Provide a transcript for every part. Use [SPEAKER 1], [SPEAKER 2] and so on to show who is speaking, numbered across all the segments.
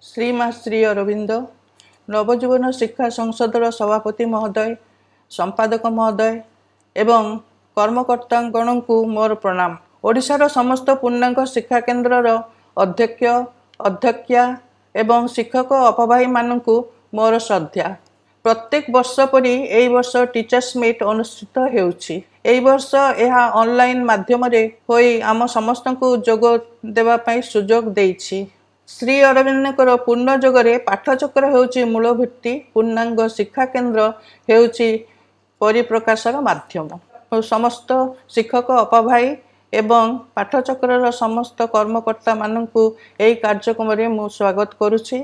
[SPEAKER 1] श्रीमा श्री अरविंद नवजीवन शिक्षा संसदर सभापति महोदय संपादक महोदय एवं कर्मकर्तागण को मोर प्रणाम। ओडिशार समस्त पूर्णांग शिक्षा केन्द्रर अध्यक्ष अध्यक्षा एवं शिक्षक अपभाई मानू मोर श्रद्धा। प्रत्येक वर्ष परी एई वर्ष टीचर्स मीट अनुष्ठित हेउछि। एई वर्ष यह ऑनलाइन माध्यम होई आम समस्त को जोग देवा पई सुजोग देइछि। श्री अरविंदर पूर्ण जोगरे पाठचक्र हेउछि मूल भित्ति, पूर्णांग शिक्षा केन्द्र हेउछि परिप्रकाशर माध्यम। समस्त शिक्षक अपभाई एवं पाठचक्र समस्त कर्मकर्ता मानू यही कार्यक्रम मु स्वागत करुछि।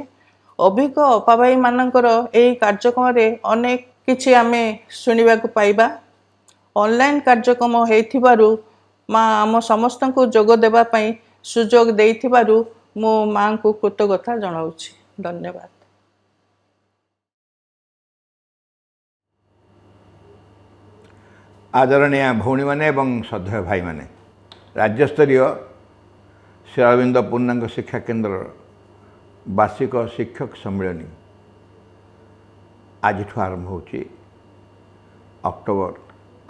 [SPEAKER 1] अभिज्ञ अपभाई मानकर यही कार्यक्रम अनेक किछि आमे शुणा पाइबा। ऑनलाइन कार्यक्रम हेइथिबारु माँ आम समस्त को जोग देवा पई सुजोग देइथिबारु मो माँ को कृतज्ञता जनाउछि। धन्यवाद।
[SPEAKER 2] आदरणीय भौणी माने एवं श्रद्धेय भाई माने, राज्यस्तरीय श्री अरविंद पूर्णांग शिक्षा केन्द्र वार्षिक शिक्षक सम्मेलन आज आरंभ होची। अक्टोबर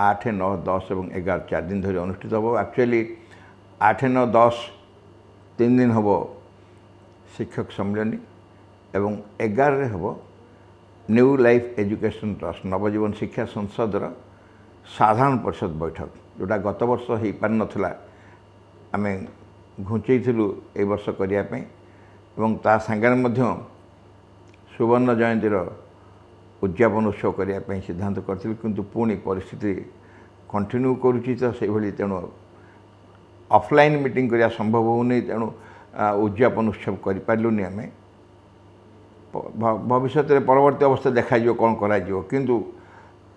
[SPEAKER 2] 8, 9, 10 और 11 4 दिन धरी अनुष्ठित हो। एक्चुअली 8, 9, 10 3 दिन हम शिक्षक सम्मेलन एवं 11 हम न्यू लाइफ एजुकेशन ट्रस्ट नवजीवन शिक्षा संसदर साधारण परिषद बैठक, जोटा गत वर्ष हो पार नाला आम घुंचेलु ए वर्ष करने एवं ता सांगे सुवर्ण जयंतीर उद्यापन उत्सव करने सिद्धांत करूँ, किंतु पुणी परिस्थिति कंटिन्यू करुच्ची। तो से भली तेणु ऑफलाइन मीटिंग करिया संभव होनी, तेणु उद्यापन उत्सव करें आम। भविष्य परवर्ती अवस्था देखा कौन करा किंतु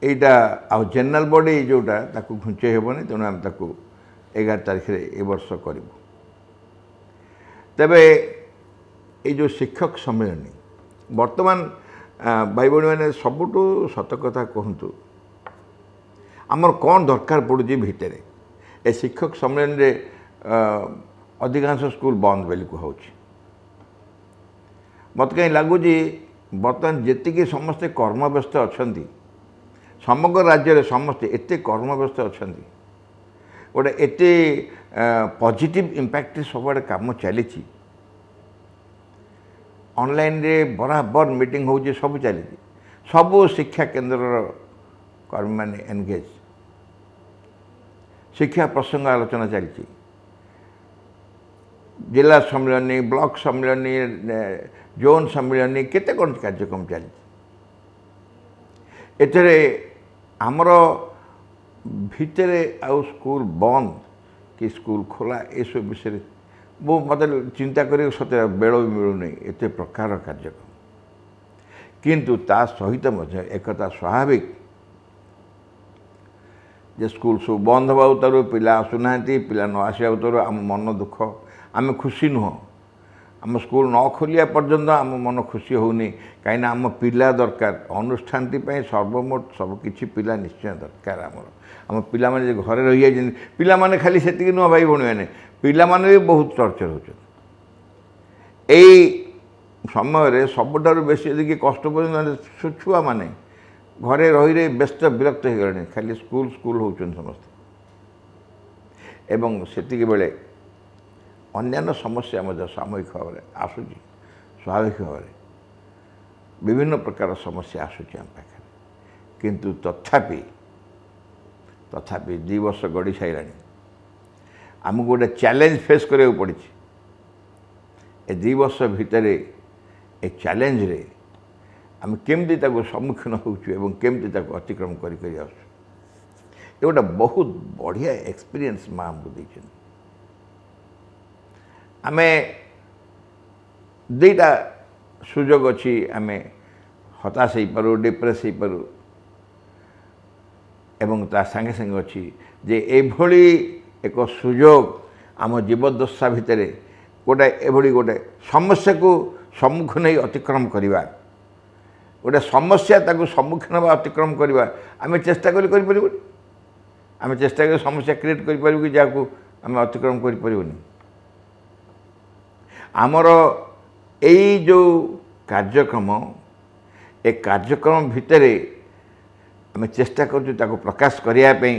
[SPEAKER 2] एटा आ जनरल बॉडी जोटा ताकू घुंचे हेबनी, तेणु आम ताकू 11 तारीख ए वर्ष करूँ। तेबे ये जो शिक्षक सम्मेलन वर्तमान भाई भाई मैंने सबुठू सत कथा कहतु, आमर कौन दरकार पड़ुची भितर ए शिक्षक सम्मेलन रे अधिकांश स्कूल बंद बोली कहूँ। मत कहीं लगुच बर्तमान जी समस्ते कर्मव्यस्त अच्छा, समग्र राज्य रे समस्ते एते कर्मव्यस्त अच्छा, गोटे एते पॉजिटिव इम्पैक्ट सब काम चली। ऑनलाइन रे बराबर मीटिंग हो सब चली, सब शिक्षा केन्द्र कर्मी माने एनगेज, शिक्षा प्रसंग आलोचना चली। जिला सम्मेलन, ब्लॉक सम्मेलन, जोन सम्मेलन केते कौन कार्यक्रम चली। एथरे आमर भितर आउ स्कूल बंद कि स्कूल खोला ये सब विषय वो मत चिंता कर सत्य बेल भी मिलूनी एत प्रकार कार्यक्रम, किंतु ता सहित एकता स्वाभाविक जे स्कूल सब बंद हवा उतर पिला आसुना, पिला न आसा उतर आम मन दुख, आम खुशी नुह। आम स्कूल न खोलिया पर्यंत आम मन खुशी होनी, कहीं आम पिला दरकार अनुष्ठान सर्वमोट सबकि पिला निश्चय दरकार। आम पिला माने घरे रही जाए पिला माने खाली सेतिक नुह भाई भौणी मैंने, पिला माने भी बहुत टर्चर होते। समय सबुठार बेस यदि कष्ट पर्यटन छुआ माने घरे रही व्यस्त विरक्त हो गले, खाली स्कूल स्कूल होचन समस्त। एवं सेतिक बेले अन्यान्य समस्या सामूहिक भाव में आसूची, स्वाभाविक भाव में विभिन्न प्रकार समस्या आसूची आम पाखे, किंतु तथापि 2 वर्ष गड़ी सारा आमको गोटे चैलेंज फेस करा पड़ी। ए 2 वर्ष भितर ए चैलेंज रे आम केमती सम्मुखीन होचु केमती अतिक्रम कर गोटे बहुत बढ़िया एक्सपीरियंस माँ आमको देछन। आमे 2टा सुजोग अच्छी, आम हताश हो पारू, डिप्रेस हो पारू, एवं ता संगे संगे अच्छी जे एभली एक सुजोग आम जीवदशा भितर गोटे एभली गोटे समस्या को सम्मुखीन नहीं अतिक्रम करवा, गोटे समस्या ताको सम्मुखीन बा अतिक्रम करवा आम चेष्टा कर आम चेष्टा कर समस्या क्रिएट कर जहाँ आम अतिक्रम कर आमर एई जो कार्यक्रम ए कार्यक्रम भितरे आम चेष्टा कर प्रकाश करने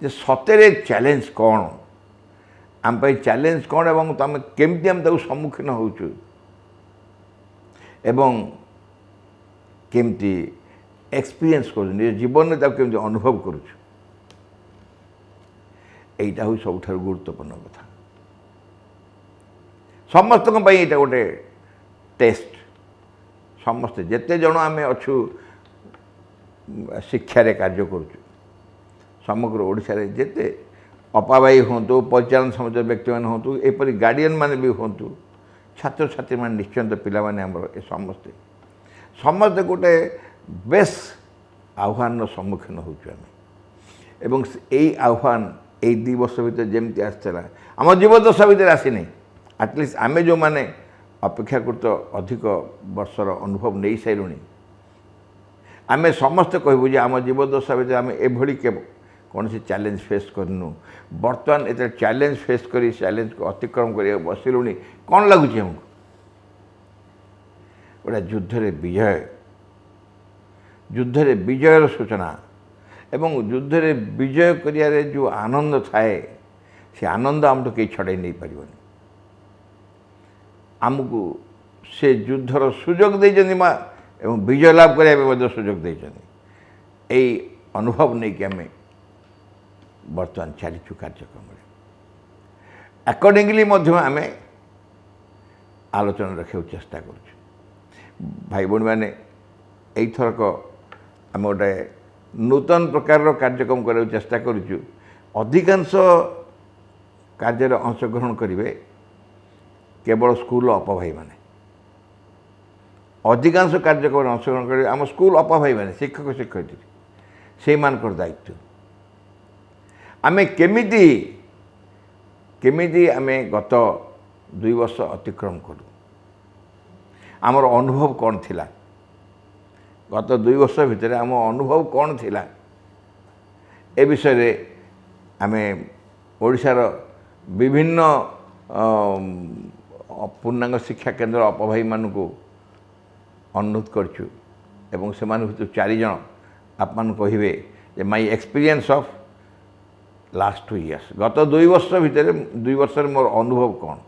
[SPEAKER 2] जे सतरे चैलेंज कौन आम चैलेंज कौन एवं तुम केमती आम सम्मुखीन होचु एवं केमती एक्सपीरियंस कर निज जीवन में केमती अनुभव करुचु एटा हूँ सबुठ गुरुत्वपूर्ण कथा समस्त ये गोटे टेस्ट समस्ते जिते जन आम अच्छु शिक्षार कार्य करुचु समग्र ओडिशा रे जिते अपाबाई हूँ परिचालन समिति व्यक्ति मैंने हूँ एपरी गार्डियन मैंने भी हूँ छात्र छात्री मैंने निश्चिंत पिला माने आमर ए समस्ते समस्ते गोटे बेस आह्वान सम्मुखीन होमें एवं यही आह्वान यही 2 वर्ष भर जमी आसला आम जीवदशा भितर आसीनी एटलिस्ट आम जो मैंने अपेक्षाकृत अधिक वर्षर अनुभव नहीं सारूँ आम समस्ते कहबू जे आम जीवदशा भितर आम एभली कौन से चैलेंज फेस करनु बर्तमान ये चैलेंज फेस करी चैलेंज को अतिक्रम कर बसिलुणी कौन लगुच हमको गोटे युद्धरे विजयर सूचना एवं युद्धरे विजय करियारे जो आनंद थाए से आनंद आमठू कहीं छड़े नहीं पारिबनी आमको से युद्धर सुजोग देइछन्ति मा एवं विजय लाभ करने सुजोग देइछन्ति एई अनुभव नहीं कि आम बर्तमान चलीचु कार्यक्रम अकॉर्डिंगली आम आलोचना रखा चेष्टा कर भाई भाई मैंने यथरक आम गोटे नूतन प्रकार कार्यक्रम करने चेष्टा करुचु अधिकांश कार्य अंशग्रहण करेंगे केवल स्कूल अपभाई मैंने अधिकांश कार्यक्रम अंशग्रहण करेंगे आम स्कूल अपभाई मैंने शिक्षक शिक्षयित्री से मानकर दायित्व आमे केमिति आमे गत 2 वर्ष अतिक्रम करूँ आमर अनुभव कौन थिला गत 2 वर्ष भितर आम अनुभव कौन थिला ए विषय रे आमे ओडिशार विभिन्न पूर्णांग शिक्षा केंद्र अपभाई मानू अनुरोध करचु एवं से भितर 4 जन आप कहे my experience of last 2 years गत 2 वर्ष भितर 2 वर्ष मोर अनुभव कौन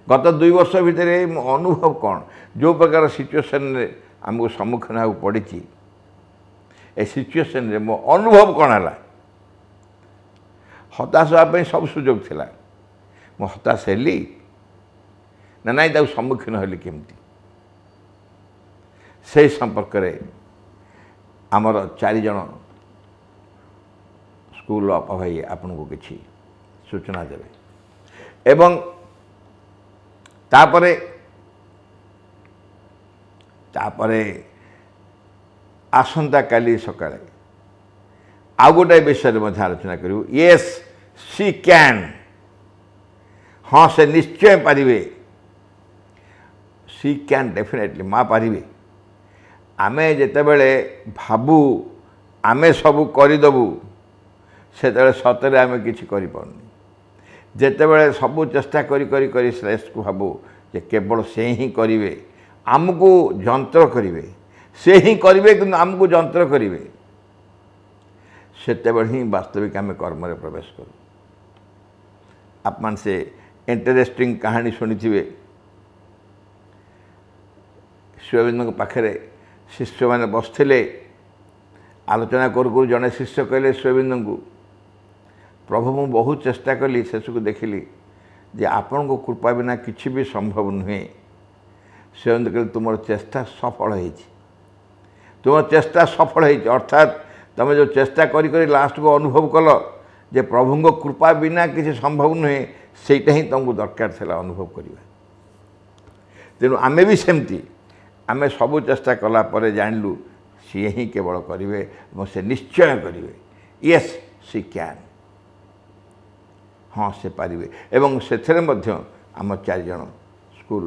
[SPEAKER 2] गत 2 वर्ष भितर अनुभव कौन जो प्रकार सिचुएसन रे आमको सम्मुखीन होगा पड़ी ए सिचुएसन रे मो अनुभव कौन है हताश होगापी सब सुजोग थिला मो हताश हेली ना नाई ताऊ सम्मुखीन हेली केमती से संपर्क रे आमर 4 जन स्कूल अपभाई आपन को किसी सूचना देवे एवं तापरे आसंता काली सकाळे आउ गोटे विषय में आलोचना करूँ येस सी कैन हाँ से निश्चय पारिबे सी कैन डेफिनेटली माँ पारिबे आमे जेतेबेले भाबू आमे सबू करदेबू से सतरे आम कि जितेबाला सबू चेष्टा करी श्रेष्ठ को भावु जे केवल से ही करेंगे आमको जंत्र करेंगे से ही करेंगे कि आमको जंत्र करेंगे से ही वास्तविक आम कर्म प्रवेश करूँ आप मान से इंटरेस्टिंग कहानी शुणी थे शिवबिंद पाखे शिष्य मैंने बसते आलोचना करू जड़े शिष्य कहले शिवबिंद को प्रभु मु बहुत चेष्टा कली शेष को देखिली जे आपण को कृपा बिना किसी भी संभव नुहे से कहले तुम चेष्टा सफल हो तुम चेष्टा सफल हो अर्थात तुम जो चेष्टा करी लास्ट को अनुभव कल जे प्रभु को कृपा बिना किसी संभव नुहे सेटा ही तुमको दरकार था अनुभव करवा तेणु आमे भी सेमती आमे सबू चेष्टा कला जानलु सी ही केवल करेंगे से निश्चय करेंगे येस सी कैन हाँ से पारे एवं से आम 4 जन स्कूल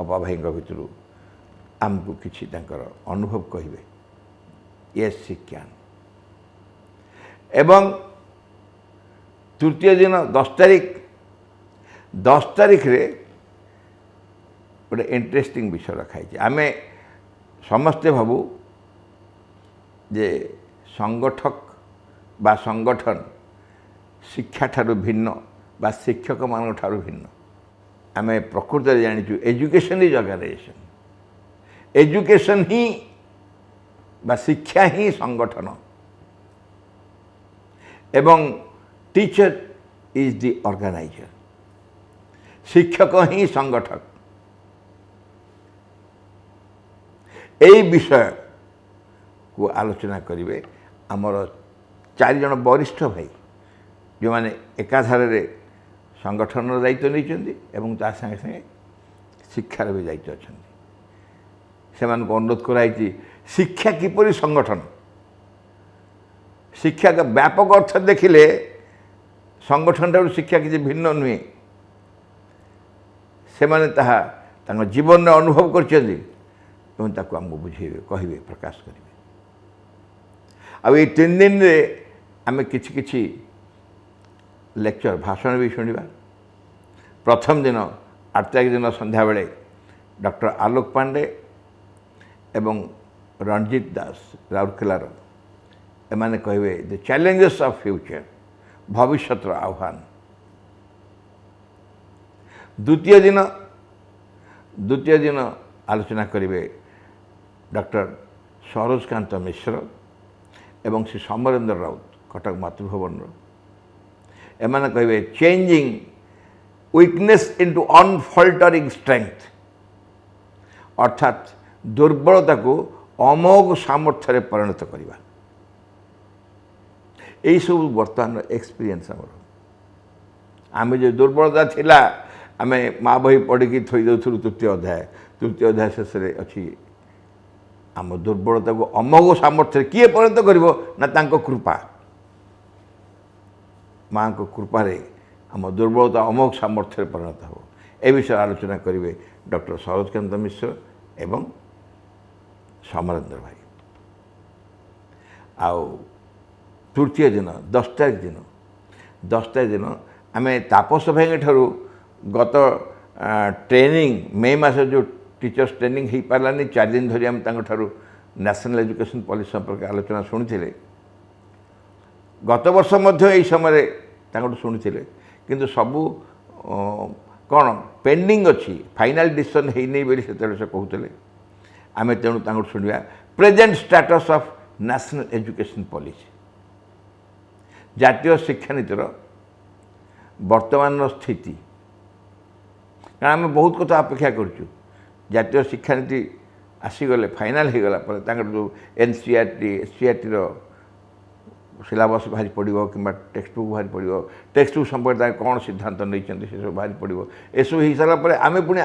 [SPEAKER 2] अपभाई भितर आमको किसी अनुभव कहे येस सी कैन एवं तृतीय दिन 10 तारीख रे गोटे इंटरेस्टिंग विषय रखाई आमे समस्ते भावु जे संगठक बा संगठन शिक्षा ठारू भिन्न बा शिक्षक मान ठारू भिन्न आमे प्रकृत जानी एजुकेशन इज ऑर्गेनाइजेशन एजुकेशन ही बा शिक्षा ही संगठन एवं टीचर इज द ऑर्गेनाइजर शिक्षक ही संगठक यही विषय को आलोचना करेंगे आमर 4 जन वरिष्ठ भाई जो मैंने एकाधार संगठन दायित्व नहीं एवं ता संगे संगे शिक्षार भी दायित्व अच्छा से अनुरोध कराई शिक्षा किपरि संगठन शिक्षा का व्यापक अर्थ देखिले संगठन ठार शिक्षा किसी भिन्न नुहे से माने जीवन में अनुभव कर बुझेबे कहे प्रकाश करेंगे अब ये 3 दिन रे आमे किछि किछि लेक्चर भाषण भी शुणा प्रथम दिन 8 तारिख दिन संध्या बेले डॉक्टर आलोक पांडे एवं रणजीत दास राउरकेलार एमाने कहे द चैलेंजेस ऑफ फ्यूचर भविष्यत आह्वान द्वितीय दिन आलोचना करेंगे डॉक्टर सरोजकांत मिश्र एवं श्री समरेंद्र राउत कटक मातृभवन एमाने कहे चेंजिंग वीकनेस इनटू अनफल्टरिंग स्ट्रेंथ अर्थात दुर्बलता को अमोघ सामर्थ्य परिणत करवा यही सब बर्तमान एक्सपीरियंस आम जो दुर्बलता थिला आम माँ बही पढ़ी थी दौलू तृतीय अध्याय शेष अच्छी आम दुर्बलता को अमोघ सामर्थ्य किए परिणत कर कृपा माँ को कृपारे आम दुर्बलता अमोघ सामर्थ्य परिणत हो ए विषय आलोचना करेंगे डॉक्टर सरोजकांत मिश्र एवं समरेंद्र भाई आउ तृतीय दिन 10 तारिख दिन आम तापस भाई ठारू गत ट्रेनिंग मे मास जो टीचर्स ट्रेनिंग हो पारानी 4 दिन धरी आम ठारू नेशनल एजुकेशन पॉलिसी संपर्क आलोचना शुणी गत वर्ष यही समय शुणी किंतु सबू कौन पेंडिंग अच्छी फाइनाल डिसीजन है नहीं बोली से कहते आम तेणु शुणा present status of national education policy जातीय शिक्षानीतिर वर्तमान स्थिति कारण आम बहुत कथा अपेक्षा करुँ जातीय शिक्षानीति आसीगले फाइनाल हो गला जो एनसीईआरटी एससीईआरटी सिलेबस बाहरी पड़ो कि टेक्स्ट बुक बाहरी पड़ो टेक्स्ट बुक संपर्क कौन सिद्धांत नहीं से सब बाहरी पड़ो एसबू हो सारापर आम पुणी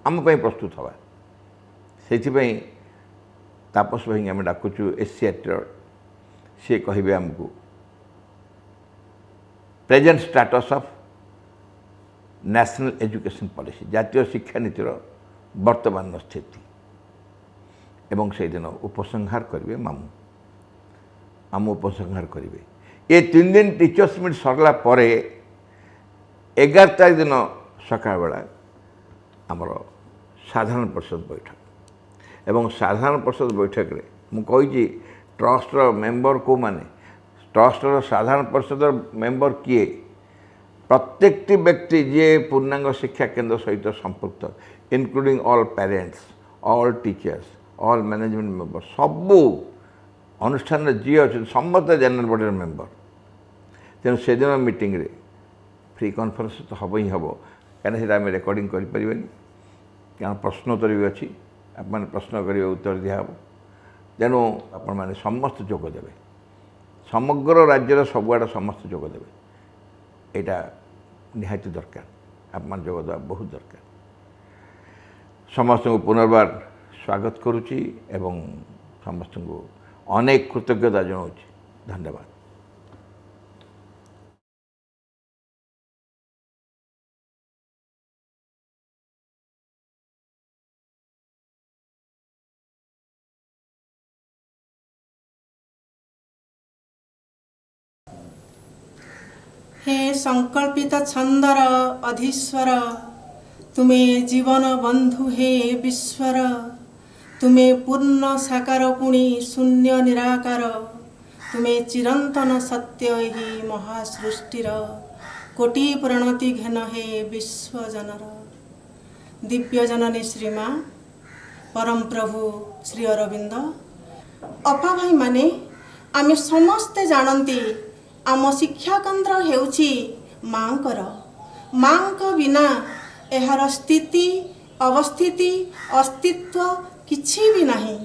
[SPEAKER 2] आम प्रस्तुत हवा से तापस भाई आम डाकुचु एससीईआरटी सी कहे आमको present status of national education policy जातीय शिक्षानीतिर वर्तमान स्थिति एवं से दिन उपसंहार करेंगे मामू आम उपसंहार करेंगे ये 3 दिन टीचर्स मीट सरला 11 तारिख दिन सकाळ बेला आमर साधारण परिषद बैठक एवं साधारण परिषद बैठक रे मु कही ट्रस्टर मेंबर को माने ट्रस्टर साधारण परिषद मेंबर किए प्रत्येक व्यक्ति जे पूर्णांग शिक्षा केंद्र सहित संपृक्त including all parents all teachers all management member सबू अनुष्ठान जी अच्छे समस्त जनरल बॉडी मेंबर तेणु से दिन मीटिंग रे फ्री कॉन्फ्रेंस तो हम ही हम कहीं आम रेकर्डिंग करें क्या प्रश्नोत्तर भी अच्छी आप प्रश्न करेंगे उत्तर दिहब तेणु आपण मैंने समस्त जोगदेवे समग्र राज्यर सबुआड़ समस्त जोगदेवे यहाँ निहाती दरकार आप जोगदेवा बहुत दरकार समस्त को पुनर्बार स्वागत करुच्ची एवं समस्त को अनेक कृतज्ञता जनाऊँ धन्यवाद।
[SPEAKER 3] हे संकल्पित छंदर अधीश्वर ତୁମେ ଜୀବନ ବନ୍ଧୁ ହେ ବିଶ୍ୱର, ତୁମେ ପୂର୍ଣ୍ଣ ସାକାର ପୁଣି ଶୂନ୍ୟ ନିରାକାର, ତୁମେ ଚିରନ୍ତନ ସତ୍ୟ ଏହି ମହାସୃଷ୍ଟିର, କୋଟି ପ୍ରଣତି ଘେନ ହେ ବିଶ୍ୱଜନର। ଦିବ୍ୟ ଜନନୀ ଶ୍ରୀମା ପରମ ପ୍ରଭୁ ଶ୍ରୀ ଅରବିନ୍ଦ। ଅପା ଭାଇମାନେ, ଆମେ ସମସ୍ତେ ଜାଣନ୍ତି ଆମ ଶିକ୍ଷାକେନ୍ଦ୍ର ହେଉଛି ମାଙ୍କର। ମାଙ୍କ ବିନା ଏହାର ସ୍ଥିତି ଅବସ୍ଥିତି ଅସ୍ତିତ୍ୱ କିଛି ବି ନାହିଁ।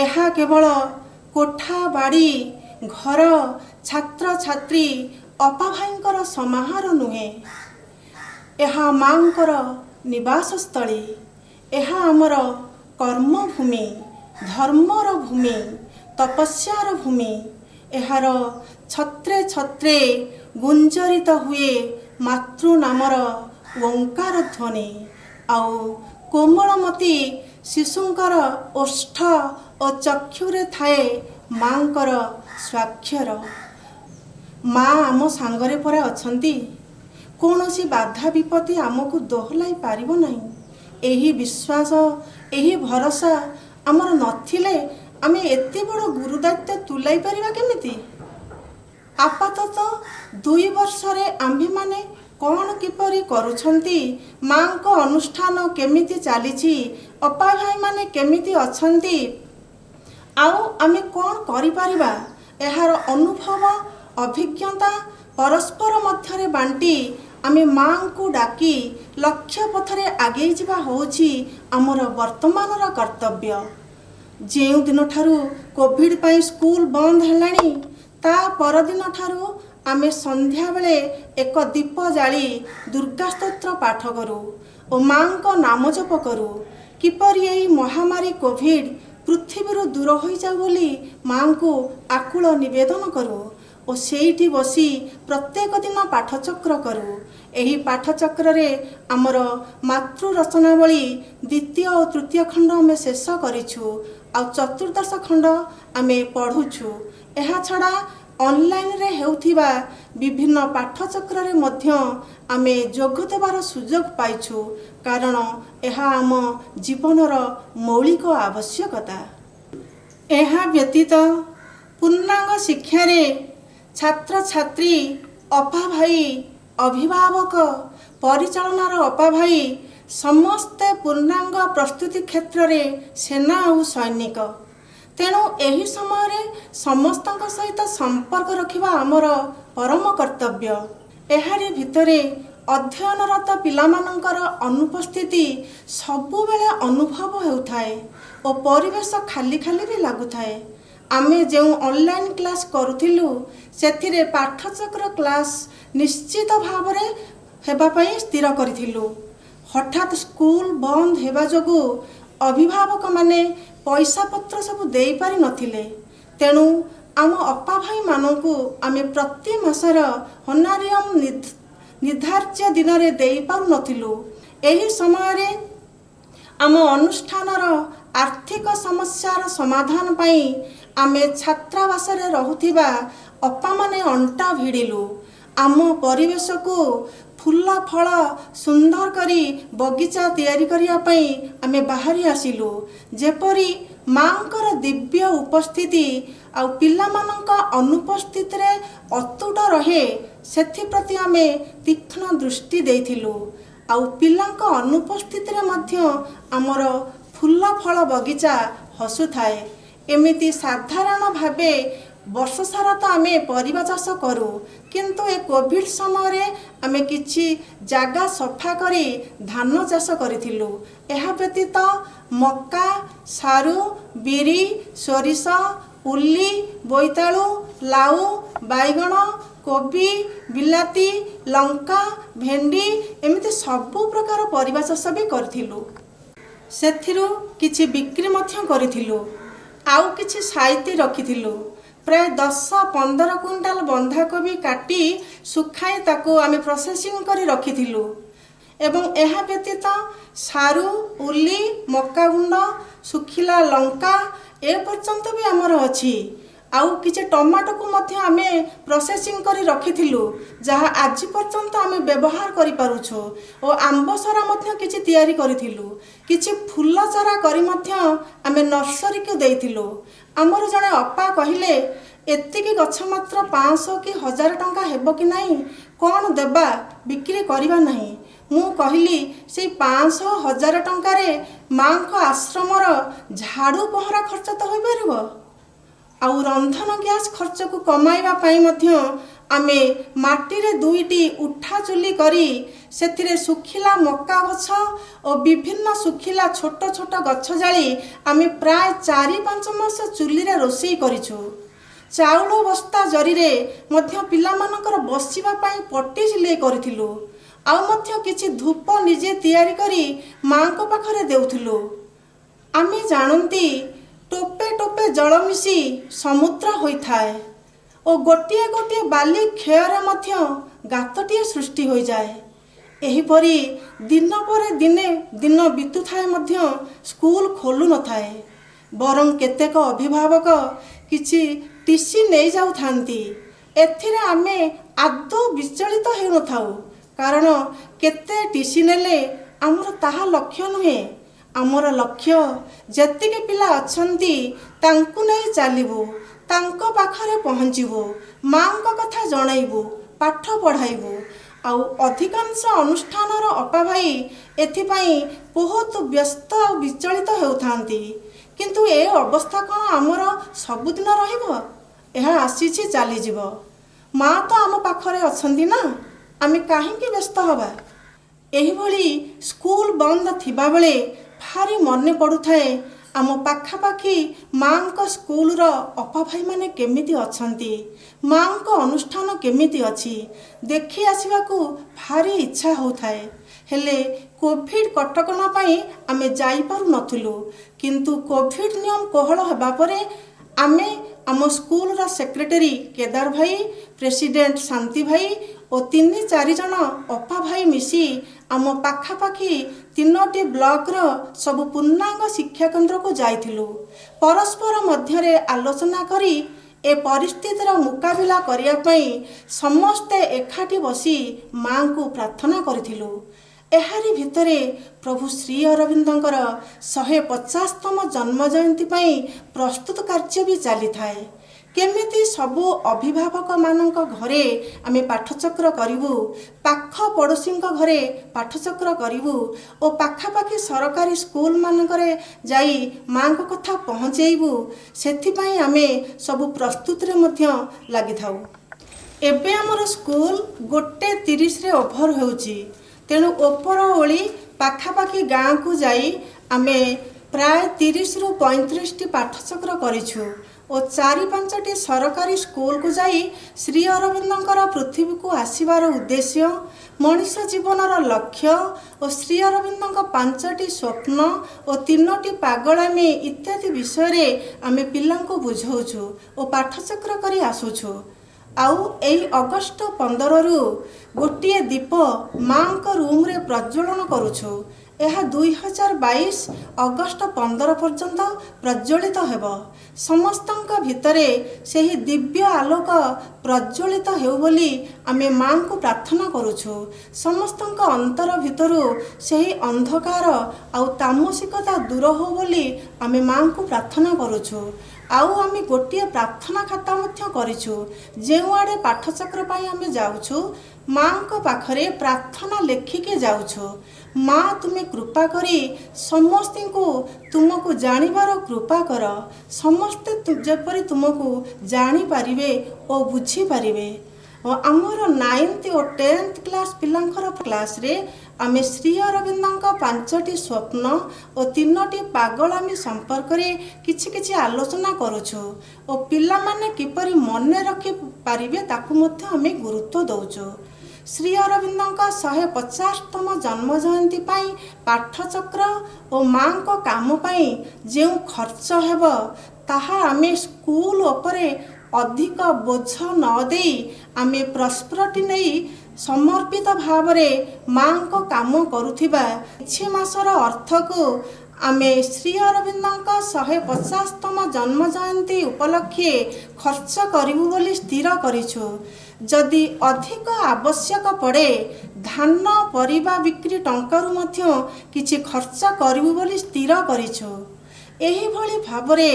[SPEAKER 3] ଏହା କେବଳ କୋଠା ବାଡ଼ି ଘର ଛାତ୍ରଛାତ୍ରୀ ଅପା ଭାଇଙ୍କର ସମାହାର ନୁହେଁ, ଏହା ମାଙ୍କର ନିବାସସ୍ଥଳୀ। ଏହା ଆମର କର୍ମଭୂମି, ଧର୍ମର ଭୂମି, ତପସ୍ୟାର ଭୂମି। ଏହାର ଛତ୍ରେ ଛତ୍ରେ ଗୁଞ୍ଜରିତ ହୁଏ ମାତୃ ନାମର ଓଙ୍କାର ଧ୍ୱନି, ଆଉ କୋମଳମତି ଶିଶୁଙ୍କର ଓଷ୍ଠ ଓ ଚକ୍ଷୁରେ ଥାଏ ମାଙ୍କର ସ୍ୱାକ୍ଷର। ମା ଆମ ସାଙ୍ଗରେ ପରା ଅଛନ୍ତି, କୌଣସି ବାଧା ବିପତ୍ତି ଆମକୁ ଦୋହଲାଇ ପାରିବ ନାହିଁ। ଏହି ବିଶ୍ୱାସ, ଏହି ଭରସା ଆମର ନଥିଲେ ଆମେ ଏତେ ବଡ଼ ଗୁରୁଦାୟିତ୍ୱ ତୁଲାଇ ପାରିବା କେମିତି? ଆପାତତଃ 2 ବର୍ଷରେ ଆମ୍ଭେମାନେ କ'ଣ କିପରି କରୁଛନ୍ତି, ମାଙ୍କ ଅନୁଷ୍ଠାନ କେମିତି ଚାଲିଛି, ଅପା ଭାଇମାନେ କେମିତି ଅଛନ୍ତି, ଆଉ ଆମେ କ'ଣ କରିପାରିବା, ଏହାର ଅନୁଭବ ଅଭିଜ୍ଞତା ପରସ୍ପର ମଧ୍ୟରେ ବାଣ୍ଟି ଆମେ ମାଙ୍କୁ ଡାକି ଲକ୍ଷ୍ୟ ପଥରେ ଆଗେଇ ଯିବା ହେଉଛି ଆମର ବର୍ତ୍ତମାନର କର୍ତ୍ତବ୍ୟ। ଯେଉଁ ଦିନଠାରୁ କୋଭିଡ଼ ପାଇଁ ସ୍କୁଲ ବନ୍ଦ ହେଲାଣି, ତା ପରଦିନଠାରୁ ଆମେ ସନ୍ଧ୍ୟାବେଳେ ଏକ ଦୀପ ଜାଳି ଦୁର୍ଗା ସ୍ତୋତ୍ର ପାଠ କରୁ ଓ ମାଙ୍କ ନାମ ଜପ କରୁ। କିପରି ଏହି ମହାମାରୀ କୋଭିଡ଼ ପୃଥିବୀରୁ ଦୂର ହୋଇଯାଉ ବୋଲି ମାଙ୍କୁ ଆକୁଳ ନିବେଦନ କରୁ ଓ ସେଇଠି ବସି ପ୍ରତ୍ୟେକ ଦିନ ପାଠଚକ୍ର କରୁ। ଏହି ପାଠଚକ୍ରରେ ଆମର ମାତୃ ରଚନାବଳୀ 2ୟ ଓ 3ୟ ଖଣ୍ଡ ଆମେ ଶେଷ କରିଛୁ, ଆଉ 14ଦଶ ଖଣ୍ଡ ଆମେ ପଢ଼ୁଛୁ। ଏହାଛଡ଼ା ଅନଲାଇନରେ ହେଉଥିବା ବିଭିନ୍ନ ପାଠଚକ୍ରରେ ମଧ୍ୟ ଆମେ ଯୋଗ ଦେବାର ସୁଯୋଗ ପାଇଛୁ, କାରଣ ଏହା ଆମ ଜୀବନର ମୌଳିକ ଆବଶ୍ୟକତା। ଏହା ବ୍ୟତୀତ ପୂର୍ଣ୍ଣାଙ୍ଗ ଶିକ୍ଷାରେ ଛାତ୍ରଛାତ୍ରୀ, ଅପା ଭାଇ, ଅଭିଭାବକ, ପରିଚାଳନାର ଅପା ଭାଇ ସମସ୍ତେ ପୂର୍ଣ୍ଣାଙ୍ଗ ପ୍ରସ୍ତୁତି କ୍ଷେତ୍ରରେ ସେନା ଆଉ ସୈନିକ। ତେଣୁ ଏହି ସମୟରେ ସମସ୍ତଙ୍କ ସହିତ ସମ୍ପର୍କ ରଖିବା ଆମର ପରମ କର୍ତ୍ତବ୍ୟ। ଏହାରି ଭିତରେ ଅଧ୍ୟୟନରତ ପିଲାମାନଙ୍କର ଅନୁପସ୍ଥିତି ସବୁବେଳେ ଅନୁଭବ ହେଉଥାଏ ଓ ପରିବେଶ ଖାଲି ଖାଲି ବି ଲାଗୁଥାଏ। ଆମେ ଯେଉଁ ଅନଲାଇନ୍ କ୍ଲାସ୍ କରୁଥିଲୁ, ସେଥିରେ ପାଠଚକ୍ର କ୍ଲାସ୍ ନିଶ୍ଚିତ ଭାବରେ ହେବା ପାଇଁ ସ୍ଥିର କରିଥିଲୁ। ହଠାତ୍ ସ୍କୁଲ ବନ୍ଦ ହେବା ଯୋଗୁଁ ଅଭିଭାବକମାନେ ପଇସା ପତ୍ର ସବୁ ଦେଇପାରି ନଥିଲେ। ତେଣୁ ଆମ ଅପା ଭାଇମାନଙ୍କୁ ଆମେ ପ୍ରତି ମାସର ହୋନାରିୟମ୍ ନିର୍ଦ୍ଧାର୍ଯ୍ୟ ଦିନରେ ଦେଇପାରୁନଥିଲୁ। ଏହି ସମୟରେ ଆମ ଅନୁଷ୍ଠାନର ଆର୍ଥିକ ସମସ୍ୟାର ସମାଧାନ ପାଇଁ ଆମେ ଛାତ୍ରାବାସରେ ରହୁଥିବା ଅପାମାନେ ଅଣ୍ଟା ଭିଡ଼ିଲୁ। ଆମ ପରିବେଶକୁ ଫୁଲ ଫଳ ସୁନ୍ଦର କରି ବଗିଚା ତିଆରି କରିବା ପାଇଁ ଆମେ ବାହାରି ଆସିଲୁ, ଯେପରି ମାଙ୍କର ଦିବ୍ୟ ଉପସ୍ଥିତି ଆଉ ପିଲାମାନଙ୍କ ଅନୁପସ୍ଥିତିରେ ଅତୁଟ ରହେ, ସେଥିପ୍ରତି ଆମେ ତୀକ୍ଷ୍ଣ ଦୃଷ୍ଟି ଦେଇଥିଲୁ। ଆଉ ପିଲାଙ୍କ ଅନୁପସ୍ଥିତିରେ ମଧ୍ୟ ଆମର ଫୁଲ ଫଳ ବଗିଚା ହସୁଥାଏ। ଏମିତି ସାଧାରଣ ଭାବେ ବର୍ଷ ସାରା ତ ଆମେ ପରିବା ଚାଷ କରୁ, କିନ୍ତୁ ଏ କୋଭିଡ଼ ସମୟରେ ଆମେ କିଛି ଜାଗା ସଫା କରି ଧାନ ଚାଷ କରିଥିଲୁ। ଏହା ବ୍ୟତୀତ ମକା, ସାରୁ, ବିରି, ସୋରିଷ, ଉଲି, ବୋଇତାଳୁ, ଲାଉ, ବାଇଗଣ, କୋବି, ବିଲାତି, ଲଙ୍କା, ଭେଣ୍ଡି ଏମିତି ସବୁ ପ୍ରକାର ପରିବା ଚାଷ ବି କରିଥିଲୁ। ସେଥିରୁ କିଛି ବିକ୍ରି ମଧ୍ୟ କରିଥିଲୁ, ଆଉ କିଛି ସାଇତି ରଖିଥିଲୁ। ପ୍ରାୟ 10-15 କୁଇଣ୍ଟାଲ ବନ୍ଧାକୋବି କାଟି ଶୁଖାଇ ତାକୁ ଆମେ ପ୍ରୋସେସିଂ କରି ରଖିଥିଲୁ। ଏବଂ ଏହା ବ୍ୟତୀତ ସାରୁ, ଉଲି, ମକା ଗୁଣ୍ଡ, ଶୁଖିଲା ଲଙ୍କା ଏ ପର୍ଯ୍ୟନ୍ତ ବି ଆମର ଅଛି। आउ किछि टमाटो को मध्य आमे प्रोसेसिंग करी रखिथिलु जहा आज पर्यंत आमे व्यवहार करि पारुछु ओ आंब सरा मध्य किछि तयारी करिथिलु किछि फूल चारा करी मध्य आमे नर्सरी को देइथिलु। हमर जने अप्पा कहिले एतिकी गछ मात्र 500 कि 1000 टंका हेबो कि नाही कोन देबा बिक्री करिवा नाही। मु कहली से 500 1000 टंका रे मां को आश्रमर झाड़ू पहरा खर्च तो होई परिबो आउ रंधन गैस खर्च को कमाइबा पाई मध्य आमे माटी रे दुईटी उठा चुली करी सेथिरे सुखिला मक्का गछ और विभिन्न सुखिला छोट छोट गछ जाली आमे प्राय 4-5 मास चुली रे रोषेई करिछु। चाउल बस्ता जरी रे मध्य पिला मानकर बसिबा पाई पट्टी सिलाई करिथिलु आउ मध्य किछि धूप निजे तयारी करी मां को पाखरे देउथिलु। आमे जानंती टोपे टोपे जल मिसी समुद्र होइथाए और गोटिए गोटिए बाली खेयर मध्य गातटिए सृष्टि हो जाए। एहीपरि दिन पर दिने दिन बीतु थाए मध्य स्कूल खोलु न थाए बरं केतेक अभिभावक किछि टीसी नहीं जाउ थांती। एथिरे आमे आदौ विचलित हेउ न थाउ कारण केते टीसी नेले हमर ताहा लक्ष्य नुहे। आमर लक्ष्य जेतिके पिला अछंती तांकु नहीं चालिबु तांको पाखरे पहुँचबू माँ को कथा जणाइबू पाठ पढ़ाइबू आउ अधिकांश अनुष्ठानर अपा भाई एथिपाई बहुत व्यस्त और विचलित हेउथांती। किंतु ए अवस्था कौन आमर सबुदिन रहिबो एहा आसीछि चली जीवो माँ तो आम पाखरे अछंती ना आमे काहेकि व्यस्त हबा। एही भली स्कूल बंद थिबा बेले भारी मने पड़ुथाए आम पाखापाखि माँ को स्कूल अपा भाई माने केमिति अछंती माँ को अनुष्ठान केमिति अछि देखि आसिबाकू भारी इच्छा होथाए। हेले कोविड कटकणा पाई आमे जाई पारु नथिलु किंतु कोविड नियम कोहल हेबा परे आमे आम स्कूल सेक्रेटरी केदार भाई प्रेसिडेंट शांति भाई और 3-4 जन अपा भाई मिसी आम पाखापाखि 3टी ब्लॉक रो सब पूर्णांग शिक्षा केन्द्र को जाइथिलु। परस्पर मध्यरे आलोचना करी ए परिस्थितिर मुकाबिला करिया पई समस्ते एकाठी बसी माँ को प्रार्थना करिथिलु। एहारी भितरे प्रभु श्री अरविंदंकर 150तम जन्म जयंती पई प्रस्तुत कार्य भी चली थाए। केमिति सबु अभिभावक मानक घरे आमे पाठचक्र करिवु पाख पड़ोसी घरे पाठचक्र करिवु और पाखापाखि सरकारी स्कूल मानकरे जाई माँ को कथा पहुँचेबू सेथिपाई आमे सबु प्रस्तुत रे मध्य लागि थाउ। एबे हमर स्कूल 1:30 रे ओभर होउची तेणु ओपर ओली पाखापाखि गाँ को जाई आमे प्राय 30 रु 35टी पाठचक्र करिछु और 4-5टी सरकारी स्कूल को जाई श्री अरविंदंकर पृथ्वी को आसीबार उद्देश्य मनुष्य जीवनर लक्ष्य और श्री अरविंदंक 5टी स्वप्न और 3टी पागलामी इत्यादि विषय रे आमे पिलांको बुझाउछु और पाठचक्र करी आसुछु। आउ एई अगस्ट 15 रु गोटिए दीप माँ को रूम रे प्रज्वलन करुछु। यह 2022 अगस्ट 15 पर्यंत प्रज्वलित हेबो। समस्तंक भितरे सेही दिव्य आलोक प्रज्वलित हेउ बोली आमे माँ को प्रार्थना करुछु। समस्तंक अंतर भितरु सेही अंधकार आउ तामसिकता दूर हो बोली आमे माँ को प्रार्थना करुछु। आउ आमे गोटिए प्रार्थना खाता मध्य करिछु जेउ आडे पाठचक्र पाई आमे जाउछु माँ को पाखरे प्रार्थना लेखिके जाउछु। माँ तुम्हें कृपा करी समस्ती को तुमको जानिबार कृपा कर समस्ते जेपरी तुमको जानी पारिबे और बुझी पारिबे। और आमर 9th और 10th क्लास पिलांकर क्लास रे आमे श्री अरविंदंक 5टी स्वप्न और 3टी पागलामी संपर्क रे किछि किछि आलोचना करुछु और पिला माने किपरि मने रखि पारिबे ताकु मध्य आमे गुरुत्व दउछु। श्री अरविंदंक 150तम जन्म जयंती पाई पाठचक्र और माँ को काम पाई जो खर्च हेब ताहा आमे स्कूल उपरे अधिक बोझ न देई आमे प्रस्परटी नहीं समर्पित भाव रे माँ को काम करुथिबा 6 मासर अर्थ को आमे श्री अरविंदଙ୍କ 150तम जन्म जयंती उपलक्षे खर्च करिबु बोली स्थिर करिछु। जदि अधिक आवश्यक पड़े धान परिबा बिक्री टंकारु मध्य किछि खर्च करिबु बोली स्थिर करिछु। एही भली भाबरे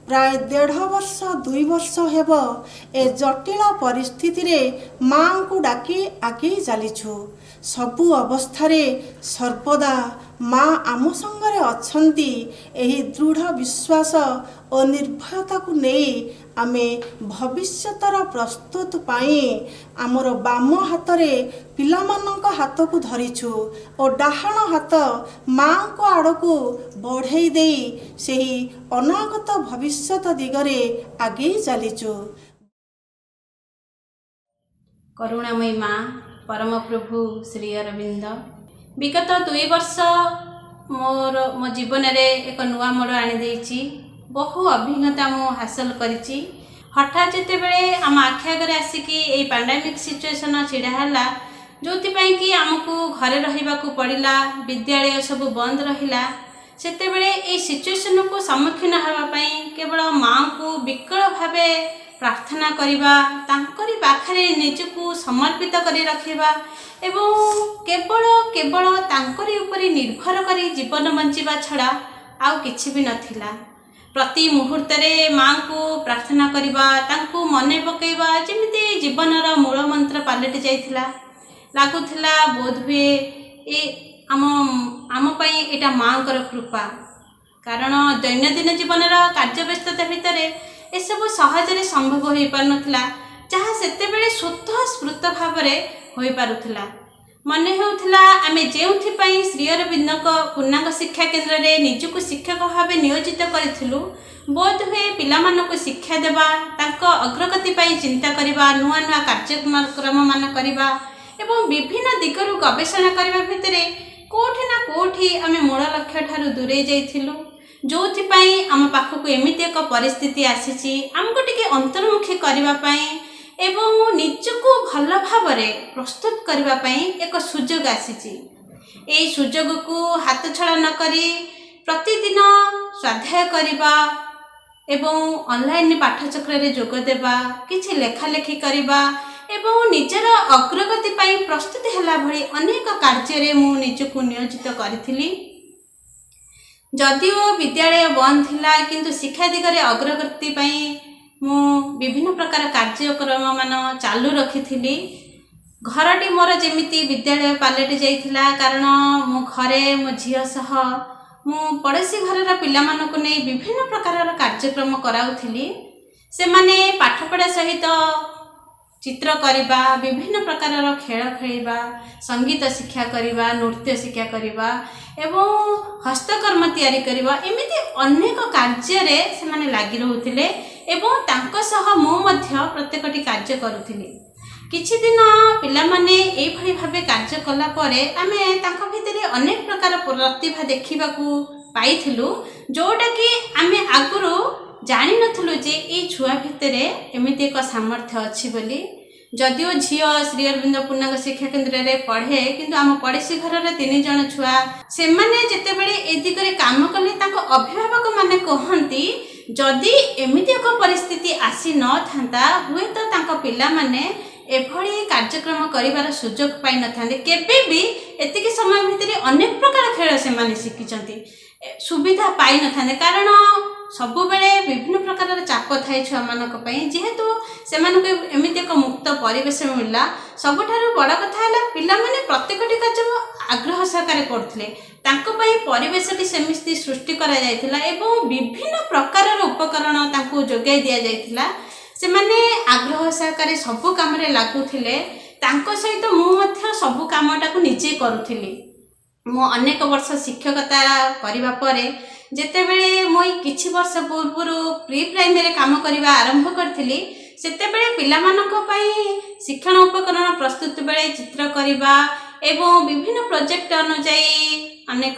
[SPEAKER 3] प्राय 1.5 वर्ष 2 वर्ष हेब ए जटिल परिस्थिति रे मां को डाकी आगे चलीछु। सबु अवस्थारे सर्वदा माँ आम संगरे अछंती एही दृढ़ विश्वास और निर्भयता को नहीं आमे भविष्यतर प्रस्तुत पाई आमर बाम हाथ रे पिलामानंक हाथ को धरिछु और डाहाण हाथ माँ को आड़ को बढ़ई दे सेही अनागत भविष्यत दिगरे आगे चलीछु।
[SPEAKER 4] करुणामयी माँ परम प्रभु श्री अरविंद विगत 2 वर्ष मो जीवन रे एक नुआ मोड़ आनी बहु अभिज्ञता मु हासिल करिछि। हठात जिते बेले आम आखि आगे आसिकी ए पैंडेमिक सिचुएशन छिड़ा जो कि आमको घरे रहिबाकू पड़िला, विद्यालय सब बंद रहिला। सेते बेले ए सिचुएशन को सम्मुखीन हेबा पई केवल माँ को विकल भावे प्रार्थना करिबा, तांकरी पाखरे निजको समर्पित करी रखिबा एवं केवल केवल तांकरी उपरे निर्भर करी जीवन बंचिबा छड़ा आउ किछि भी नथिला। प्रति मुहूर्त रे माँ को प्रार्थना करिबा, तांको मने पकेबा जेमिति जीवनर मूल मंत्र पालटि जाइथिला। लागुथिला बोध हुए ए आम पई एटा माँकर कृपा, कारण दैनंदिन जीवनर कार्यव्यस्तता भितर एसबू सहजरे संभव हो पार नथिला, जहाँ सेते बेले स्वतः स्फूर्त भाव हो पारुथिला। मने होउथिला आमे जेउथि पई श्री अरविंदक पूर्णांग शिक्षा केन्द्र रे निजको शिक्षक भाव नियोजित करिथिलु, बोध हुए पिलामानक शिक्षा देबा, तांको अग्रगति पई चिंता करिबा, नुआ नुआ कार्यक्रम मान करिबा एवं विभिन्न दिगरु गवेषणा करिबा भितरे कोठी ना कोठी आमे मूल लक्ष्य ठारू दूरे जाइथिलु। जोथिपाई आम पाखक एमिति एक परिस्थिति आसीची आमको टिके अंतर्मुखी करिबा पई एवं निजको भल भाव प्रस्तुत करिबा पई एक सुजोग आसीची। एई सुजोग को हाथ छड़ा न करी प्रतिदिन स्वाध्याय करिबा एवं ऑनलाइन पाठचक्र रे जोग देबा, किछि लेखा लेखी करिबा एवं निजर अग्रगति पई प्रस्तुत होला भली अनेक कार्य रे मु निजको नियोजित करिथिली। जदिओ विद्यालय बंद थिला किंतु शिक्षा दिगरे अग्रगति पई मु विभिन्न प्रकार कार्यक्रम मान चालू रखिथिली। घरटी मोर जेमिति विद्यालय पालटि जाइथिला, कारण मो घरे मो झियो सह मु पड़ोसी घरर पिलामानकु नै विभिन्न प्रकार कार्यक्रम कराउथिली। से माने पाठपढ़ा सहित चित्र करिबा, विभिन्न प्रकार खेल खेलिबा, संगीत शिक्षा करिबा, नृत्य शिक्षा करिबा एवं हस्तकर्म तैयारी करिबा, एमिति अनेक कार्य रे से माने लागि रहुथिले एवं तांको सह मु मध्य प्रत्येकटी कार्य करुथिली। किछि दिन पिला माने एई भली भाबे कार्य कला परे आमे तांको भितरे अनेक प्रकार प्रतिभा देखिबाकू पाइथिलु, जोटा कि आमे आगुरु जानि नथुलु जे ए छुआ भितरे एमिति एक सामर्थ्य अछि बोली। जदिओ झियो श्री अरविंद पूर्णांग शिक्षा केन्द्र रे पढ़े, किंतु आम पड़ोसी घर रे 3 जण छुआ से माने जेते बेले ए दिगरे काम कले ताको अभिभावक माने कहंती जदि एमिति एक परिस्थिति आसी न थांता हुए तो तांको पिला माने एभली कार्यक्रम करिवार सुजोग पाई न थांते। केबे भी एतिकी समय भितरे अनेक प्रकार खेल से माने शिखिचंती, सुविधा पाई न थांते, कारण सबु बेले विभिन्न प्रकार चाप थाए छुआ मानक पई। जेहेतु से मानक एमिति एक मुक्त परिवेश मिलला, सबुठारु बड़ कथा हैला पिला माने प्रत्येकटी कार्य आग्रह सहकारे करथिले, तांको पई परिवेशटी सेमिति सृष्टि करा जायथिला एवं विभिन्न प्रकार उपकरण तांको जोगाई दिया जायथिला। से माने आग्रह सहकारे सबु काम रे लागुथिले, तांको सहित मु मध्य सबु कामटा को निजे करूथिली। मो अनेक वर्ष शिक्षकता करिबा परे जेते बेले मोई किछि वर्ष पूर्व प्री प्राइमरी काम करिबा आरंभ करथिली, सेते बेले पिला मानक पई शिक्षण उपकरण प्रस्तुत बेले चित्र करिबा एवं विभिन्न प्रोजेक्ट अनुसाई अनेक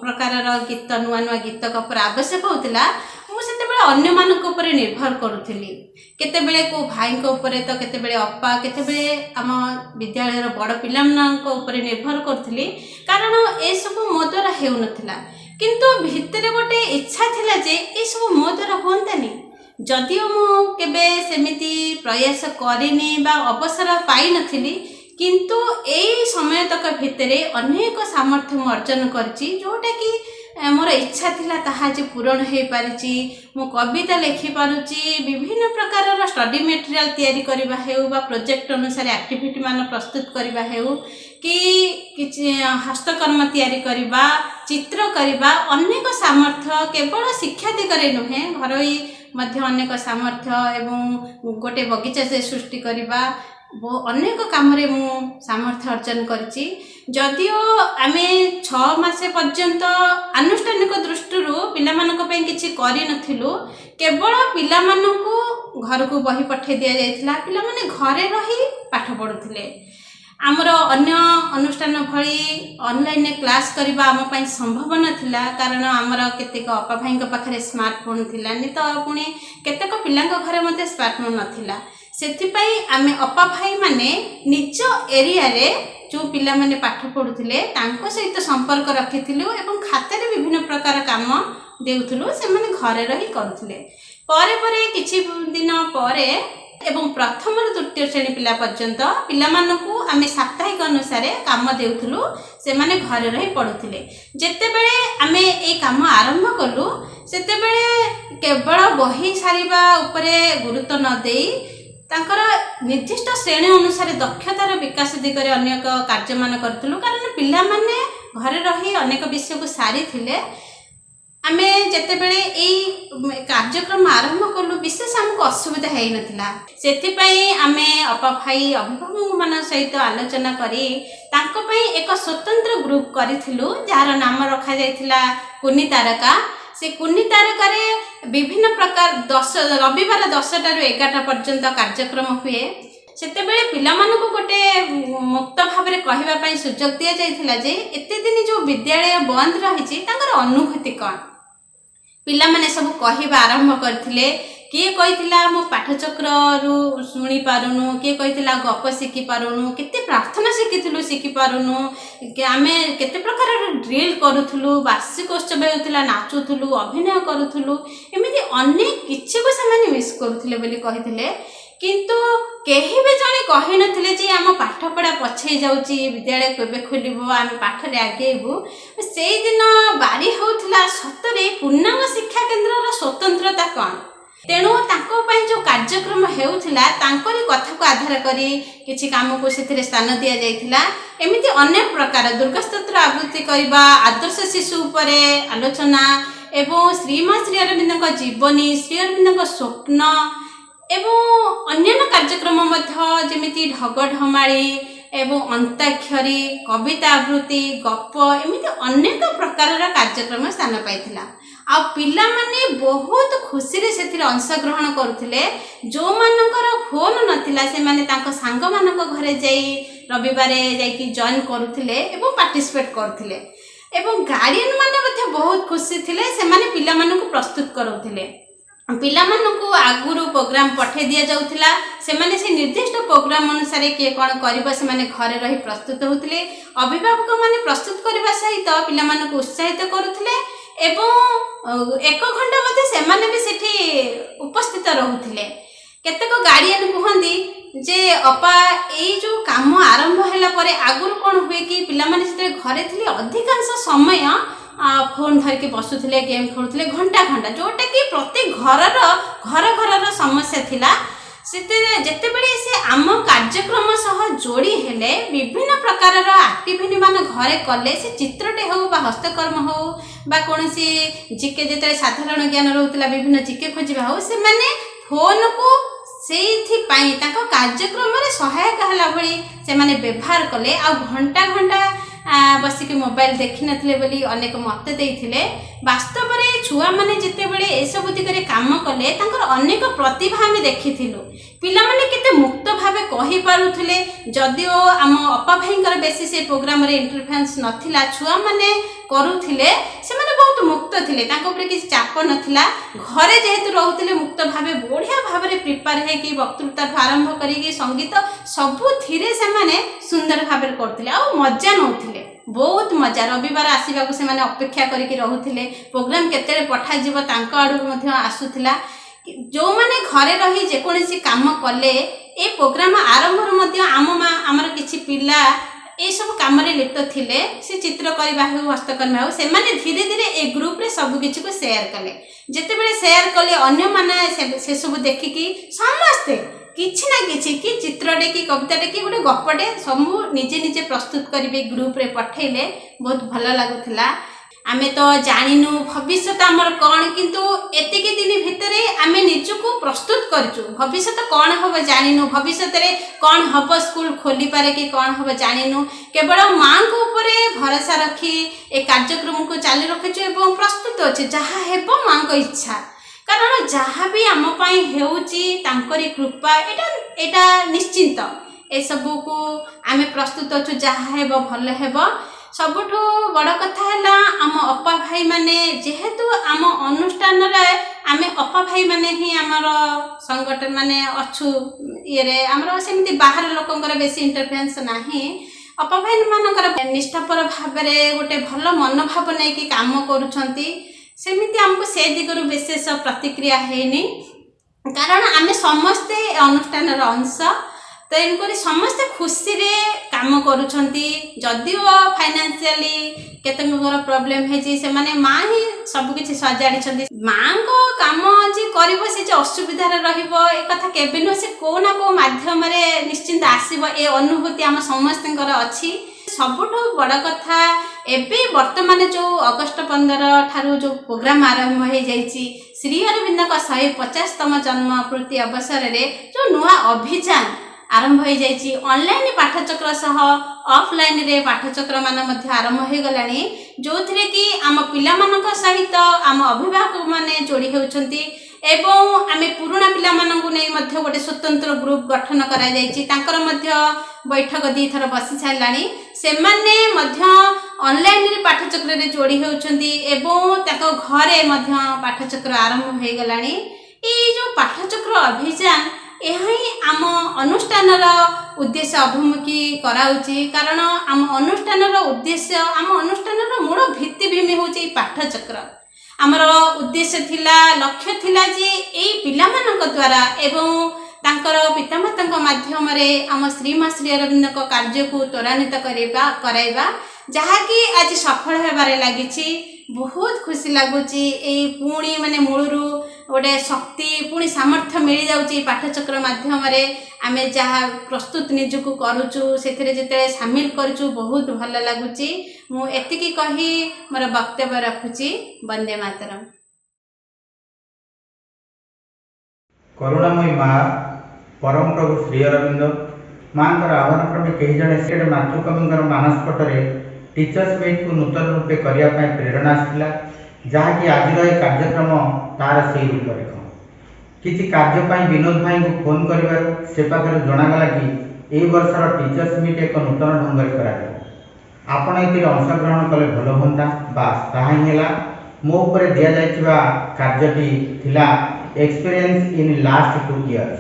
[SPEAKER 4] प्रकार गीत नुआ नुआ गीत पर आवश्यक होतिला। मु सेते बेले अन्य मानक ऊपर निर्भर करूथिली, केते बेले को भाई को ऊपर तो केते बेले अप्पा, केते बेले आम विद्यालय रो बड़ पिला मानक ऊपर निर्भर करथिली, कारण ए सब मो द्वारा हेउ नथिला। କିନ୍ତୁ ଭିତରେ ଗୋଟେ ଇଚ୍ଛା ଥିଲା ଯେ ଏସବୁ ମୋ ଦ୍ୱାରା ହୁଅନ୍ତାନି। ଯଦିଓ ମୁଁ କେବେ ସେମିତି ପ୍ରୟାସ କରିନି ବା ଅବସର ପାଇନଥିଲି, କିନ୍ତୁ ଏଇ ସମୟତକ ଭିତରେ ଅନେକ ସାମର୍ଥ୍ୟ ମୁଁ ଅର୍ଜନ କରିଛି, ଯେଉଁଟାକି ମୋର ଇଚ୍ଛା ଥିଲା ତାହା ଆଜି ପୂରଣ ହୋଇପାରିଛି। ମୁଁ କବିତା ଲେଖିପାରୁଛି, ବିଭିନ୍ନ ପ୍ରକାରର ଷ୍ଟଡି ମେଟେରିଆଲ ତିଆରି କରିବା ହେଉ ବା ପ୍ରୋଜେକ୍ଟ ଅନୁସାରେ ଆକ୍ଟିଭିଟି ମାନ ପ୍ରସ୍ତୁତ କରିବା ହେଉ କି କିଛି ହସ୍ତକର୍ମ ତିଆରି କରିବା, ଚିତ୍ର କରିବା, ଅନେକ ସାମର୍ଥ୍ୟ କେବଳ ଶିକ୍ଷା ଦିଗରେ ନୁହେଁ, ଘରୋଇ ମଧ୍ୟ ଅନେକ ସାମର୍ଥ୍ୟ ଏବଂ ଗୋଟେ ବଗିଚା ସେ ସୃଷ୍ଟି କରିବା, ଅନେକ କାମରେ ମୁଁ ସାମର୍ଥ୍ୟ ଅର୍ଜନ କରିଛି। ଯଦିଓ ଆମେ 6 ମାସ ପର୍ଯ୍ୟନ୍ତ ଆନୁଷ୍ଠାନିକ ଦୃଷ୍ଟିରୁ ପିଲାମାନଙ୍କ ପାଇଁ କିଛି କରିନଥିଲୁ, କେବଳ ପିଲାମାନଙ୍କୁ ଘରକୁ ବହି ପଠାଇ ଦିଆଯାଇଥିଲା, ପିଲାମାନେ ଘରେ ରହି ପାଠ ପଢ଼ୁଥିଲେ। ଆମର ଅନ୍ୟ ଅନୁଷ୍ଠାନ ଭଳି ଅନଲାଇନରେ କ୍ଲାସ୍ କରିବା ଆମ ପାଇଁ ସମ୍ଭବ ନଥିଲା, କାରଣ ଆମର କେତେକ ଅପା ଭାଇଙ୍କ ପାଖରେ ସ୍ମାର୍ଟଫୋନ୍ ଥିଲାନି, ତ ପୁଣି କେତେକ ପିଲାଙ୍କ ଘରେ ମଧ୍ୟ ସ୍ମାର୍ଟଫୋନ୍ ନଥିଲା। ସେଥିପାଇଁ ଆମେ ଅପା ଭାଇମାନେ ନିଜ ଏରିଆରେ ଯେଉଁ ପିଲାମାନେ ପାଠ ପଢ଼ୁଥିଲେ ତାଙ୍କ ସହିତ ସମ୍ପର୍କ ରଖିଥିଲୁ ଏବଂ ଖାତାରେ ବିଭିନ୍ନ ପ୍ରକାର କାମ ଦେଉଥିଲୁ, ସେମାନେ ଘରେ ରହି କରୁଥିଲେ। ପରେ ପରେ କିଛି ଦିନ ପରେ ଏବଂ ପ୍ରଥମରୁ ତୃତୀୟ ଶ୍ରେଣୀ ପିଲା ପର୍ଯ୍ୟନ୍ତ ପିଲାମାନଙ୍କୁ ଆମେ ସାପ୍ତାହିକ ଅନୁସାରେ କାମ ଦେଉଥିଲୁ, ସେମାନେ ଘରେ ରହି ପଢ଼ୁଥିଲେ। ଯେତେବେଳେ ଆମେ ଏଇ କାମ ଆରମ୍ଭ କଲୁ, ସେତେବେଳେ କେବଳ ବହି ସାରିବା ଉପରେ ଗୁରୁତ୍ୱ ନ ଦେଇ ତାଙ୍କର ନିର୍ଦ୍ଦିଷ୍ଟ ଶ୍ରେଣୀ ଅନୁସାରେ ଦକ୍ଷତାର ବିକାଶ ଦିଗରେ ଅନେକ କାର୍ଯ୍ୟମାନ କରୁଥିଲୁ, କାରଣ ପିଲାମାନେ ଘରେ ରହି ଅନେକ ବିଷୟକୁ ସାରିଥିଲେ। ଆମେ ଯେତେବେଳେ ଏଇ କାର୍ଯ୍ୟକ୍ରମ ଆରମ୍ଭ କଲୁ, ବିଶେଷ ଆମକୁ ଅସୁବିଧା ହେଇନଥିଲା। ସେଥିପାଇଁ ଆମେ ଅପା ଭାଇ ଅଭିଭାବକମାନଙ୍କ ସହିତ ଆଲୋଚନା କରି ତାଙ୍କ ପାଇଁ ଏକ ସ୍ୱତନ୍ତ୍ର ଗ୍ରୁପ କରିଥିଲୁ, ଯାହାର ନାମ ରଖାଯାଇଥିଲା କୁନି ତାରକା। ସେ କୁନି ତାରକାରେ ବିଭିନ୍ନ ପ୍ରକାର ରବିବାର 10ଟାରୁ 11ଟା ପର୍ଯ୍ୟନ୍ତ କାର୍ଯ୍ୟକ୍ରମ ହୁଏ। ସେତେବେଳେ ପିଲାମାନଙ୍କୁ ଗୋଟେ ମୁକ୍ତ ଭାବରେ କହିବା ପାଇଁ ସୁଯୋଗ ଦିଆଯାଇଥିଲା ଯେ ଏତେ ଦିନ ଯେଉଁ ବିଦ୍ୟାଳୟ ବନ୍ଦ ରହିଛି ତାଙ୍କର ଅନୁଭୂତି କ'ଣ। ପିଲାମାନେ ସବୁ କହିବା ଆରମ୍ଭ କରିଥିଲେ। କିଏ କହିଥିଲା ମୁଁ ପାଠଚକ୍ରରୁ ଶୁଣି ପାରୁନୁ, କିଏ କହିଥିଲା ଗପ ଶିଖିପାରୁନୁ, କେତେ ପ୍ରାର୍ଥନା ଶିଖିପାରୁନୁ, ଆମେ କେତେ ପ୍ରକାରର ଡ୍ରିଲ୍ କରୁଥିଲୁ, ବାର୍ଷିକ ଉତ୍ସବ ହେଉଥିଲା ନାଚୁଥିଲୁ, ଅଭିନୟ କରୁଥିଲୁ, ଏମିତି ଅନେକ କିଛିକୁ ସେମାନେ ମିସ୍ କରୁଥିଲେ ବୋଲି କହିଥିଲେ। କିନ୍ତୁ କେହି ବି ଜଣେ କହିନଥିଲେ ଯେ ଆମ ପାଠପଢ଼ା ପଛେଇ ଯାଉଛି, ବିଦ୍ୟାଳୟ କେବେ ଖୋଲିବ, ଆମେ ପାଠରେ ଆଗେଇବୁ। ସେଇଦିନ ବାରି ହେଉଥିଲା ସତରେ ପୂର୍ଣ୍ଣାଙ୍ଗ ଶିକ୍ଷା କେନ୍ଦ୍ରର ସ୍ୱତନ୍ତ୍ରତା କ'ଣ। ତେଣୁ ତାଙ୍କ ପାଇଁ ଯେଉଁ କାର୍ଯ୍ୟକ୍ରମ ହେଉଥିଲା ତାଙ୍କରି କଥାକୁ ଆଧାର କରି କିଛି କାମକୁ ସେଥିରେ ସ୍ଥାନ ଦିଆଯାଇଥିଲା। ଏମିତି ଅନେକ ପ୍ରକାର ଦୁର୍ଗାସ୍ତୋତ୍ର ଆବୃତ୍ତି କରିବା, ଆଦର୍ଶ ଶିଶୁ ଉପରେ ଆଲୋଚନା ଏବଂ ଶ୍ରୀମା ଶ୍ରୀ ଅରବିନ୍ଦଙ୍କ ଜୀବନୀ, ଶ୍ରୀ ଅରବିନ୍ଦଙ୍କ ସ୍ୱପ୍ନ ଏବଂ ଅନ୍ୟାନ୍ୟ କାର୍ଯ୍ୟକ୍ରମ ମଧ୍ୟ ଯେମିତି ଢଗ ଢମାଳି ଏବଂ ଅନ୍ତାକ୍ଷରୀ, କବିତା ଆବୃତ୍ତି, ଗପ, ଏମିତି ଅନେକ ପ୍ରକାରର କାର୍ଯ୍ୟକ୍ରମ ସ୍ଥାନ ପାଇଥିଲା। ଆଉ ପିଲାମାନେ ବହୁତ ଖୁସିରେ ସେଥିରେ ଅଂଶଗ୍ରହଣ କରୁଥିଲେ। ଯେଉଁମାନଙ୍କର ଫୋନ୍ ନଥିଲା ସେମାନେ ତାଙ୍କ ସାଙ୍ଗମାନଙ୍କ ଘରେ ଯାଇ ରବିବାରେ ଯାଇକି ଜଏନ୍ କରୁଥିଲେ ଏବଂ ପାର୍ଟିସିପେଟ୍ କରୁଥିଲେ। ଏବଂ ଗାର୍ଡ଼ିଆନ୍ ମାନେ ମଧ୍ୟ ବହୁତ ଖୁସି ଥିଲେ, ସେମାନେ ପିଲାମାନଙ୍କୁ ପ୍ରସ୍ତୁତ କରାଉଥିଲେ। ପିଲାମାନଙ୍କୁ ଆଗରୁ ପ୍ରୋଗ୍ରାମ ପଠାଇ ଦିଆଯାଉଥିଲା, ସେମାନେ ସେ ନିର୍ଦ୍ଦିଷ୍ଟ ପ୍ରୋଗ୍ରାମ ଅନୁସାରେ କିଏ କ'ଣ କରିବ ସେମାନେ ଘରେ ରହି ପ୍ରସ୍ତୁତ ହେଉଥିଲେ। ଅଭିଭାବକମାନେ ପ୍ରସ୍ତୁତ କରିବା ସହିତ ପିଲାମାନଙ୍କୁ ଉତ୍ସାହିତ କରୁଥିଲେ ଏବଂ 1 ଘଣ୍ଟା ମଧ୍ୟ ସେମାନେ ବି ସେଠି ଉପସ୍ଥିତ ରହୁଥିଲେ। କେତେକ ଗାର୍ଡ଼ିଆନ୍ କୁହନ୍ତି ଯେ ଅପା ଏଇ ଯେଉଁ କାମ ଆରମ୍ଭ ହେଲା ପରେ ଆଗରୁ କ'ଣ ହୁଏ କି ପିଲାମାନେ ଯେତେବେଳେ ଘରେ ଥିଲେ ଅଧିକାଂଶ ସମୟ ଫୋନ୍ ଧରିକି ବସୁଥିଲେ, ଗେମ୍ ଖେଳୁଥିଲେ ଘଣ୍ଟା ଘଣ୍ଟା, ଯେଉଁଟାକି ପ୍ରତି ଘରର ସମସ୍ୟା ଥିଲା। ଯେତେବେଳେ ସେ ଆମ କାର୍ଯ୍ୟକ୍ରମ ସହ ଯୋଡ଼ି ହେଲେ, ବିଭିନ୍ନ ପ୍ରକାରର ଆକ୍ଟିଭିଟି ମାନ ଘରେ କଲେ, ସେ ଚିତ୍ରଟେ ହେଉ ବା ହସ୍ତକର୍ମ ହେଉ ବା କୌଣସି ଜିକେ ଯେତେବେଳେ ସାଧାରଣ ଜ୍ଞାନ ରହୁଥିଲା ବିଭିନ୍ନ ଜିକେ ଖୋଜିବା ହେଉ, ସେମାନେ ଫୋନ୍କୁ ସେଇଥିପାଇଁ ତାଙ୍କ କାର୍ଯ୍ୟକ୍ରମରେ ସହାୟକ ହେଲା ଭଳି ସେମାନେ ବ୍ୟବହାର କଲେ। ଆଉ ଘଣ୍ଟା ଘଣ୍ଟା ବସିକି ମୋବାଇଲ ଦେଖିନଥିଲେ ବୋଲି ଅନେକ ମତ ଦେଇଥିଲେ। ବାସ୍ତବରେ ଛୁଆମାନେ ଯେତେବେଳେ ଏସବୁ ଦିଗରେ କାମ କଲେ ତାଙ୍କର ଅନେକ ପ୍ରତିଭା ଆମେ ଦେଖିଥିଲୁ। ପିଲାମାନେ କେତେ ମୁକ୍ତ ଭାବେ କହିପାରୁଥିଲେ। ଯଦିଓ ଆମ ଅପା ଭାଇଙ୍କର ବେଶୀ ସେ ପ୍ରୋଗ୍ରାମରେ ଇଣ୍ଟରଫେରେନ୍ସ ନଥିଲା, ଛୁଆମାନେ କରୁଥିଲେ, ସେମାନେ ବହୁତ ମୁକ୍ତ ଥିଲେ, ତାଙ୍କ ଉପରେ କିଛି ଚାପ ନଥିଲା। ଘରେ ଯେହେତୁ ରହୁଥିଲେ ମୁକ୍ତ ଭାବେ ବଢ଼ିଆ ଭାବରେ ପ୍ରିପେୟାର ହେଇକି ବକ୍ତୃତାଠୁ ଆରମ୍ଭ କରିକି ସଙ୍ଗୀତ ସବୁଥିରେ ସେମାନେ ସୁନ୍ଦର ଭାବରେ କରୁଥିଲେ ଆଉ ମଜା ନେଉଥିଲେ। बहुत मजा रविवार आसवाक से अपेक्षा करके रोते प्रोग्राम केते पठाଯିव तांको आड़ू मध्य आसुथिला जो मैंने घरे रही जेकोसी काम कले ए प्रोग्राम आरंभ आमर किछि पिला ए सब काम लिप्त थिले से चित्र करबा हो हस्तकर्म हो से माने धीरे धीरे ए ग्रुप रे सब किछि को शेयर कले जेते बेले शेयर कले अन्य माने से सब देखिकी समस्ते किछि ना किछि कि चित्रटे कि कविताटे कि गोटे गपटे सब निजे निजे प्रस्तुत करिवे ग्रुप रे पठेले बहुत भल लागुथिला आमे तो जानिनु भविष्य आमर कौन किंतु एतिके दिन भितर आमे निजको प्रस्तुत करचु भविष्य कौन हम जानिनु भविष्य कौन हम स्कूल खोली पारे कि कौन हम जानिनु केवल माँ को ऊपर भरोसा रखी ए कार्यक्रम को चालू रखिछु एवं प्रस्तुत अच्छे जहाँ हेबो माँ को इच्छा कारण जहाँ भी आम हेउची तांकरी कृपा एटा निश्चिंत ए सबू को आमे प्रस्तुत अच्छु जहाँ हेबो भल हेबो सबुठु बड़ कथा है आम अपा भाई माने जेहेतु आम अनुष्ठान आमे अपा भाई माने ही आमर संगठन माने अच्छु ये आमर सेमती बाहर लोकंकर बेसी इंटरफेरेंस नाही अपा भाई मानकर निष्ठापर भाव में गोटे भल मनोभाव नहीं कि काम करुछंती सेमिति हमको से दिगरु विशेष प्रतिक्रिया हैनी कारण आमे समस्ते अनुष्ठान अंश तेणुक समस्ते खुशी रे काम करुछंती जदिओ फाइनेंशियली केतनकर प्रॉब्लम है से माने माँ ही सब किछि सजाड़ी माँ को काम जी करिवो से असुविधा रहिबो ए कथा केबे न से को ना को माध्यम रे निश्चिंत आसीबो ए अनुभूति हम समस्तଙ୍କର अछि सबुठु बड़ कथा एबे वर्तमान जो अगस्त 15 ठारू जो प्रोग्राम आरंभ हो जाइछि श्री अरविंद 150तम जन्म पूर्ति अवसर रे जो नुआ अभियान आरंभ हो जाइछि ऑनलाइन पाठचक्र सह ऑफलाइन रे पाठचक्र मान मध्य आरंभ हो गलानी जो थरे कि आम पिला मानक सहित आम अभिभावक माने जोड़ी होउछंती एवं आमे पुराना पिला मानकु नै मध्य गोटे स्वतंत्र ग्रुप गठन करा जाइछि तांकर मध्य बैठक दी थर बसी छालानी से माने मध्य ऑनलाइन रे पाठचक्र रे जोड़ी होउछंती एवं ताको घरे मध्य पाठचक्र आरंभ हो गलानी ए जो पाठचक्र अभियान यही आम अनुष्ठान उद्देश्य अभिमुखी कराउची कारण आम अनुष्ठान उद्देश्य आम अनुष्ठान मूल भित्तिभूमि हूँ पाठचक्र आमर उद्देश्य थिला लक्ष्य थिला जे एई पिला मानक द्वारा एवं तांकर पितामाता माध्यम आम श्रीमा श्री अरविंद कार्य को त्वरान्वित कराइबा जहाँकि आज सफल होबारे लागिछि बहुत खुशी लगुच पुणी माने मूलरू गोटे शक्ति पुणी सामर्थ्य मिल जाऊँगी पाठचक्र माध्यम आम जहाँ प्रस्तुत निजक करुचु से जिते सामिल करुचु बहुत भल लगुच मुझे कही मोर वक्तव्य रखुची वंदे मातरम।
[SPEAKER 5] करुणामयी माँ परम प्रभु श्री अरविंद माँ आह्वान क्रमे कई जड़े मातृकवी मानसपटरे टीचर्स मीट को नूतन रूपे करने प्रेरणा आसाला जहाँकि आज कार्यक्रम तार से रूपरेख किसी कार्यपाई विनोद भाई को फोन कर से पाखे जनागला कि यही वर्षर टीचर्स मीट एक नूतन ढंग से करा आपण ये अंशग्रहण कले भल हाँ बास ताहा मो उपर दि जा कार्यटी थिला एक्सपीरियंस इन लास्ट 2 इयर्स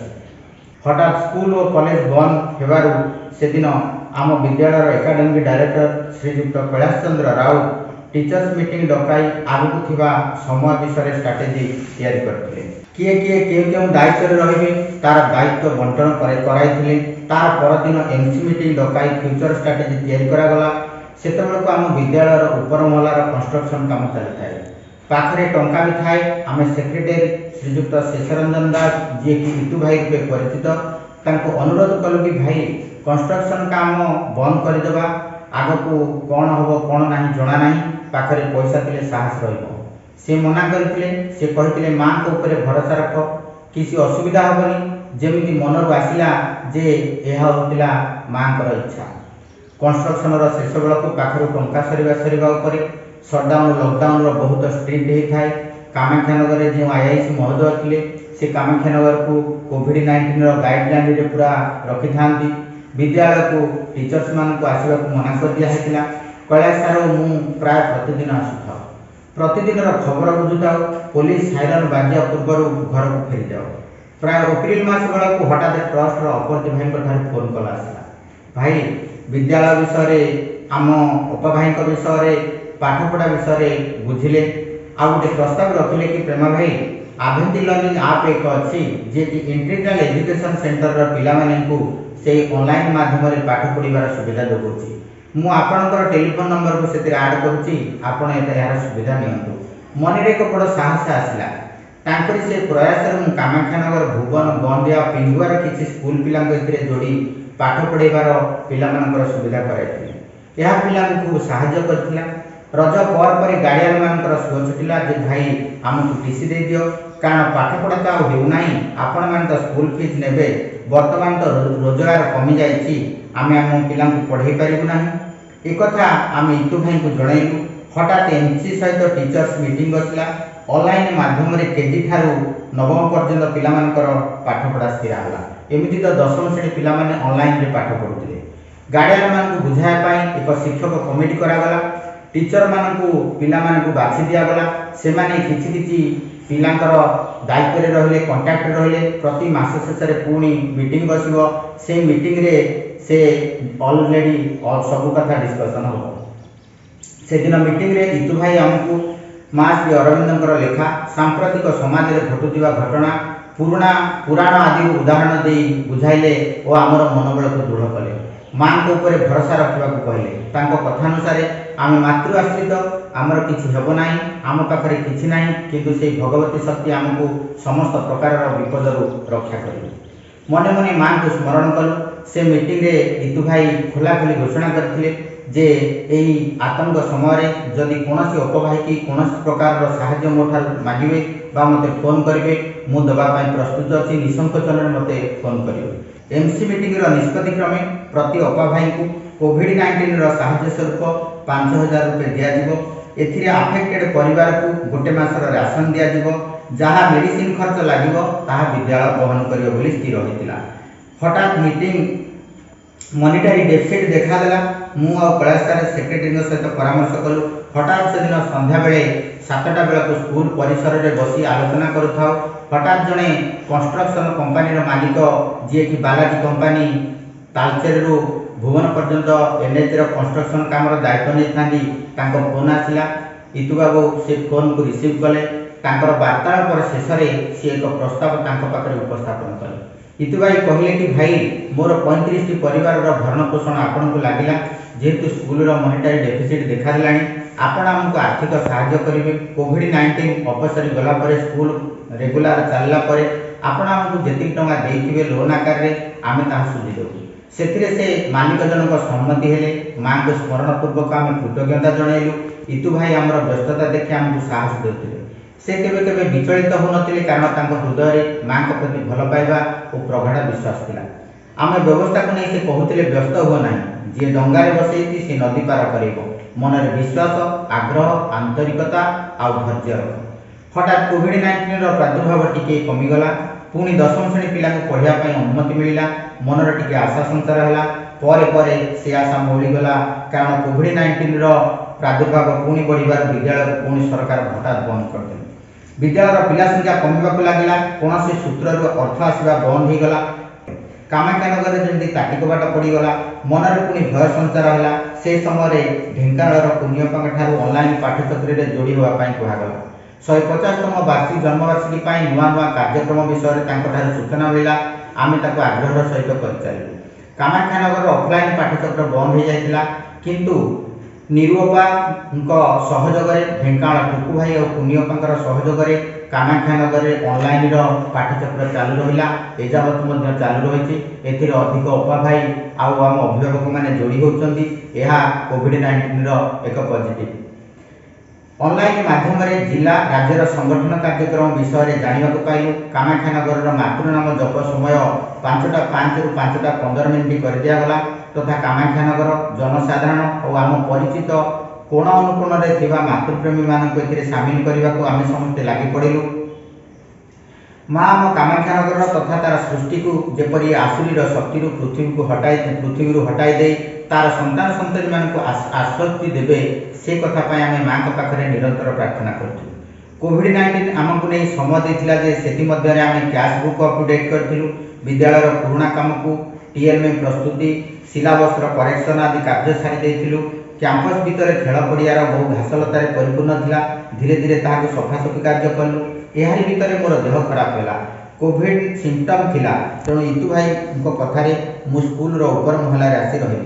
[SPEAKER 5] हठात स्कूल और कॉलेज बंद हेबारु से दिन आम विद्यालय एकाडेमिक डायरेक्टर श्रीजुक्त कैलाश चंद्र राउत टीचर्स मीटिंग डकाई आगुक थिबा समय विषय स्ट्राटेजी तैयारी करथिले किए किए केउ दायित्व रहिबे तार दायित्व बंटन कराइथिले तार परदिन एमसी मीटिंग डकाई फ्यूचर स्ट्राटेजी तैयारी करागला सेतबेलको आम विद्यालय ऊपर महलार कंस्ट्रक्शन काम चली थाए पाखरे टंका भी थाए आम सेक्रेटरी श्रीजुक्त शेषरंजन दास जी कि इतु भाई रूपे परिचित तांको अनुरोध कलु कि भाई कंस्ट्रक्शन काम बंद करदेवा आग को कौन हम कौन ना जना ना पाखरे पैसा थे साहस रे मना करते से कहते माँ को ऊपर भरोसा रख किसी असुविधा हेनी जमी मनरू आसला जे यह होता माँ इच्छा कंस्ट्रक्शन शेष बेलू पाखर टंका सरीवा सटडाउन लकडाउन बहुत स्ट्रिक्ट होता है कामाख्यानगर जो आईआईसी महोदय थे से कामाख्यानगर को कोविड-19 गाइडलाइन पूरा रखि था विद्यालय को टीचर्स मान को आसवा मना कर दिया कैलाश सार मु प्राय प्रतिदिन आसुता प्रतिदिन खबर बुझुता पुलिस साइरन बाजिया पूर्व घर को फेरी जाओ प्राय एप्रिल मास बेलू हठात ट्रस्ट अपरदीप भाई फोन कल आसला भाई विद्यालय विषय आम उपभाई विषय पाठपढ़ा विषय बुझिले आ गोटे प्रस्ताव रखिले कि प्रेमा भाई आभेंती लर्निंग आप एक अच्छी जे कि इंटीग्राल एजुकेशन सेंटर पिला माननकु से ऑनलाइन माध्यम रे पाठ पढ़िबार सुविधा जोगुची मु आपनकर टेलीफोन नंबर को सेतिर ऐड करूची आपण यार सुविधा नियंतु मन रे एक बड़ साहस आसला तांकरी से प्रयास रे मु कामाख्यानगर भुवन गंडिया पिंगुआर किछि स्कूल पिला एथिरे जोड़ी पाठ पढ़िबार पिला मानकर सुविधा कराइथिले यह पिला को सहायता करथिला रज पर गार्डियन मानकर सोच थिला जे भाई आमको टीसी दे दियो कारण पाठ पढ़ा तो हो ना आपण मान तो स्कूल फीस नेबे वर्तमान तो रोजगार कमी जाइछि आमे आम पिला पढ़ाई पारिबु ना एक कथा आम इतु भाई को जणैलु हठात एमसी सहित टीचर्स मीटिंग बसला ऑनलाइन माध्यम रे केजी ठारू नवम पर्यंत पिला मानकर पाठ पढ़ा स्थिर होला एमिति तो दशम श्रेणी पिला माने ऑनलाइन रे पाठ पढुथिले गार्डियन मान को बुझाय पाई एक शिक्षक कमिटी करा गला टीचर मानकु पिला मानकु बाछि दिया गला से माने किछि किछि पिलांकर दायित्व रे रहले कांटेक्ट रे रहले प्रति मास शेष रे पूणी मीटिंग बसिबो से मीटिंग रे से ऑलरेडी और सब कथा डिस्कशन हो से दिन मीटिंग रे इतु भाई हमकु मास श्री अरविंदंकर लेखा सांप्रतिक समाज रे घटुतिबा घटना पुराण आदि उदाहरण देई बुझाइले और आमर मनोबल को दृढ़ कले मां को ऊपर भरोसा रखा कहले तांको कथानुसार आम मातृ आश्रित आमर किछि हेबो नाही आम पाखरे किछि नाही किंतु से भगवती शक्ति आमको समस्त प्रकार विपदरू रक्षा करिवे मने मने मां को स्मरण कलु से मीटिंग रे इतु भाई खोला खोली घोषणा करथिले जे एही आतंक समय रे जदि कोनोसी उपभाई की कोनोसी प्रकार सहायता मोठार मागिबे बा मते फोन करिवे मु दबा पाई प्रस्तुत अछि निसंकोचन रे मते फोन करिवे एमसी मीटिंग रो निष्पत्ति क्रमे प्रति उपभाई को कोविड-19 रो सहायता स्वरूप 5000 रुपए दिया जिवो एथिरे अफेक्टेड परिवार को गोटे मासर राशन दिया जिवो जहाँ मेडिसिन खर्च लागिवो ताहा विद्यालय बहन करियो बोली स्थिर होइतिला हठात मीटिंग मॉनिटरी वेबसाइट देखा देला मु आ कलास्तार सेक्रेटरी सहित परामर्श कलु हठात से दिन संध्या बेले 7टा बेला को स्कूल परिसर रे बसी आलोचना करूथाउ हठात जने कंस्ट्रक्शन कंपनी रो मालिक जे कि बालाजी कंपनी तालचेर रो भुवन पर्यंत एनएच रो कंस्ट्रक्शन काम रो दायित्व नै थांदी तांको फोन आसिला इतु बाबू से फोन को रिसीव कले तांकर वार्तालाप पर शेष रे से एक प्रस्ताव तांको पाखरे उपस्थापन कले इतु भाई कहले कि भाई मोर 35 टी परिवार रो भरण पोषण आपन को लागिला जेतु स्कूल रो मॉनिटरी डेफिसिट देखा दिलानी आपण हमको आर्थिक सहायता करिवे कोविड-19 अपसरी गला पर स्कूल रेगुलर चलला पर आपण हमको जति टंगा देथिबे लोन आकार रे आमे ता सुझि देबु सेथिरे से मालिक जनक सम्मति हेले मां को स्मरण पूर्वक आमे कृतज्ञता जणाइलु इतु भाई हमर व्यस्तता देखि हमको साहस देथिले से केबे केबे विचलित हो नथिले कारण तांको हृदय रे मां को प्रति भल पाइबा और प्रगाढ़ विश्वास थिला आमे व्यवस्था को नै से कहूतिले व्यस्त हो नाही जे डंगा रे बसैती से नदी पार करिवो मन रे विश्वास आग्रह आंतरिकता आ धैर्य रख हठात कोविड-19 रो प्रादुर्भाव टिके कमी गला पुणी दशम श्रेणी पिला को पढ़िया पई अनुमति मिलिला मन रे टिके आशा संचार हला परे परे से आशा मोली गला कारण कोविड-19 रो प्रादुर्भाव पुणी बढ़िबार विद्यालय पुणी सरकार हठात बंद कर देले विद्यालय पिला संख्या कमिबाक लागिला कोनोसी सूत्रରୁ अर्थ आसीबा बंद हो गला कामाख्यानगर जेमती ताटिक बाट पड़ीगला मनरे पुणी भय संचार है से समय ढेंकानाल पुण्यपांग ठारू ऑनलाइन पाठ्यचक्री में जोड़ी होगापी कहगला 150तम वार्षिक जन्मवार्षिकी नुआ नुआ कार्यक्रम विषय सूचना मिला आम आग्रह सहित कर चलू कामाख्यानगर ऑफलाइन पाठ्यचक्र बंद हो जाता किंतु निरुपा सहयोग ढेंकानाल टुकु भाई और पुण्यपांकर सहयोग कामाख्यानगर ऑनलाइन पाठ्यचक्र चालू रहा एजावत चालू रही अधिक उपा भाई आम अभिभावक मैंने जोड़ी होती कोविड-19 एक पॉजिटिव ऑनलाइन माध्यम जिला राज्यर संगठन कार्यक्रम विषय जानवाक पाइलु कामाख्यानगर मातृनाम जप समय 5:05 रु 5:15 मिनिट कर दिगला तथा कामाख्यानगर जनसाधारण और आम परिचित कोण अनुकोण में मातृप्रेमी मानक सामिल करने को आम समस्ते लगी पड़ू माँ आम कामाख्यानगर तथा तार सृष्टि को जेपरी आसुरी शक्ति पृथ्वी हटाई दे तार संतान संतति मानक आश्वस्ति देवे से कथापी आम माँ पाखे निरंतर प्रार्थना करूँ कोविड-19 आमको नहीं समय देता से कैश बुक अपडेट करूँ विद्यालय पुराणा काम को टीएलएम प्रस्तुति सिलाबसर करेक्शन आदि कार्य सारी देइथिलु। कैंपस भितर खेल पड़ियार बहु घासलतार परिपूर्ण थिला। धीरे धीरे ताहाको सफासफी कार्य कलु। एहारी भितर मोर देह खराब होला, कोविड सिम्पटम थिला। तेणु इतु भाई कथार मु स्कूल ऊपर महलार आसी रही।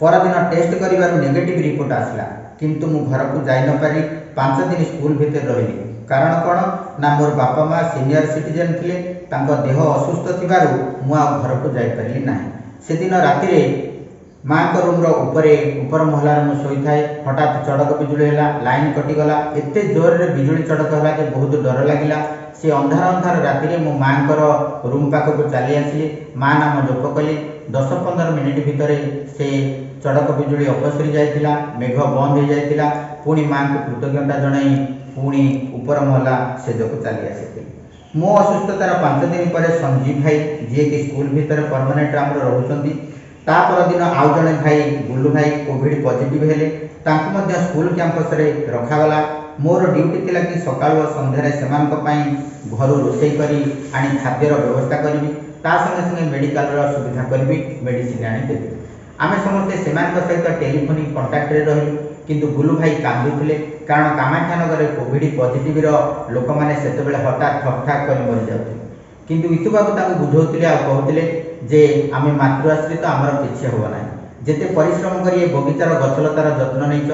[SPEAKER 5] परदिन टेस्ट करिबारु नेगेटिव रिपोर्ट आसला, किंतु मु घर को जाई न पारी 5 दिन स्कूल भितर रही। कारण कौन ना मोर बापा माँ सीनियर सिटीजन थिले, तांको देह असुस्थ थिबारु मु आ घर को जाई पारिली नाही। से दिन राति माँ को रूम ऊपर महलार मु शोई थाए। हठात चड़क बिजुली हैला, लाइन कटिगला। एते जोर रे बिजुली चड़क हैला जे बहुत डर लागिला। से अंधार अंधार राति मो माँ रूम पाखक चली आसिली। माँ नाम जप कली। 10-15 मिनिट भितर से चड़क बिजुली अपसरी जाइतिला, मेघ बंद हो जाइतिला। पुणी माँ को कृतज्ञता जणाई पुणी ऊपर महला सेजक चली आसी। मो असुस्थतार 5 दिन पर संजीव भाई जी कि स्कूल भितर परमानेंट आम रोचंती, तापर दिन आउ जड़े भाई गुल्लू भाई कोविड पॉजिटिव हेले, तांको मध्य स्कूल कैंपस रे रखागला। मोर ड्यूटी थिला कि सकाळ और संध्यारे सेमानक पई घर रोषे करी आनी खाद्यर व्यवस्था करी, ता संगे संगे मेडिकल रो सुविधा करी, मेडिसिन आनी देबी। आमे समस्ते सेमानक सहित टेलीफोनिक कांटेक्ट रे रहिलु, किंतु गुल्लू भाई कांदुथिले। कारण कामाख्यानगर कोविड पॉजिटिव रो लोक माने सेते बेले हठात ठक ठाक कर मरि जाउथे। किंतु इतु बाबू ताको बुझौथिले आ कहथिले जे आमे मातृआश्रित आमर किछि होबो नाही। जेते परिश्रम करी बगीचार गछलतार जत्न नैछ,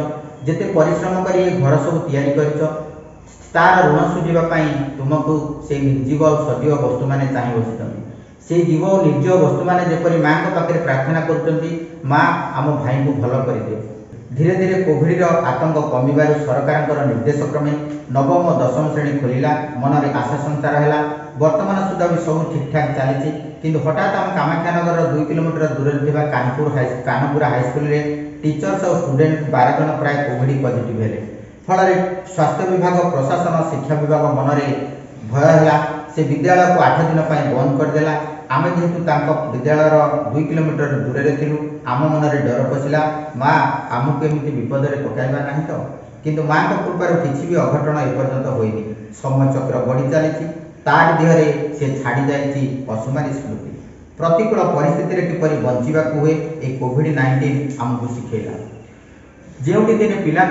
[SPEAKER 5] जेते परिश्रम करी घर सब तैयारी करछ, तार ऋण सुझिबा पई तुमको से निर्जीव और सजीव वस्तु माने चाहि बसितंती। से जीव और निर्जीव वस्तु माने जेपरि मां को पाखरे प्रार्थना करछंती, मां आम भाई को भलो करि दे। धीरे धीरे कोविड आतंक कमिबार सरकार निर्देश क्रमे 9व और 10व श्रेणी खोलिला। मनरे आशा संचार है। वर्तमान सुधा भी सब ठीक ठाक चली, किंतु हठात आम कामाख्यानगर 2 किलोमीटर दूर थिबा कानपुरा हाईस्कूल रे टीचर्स और स्टूडेंट 12 जन प्राय कोविड पॉजिटिव हेले। फल स्वास्थ्य विभाग, प्रशासन, शिक्षा विभाग मनरे भय है। से विद्यालय को 8 दिन बंद करदेला। आमे जेहेतु तांको विद्यालय 2 किलोमीटर दूर रे थिलु, आम मनरे डर पशिला, माँ आमको एमती विपद रे पकाइबा नाही तो। किंतु माँ को कृपार किसी भी अघटन एपर्यंत होइनी। समय चक्र बढ़ी चली, तार देहरे से छाड़ी जाइछि पशुमारी स्मृति। प्रतिकूल परिस्थिति किपरि बंचिबाकू हुए ए कोविड-19 आमको शिखेला। जेउटी दिन पिला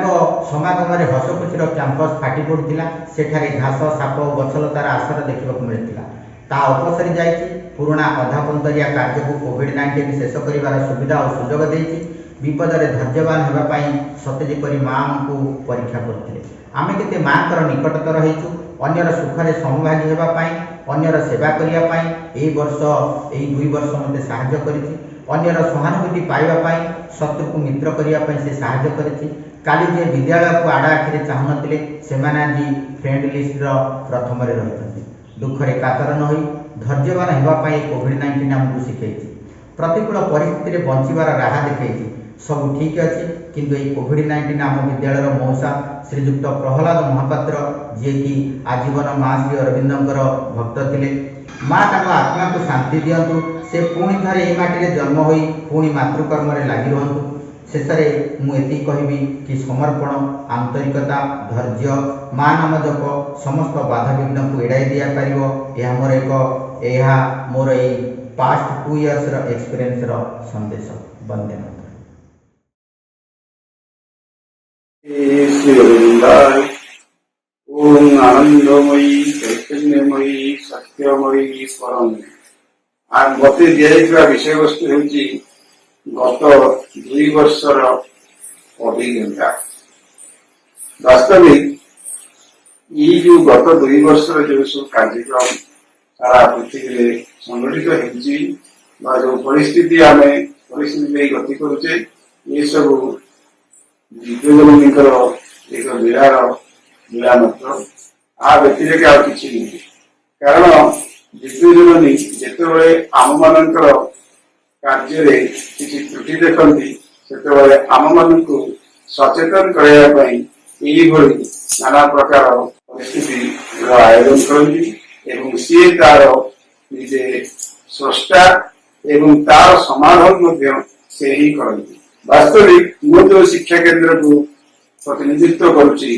[SPEAKER 5] समागम हसखुशीर कैंपस फाटी पड़ुला, सेठारे घास, साप, गछलतार आसर देखा मिलता। ता अपसरी जाइछि। पुराणा अधापंतरिया कार्य को कोविड-19 शेष कर सुविधा और सुजोग देछि। विपदरे धैर्यवान होगापाई सते जेपरि माँ को परीक्षा करथिले। आमे केते माँकर निकटतर रहिछु, अन्यर सुखरे समभागी होगापाई, अन्यर सेवा करिया पाई एई वर्ष 2 वर्ष मते सहाय्य करिछि। अन्यर सहानुभूति पाइबा पाई, शत्रु को मित्र करिया पाई से सहाय्य करिछि। काली जे विद्यालय को आड़ा आखिरे चाहू नथिले, सेमाने आज फ्रेंड लिस्ट रो प्रथम रे रहिथि। दुखरे कातर न होई धैर्यवान होगा पाई कोविड-19 आमको शिखैछि। प्रतिकूल परिस्थिति रे बंचिबार राह देखैछि। सब ठीक अच्छी, किंतु ये कोविड-19 आम विद्यालय मौसा श्रीजुक्त प्रहलाद महापात्र जी कि आजीवन माँ श्री अरविंदर भक्त थे। माँ ताको आत्मा को शांति दियंतु। से पुणी थे ये माटी जन्म हो पुणी मातृकर्म लगी रुहतु। शेष में मुझे कहबी कि समर्पण, आंतरिकता, धैर्य, माँ नाम जप समस्त बाधाविघ्न को एड़ाई दि पार। यह मोर ये पास्ट 2 इयर्स एक्सपीरियंस संदेश। वंदे मातरम।
[SPEAKER 6] श्री अरविंदाय। ओम आनंदमयी, चैतन्यमयी, सत्यमयी परम। आज मत दिया विषय वस्तु हूँ गत 2 वर्षर अभिज्ञता। वास्तविक ये जो गत 2 वर्षर जो सब कार्यक्रम सारा पृथ्वी संगठित हो जो परिस्थिति आम परिस्थिति गति करुचे, ये सब दिव्यजननीकर एक लीला मात्र। आ व्यतिरेक आ किसी नहीं। कारण दिव्यजननी जिते आम मान कार्य किसी त्रुटि देखती से आम मान सचेतन करने नाना प्रकार परिस्थिति आयोजन करती। सी तार निजे स्रष्टा एवं तार समाधान से ही करती। वास्तविक मु जो शिक्षा केंद्र को प्रतिनिधित्व करुच्ची,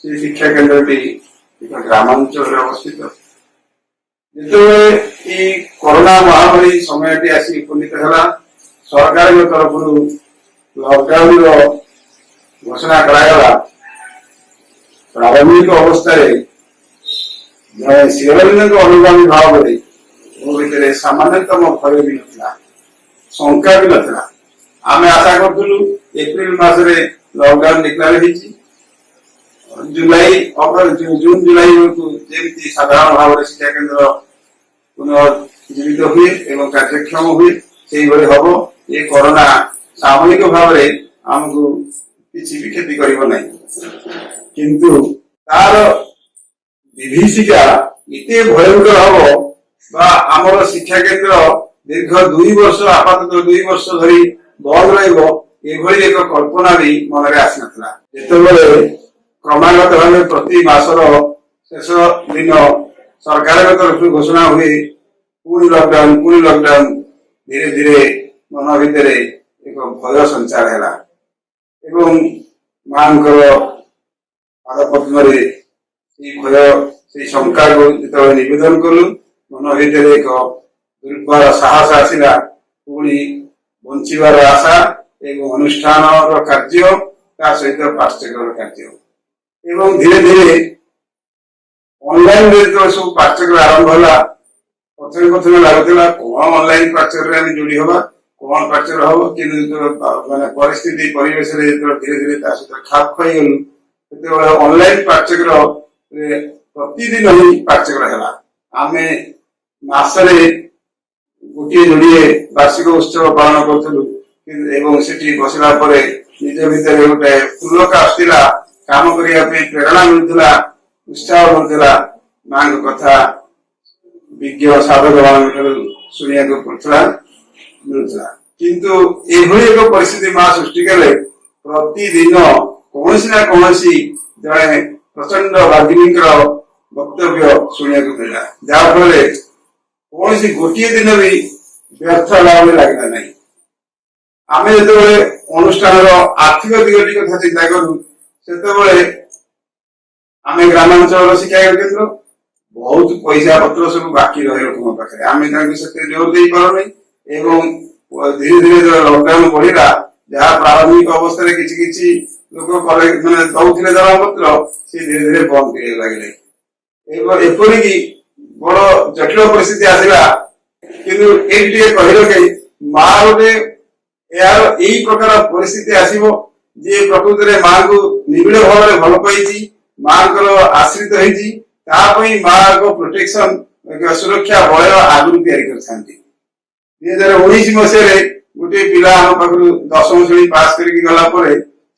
[SPEAKER 6] से शिक्षा केंद्र एक ग्रामांचल अवस्थित। जो कोरोना महामारी समय आसी उपनीत है, सरकार तरफ लॉकडाउन घोषणा करागला प्रारंभिक अवस्था श्रीअरविंद अनुगामी भाव में मो भर सामान्यतम भय भी ना शंका भी ना आम आशा करूँ एप्रिल मसरे लॉकडाउन डिक्लेयर जुलाई अगस्त जून जुलाई जमी साधारण भाव में शिक्षा केन्द्र पुनर्जीवित हुए एवं कार्यक्षम हुए से हम ये कोरोना सामूहिक भाव में आमको किसी भी क्षति कर किंतु तार विभीषिका इते भयंकर हम आमर शिक्षा केन्द्र दीर्घ 2 वर्ष आपातत 2 वर्ष धरी बंद रही एक कल्पना भी मन में आसी ना जिते क्रमागत भाव प्रति मासर शेष दिन सरकार तरफ घोषणा हुए पुणी लॉकडाउन धीरे धीरे मन भितर एक भय संचार है एवं मां पादपद्म भय से शंका को जो नवेदन कलु मन भितर एक दुर्बल साहस आसला पुणी बंचार आशा एवं अनुष्ठान कार्य ता सहित पाठ्यक्रम कार्य एवं धीरे धीरे ऑनलाइन सब पाठ्यक्रम आरंभ है प्रथम लगुला कौन ऑनलाइन पाठ्यक्रम जोड़ी हवा कौन पाठ्यक्रम हम कि माने परिस्थिति परिवेश धीरे धीरे सहित खाप खाई गलु ऑनलाइन पाठ्यक्रम प्रतिदिन ही पाठ्यक्रम है आम मसरे गोटे जोड़े वार्षिक उत्सव पालन करूँ से बसला निज भितर गोटे पुलक आसला काम करने प्रेरणा मिलूला उत्साह मिलूला मां कथा विज्ञ साधक मान शुणा पड़ता मिलूला किंतु एभली एक परिस्थिति मां सृष्टि कले प्रतिदिन कौन ना कौन जड़े प्रचंड वाग्मी वक्तव्य शुणा मिलला जहाँफल कौन गोटे दिन भी व्यर्थ लाभ लगला ना आम जो अनुष्ठान आर्थिक दिगटी कथा चिंता करूँ से आम ग्रामांचल शिक्षा केन्द्र बहुत पैसा पत्र सब बाकी रहे लोक पाखे आम जोर दे पारना एवं धीरे धीरे जो लॉकडाउन बढ़ला जहाँ प्रारंभिक अवस्था किसी लोक मैंने दौले दरमा पत्र सी धीरे धीरे बंद कर लगे एपरिकी बड़ जटिल परिस्थिति आसला किंतु एक कह माँ गोटे यार यही प्रकार परिस्थिति आसब जे प्रकृत में मां को निबिड़ भाव में भल पाई मां को आश्रित होती मां को प्रोटेक्शन सुरक्षा बलय आगुरी या 2019 मसीह गोटे पिला आम पाख 10वीं श्रेणी पास करके गला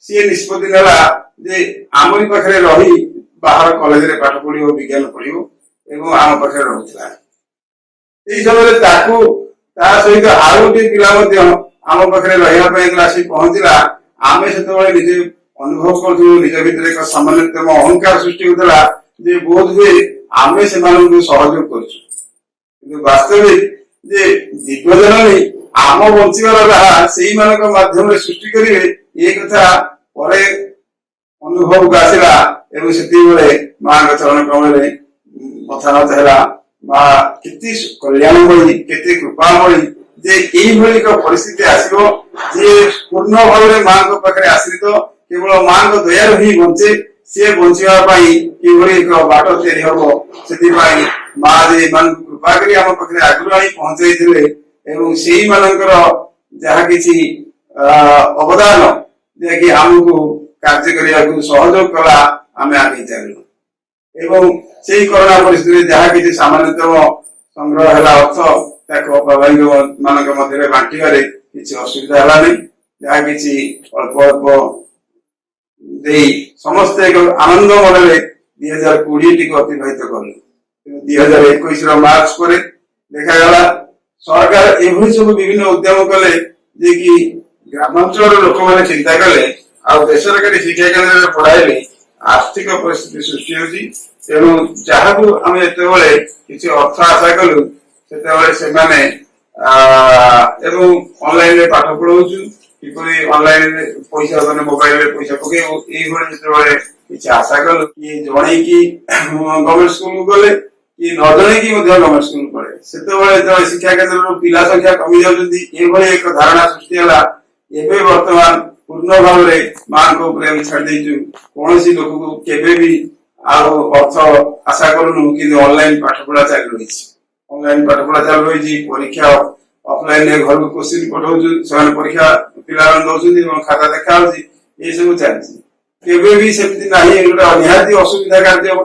[SPEAKER 6] सी निष्पत्ति नेला जे आमरी पाखे रही बाहर कॉलेज रे पाठ पढ़ो विज्ञान पढ़ो एवं आम पाखे रहा समय सहित आउ गोटे पिला आम पाखे रहा आसी पहुंचला आम से निजे अनुभव करूँ निज भर एक सामान्यतम अहंकार सृष्टि होता जे बोध हुए आम से सहयोग कर वास्तविक जे दिव्यजननी आम बचार राह से माध्यम सृष्टि करेंगे ये कथा पर अनुभव को आसला से माँ चरण कमल कथानत है माँ के कल्याणमयी के कृपामयी जे यही परिस्थिति आसो जे पूर्ण भाव में मां पाखे आश्रित केवल मां दयार ही बंचे सी बचाई कि एक बाट हम से माँ जे मान कृपा कर आम पाखे आगुरी आई पहुंचाई से मानकर जहाँ किसी अवदान जहाँकि आमको कार्य करने को सहयोग कला आम आगे चलू एवं से कोरोना परिस्थिति जहाँ किसी सामान्यतम संग्रह है अर्थ प्रभावित मान मध्य बांटार किसी असुविधा है नहीं जहाँ किसी अल्प अल्प समस्त एक आनंद मन में 2020 टी अतिबाहित कलु 2021 मार्च पर देखा सरकार एभली सब विभिन्न उद्यम कले जे कि ग्रामांचल लोक मैंने चिंता कले आ बेसरकारी शिक्षा केन्द्र पढ़ाइले आर्थिक परिस्थिति सृष्टि होती तेणु जहाँ को आम जिते किसी अर्थ आशा कलु से ऑनलाइन पाठ पढ़ाऊ किपरि ऑनलाइन पैसा मैंने मोबाइल पैसा पकड़ किसी आशा कलु कि जड़े कि गवर्नमेंट स्कूल गले कि न जड़े कि गवर्नमेंट स्कूल पढ़े ସେତେବେଳେ ଯେତେବେଳେ ଶିକ୍ଷା କ୍ଷେତ୍ରରୁ ପିଲା ସଂଖ୍ୟା କମି ଯାଉଛନ୍ତି ଏଭଳି ଏକ ଧାରଣା ସୃଷ୍ଟି ହେଲା। ଏବେ ବର୍ତ୍ତମାନ ପୂର୍ଣ୍ଣ ଭାବରେ ମାଙ୍କ ଉପରେ ଆମେ ଛାଡି ଦେଇଛୁ। କୌଣସି ଲୋକକୁ କେବେ ବି ଆଉ ଅର୍ଥ ଆଶା କରୁନୁ, କିନ୍ତୁ ଅନଲାଇନ ପାଠ ପଢା ଚାଲୁ ରହିଛି। ଅନଲାଇନ ପାଠ ପଢା ଚାଲୁ ରହିଛି। ପରୀକ୍ଷା ଅଫଲାଇନ ରେ ଘରକୁ କୋଶ୍ଚିନ୍ ପଠାଉଛୁ, ସେମାନେ ପରୀକ୍ଷା ପିଲାମାନେ ଦଉଛନ୍ତି ଏବଂ ଖାତା ଦେଖା ହଉଛି, ଏସବୁ ଚାଲିଛି। କେବେ ବି ସେମିତି ନାହିଁ ଗୋଟେ ନିହାତି ଅସୁବିଧା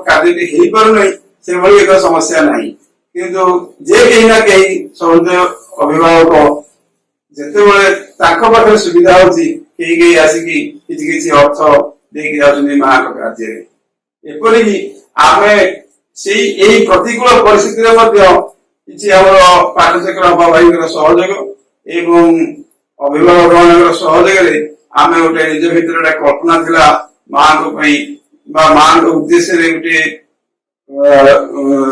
[SPEAKER 6] କାର୍ଯ୍ୟଟି ହେଇପାରୁନାହିଁ, ସେଭଳି ଏକ ସମସ୍ୟା ନାହିଁ। କିନ୍ତୁ ଯେ କେହି ନା କେହି ସମସ୍ତ ଅଭିଭାବକ ଯେତେବେଳେ ତାଙ୍କ ପାଖରେ ସୁବିଧା ହଉଛି କେହି କେହି ଆସିକି କିଛି କିଛି ଅର୍ଥ ଦେଇକି ଯାଉଛନ୍ତି ମାଙ୍କ କାର୍ଯ୍ୟରେ। ଏପରିକି ଆମେ ଏଇ ପ୍ରତିକୂଳ ପରିସ୍ଥିତିରେ ମଧ୍ୟ କିଛି ଆମର ପାଠଚକ୍ର ଭାଇଙ୍କର ସହଯୋଗ ଏବଂ ଅଭିଭାବକ ମାନଙ୍କର ସହଯୋଗରେ ଆମେ ଗୋଟେ ନିଜ ଭିତରେ ଗୋଟେ କଳ୍ପନା ଥିଲା ମାଙ୍କ ପାଇଁ ବା ମାଙ୍କ ଉଦ୍ଦେଶ୍ୟରେ ଗୋଟେ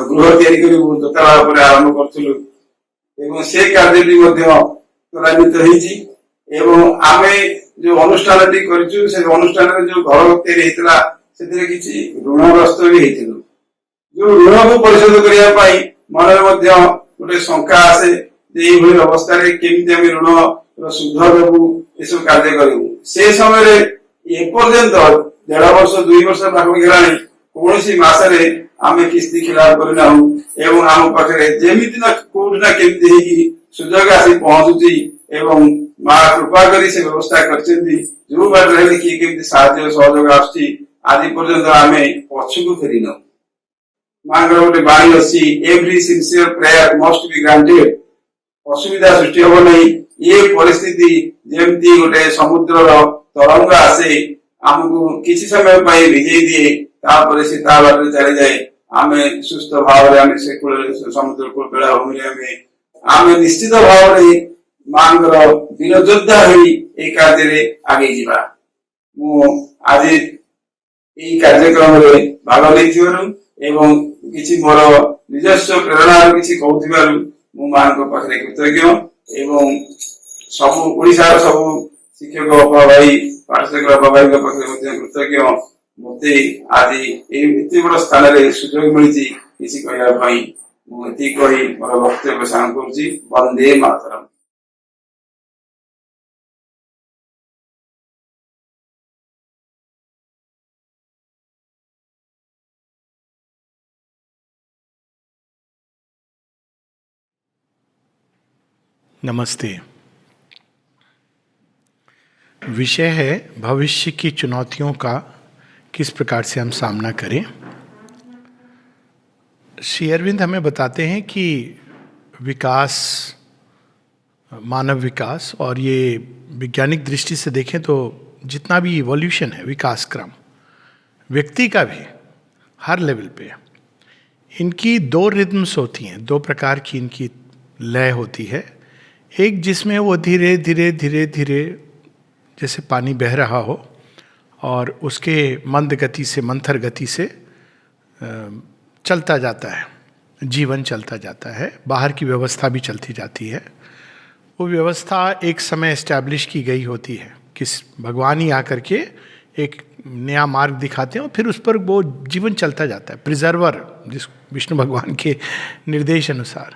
[SPEAKER 6] ଗୃହ ତିଆରି କରିବୁ, ଦୋତାଲା ଉପରେ ଆରମ୍ଭ କରୁଥିଲୁ ଏବଂ ସେ କାର୍ଯ୍ୟଟି ମଧ୍ୟ ତ୍ୱରାନ୍ୱିତ ହେଇଛି। ଏବଂ ଆମେ ଯୋଉ ଅନୁଷ୍ଠାନଟି କରିଛୁ ସେ ଅନୁଷ୍ଠାନରେ ଯୋଉ ଘର ତିଆରି ହେଇଥିଲା ସେଥିରେ କିଛି ଋଣଗ୍ରସ୍ତ ବି ହେଇଥିଲୁ। ଯୋଉ ଋଣକୁ ପରିଶୋଧ କରିବା ପାଇଁ ମନରେ ମଧ୍ୟ ଗୋଟେ ଶଙ୍କା ଆସେ ଯେ ଏଇଭଳି ଅବସ୍ଥାରେ କେମିତି ଆମେ ଋଣର ସୁଧ ଦେବୁ, ଏସବୁ କାର୍ଯ୍ୟ କରିବୁ। ସେ ସମୟରେ ଏପର୍ଯ୍ୟନ୍ତ 1.5 ବର୍ଷ 2 ବର୍ଷ ପାଖାପାଖି ହେଲାଣି କୌଣସି ମାସରେ ଆମେ କିସ୍ତି ଖିଲାପ କରିନାହୁଁ ଏବଂ ଆମ ପାଖରେ ଯେମିତି ନା କୋଉଠି ନା କେମିତି ହେଇକି ସୁଯୋଗ ଆସି ପହଞ୍ଚୁଛି ଏବଂ ମା କୃପା କରି ସେ ବ୍ୟବସ୍ଥା କରିଛନ୍ତି। ଯୋଉ ବାଟରେ ହେଲେ କିଏ କେମିତି ସାହାଯ୍ୟ ସହଯୋଗ ଆସୁଛି, ଆଜି ପର୍ଯ୍ୟନ୍ତ ଆମେ ପଛକୁ ଫେରିନାହୁଁ। ମାଙ୍କର ଗୋଟେ ବାଣୀ ଅଛି, ଏଭ୍ରି ସିନସିୟର ପ୍ରେୟାର ମଷ୍ଟ ବି ଗ୍ରାଣ୍ଟେଡ। ଅସୁବିଧା ସୃଷ୍ଟି ହବ ନାହିଁ। ଏ ପରିସ୍ଥିତି ଯେମିତି ଗୋଟେ ସମୁଦ୍ରର ତରଙ୍ଗ ଆସେ, ଆମକୁ କିଛି ସମୟ ପାଇଁ ଭିଜେଇ ଦିଏ, ତାପରେ ସେ ତା ବାଟରେ ଚାଲିଯାଏ। ଆମେ ସୁସ୍ଥ ଭାବରେ ଆମେ ସେ କୂଳରେ ସମୁଦ୍ର କୂଳ ବେଳାଭୂମିରେ ଆମେ ନିଶ୍ଚିତ ଭାବରେ ମାଙ୍କର ବୀର ଯୋଦ୍ଧା ହୋଇ এই କାର୍ଯ୍ୟରେ ଆଗେଇ ଯିବା। ମୁଁ ଆଜି এই କାର୍ଯ୍ୟକ୍ରମରେ ଭାଗ ନେଇଥିବାରୁ ଏବଂ କିଛି ମୋର ନିଜସ୍ୱ ପ୍ରେରଣାର କିଛି କହୁଥିବାରୁ ମୁଁ ମାଙ୍କ ପାଖରେ କୃତଜ୍ଞ ଏବଂ ସବୁ ଓଡ଼ିଶାର ସବୁ ଶିକ୍ଷକ ଭାଇ ପାଠଶାଖା ଭାଇଙ୍କ ପାଖରେ ମଧ୍ୟ କୃତଜ୍ଞ। ମତେ ଆଜି ଏତେ ବଡ ସ୍ଥାନରେ ସୁଯୋଗ ମିଳିଛି କିଛି କହିବା ପାଇଁ। ମୁଁ ଏତିକି କହି ମୋର ବକ୍ତବ୍ୟ ସାଙ୍ଗ କରୁଛି। ବନ୍ଦେ ମାତରମ୍।
[SPEAKER 7] नमस्ते। विषय है भविष्य की चुनौतियों का किस प्रकार से हम सामना करें। श्री अरविंद हमें बताते हैं कि विकास, मानव विकास, और ये वैज्ञानिक दृष्टि से देखें तो जितना भी इवोल्यूशन है, विकास क्रम, व्यक्ति का भी हर लेवल पे, इनकी 2 रिदम्स होती हैं, 2 प्रकार की इनकी लय होती है। एक जिसमें वो धीरे धीरे धीरे धीरे जैसे पानी बह रहा हो और उसके मंद गति से, मंथर गति से चलता जाता है, जीवन चलता जाता है, बाहर की व्यवस्था भी चलती जाती है। वो व्यवस्था एक समय एस्टैब्लिश की गई होती है, किस भगवान ही आकर के एक नया मार्ग दिखाते हैं और फिर उस पर वो जीवन चलता जाता है, प्रिजर्वर, जिस विष्णु भगवान के निर्देश अनुसार।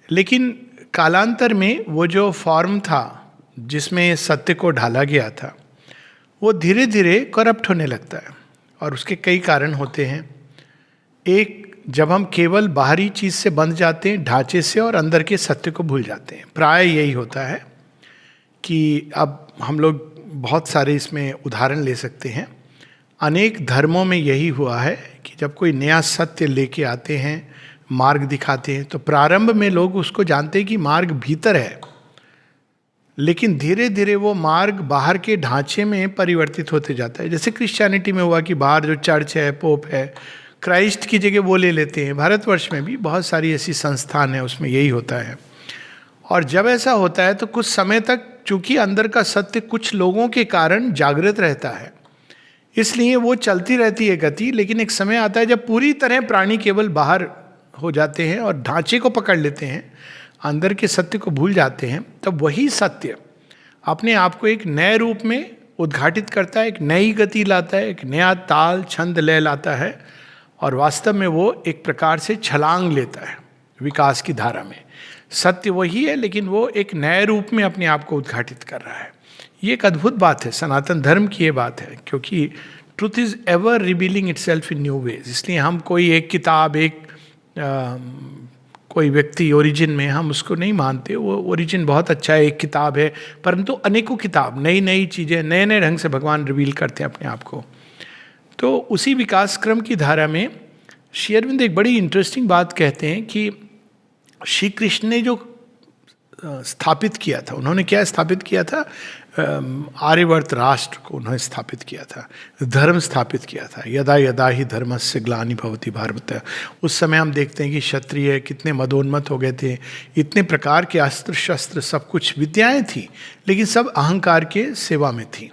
[SPEAKER 7] लेकिन कालांतर में वो जो फॉर्म था जिसमें सत्य को ढाला गया था, वो धीरे धीरे करप्ट होने लगता है और उसके कई कारण होते हैं। एक, जब हम केवल बाहरी चीज़ से बंध जाते हैं, ढांचे से, और अंदर के सत्य को भूल जाते हैं। प्राय यही होता है कि अब हम लोग बहुत सारे इसमें उदाहरण ले सकते हैं। अनेक धर्मों में यही हुआ है कि जब कोई नया सत्य लेके आते हैं, मार्ग दिखाते हैं, तो प्रारंभ में लोग उसको जानते हैं कि मार्ग भीतर है, लेकिन धीरे धीरे वो मार्ग बाहर के ढांचे में परिवर्तित होते जाता है। जैसे क्रिश्चियनिटी में हुआ कि बाहर जो चर्च है, पोप है, क्राइस्ट की जगह वो ले लेते हैं। भारतवर्ष में भी बहुत सारी ऐसी संस्थान है, उसमें यही होता है। और जब ऐसा होता है तो कुछ समय तक, चूंकि अंदर का सत्य कुछ लोगों के कारण जागृत रहता है, इसलिए वो चलती रहती है गति। लेकिन एक समय आता है जब पूरी तरह प्राणी केवल बाहर हो जाते हैं और ढांचे को पकड़ लेते हैं, अंदर के सत्य को भूल जाते हैं, तब वही सत्य अपने आप को एक नए रूप में उद्घाटित करता है, एक नई गति लाता है, एक नया ताल छंद लय लाता है और वास्तव में वो एक प्रकार से छलांग लेता है। विकास की धारा में। सत्य वही है, लेकिन वो एक नए रूप में अपने आप को उद्घाटित कर रहा है। ये एक अद्भुत बात है, सनातन धर्म की ये बात है, क्योंकि truth is ever revealing itself in new ways. इसलिए हम कोई एक किताब, कोई व्यक्ति ओरिजिन में हम उसको नहीं मानते। वो ओरिजिन बहुत अच्छा है, एक किताब है, परंतु अनेकों किताब, नई नई चीज़ें, नए नए ढंग से भगवान रिवील करते हैं अपने आप को। तो उसी विकास क्रम की धारा में श्री अरविंद एक बड़ी इंटरेस्टिंग बात कहते हैं कि श्री कृष्ण ने जो स्थापित किया था, उन्होंने क्या स्थापित किया था? आर्यवर्त राष्ट्र को उन्होंने स्थापित किया था, धर्म स्थापित किया था। यदा यदा ही धर्मस्य ग्लानि भवति भारत। उस समय हम देखते हैं कि क्षत्रिय कितने मदोन्मत्त हो गए थे, इतने प्रकार के अस्त्र शस्त्र, सब कुछ विद्याएं थी, लेकिन सब अहंकार के सेवा में थी।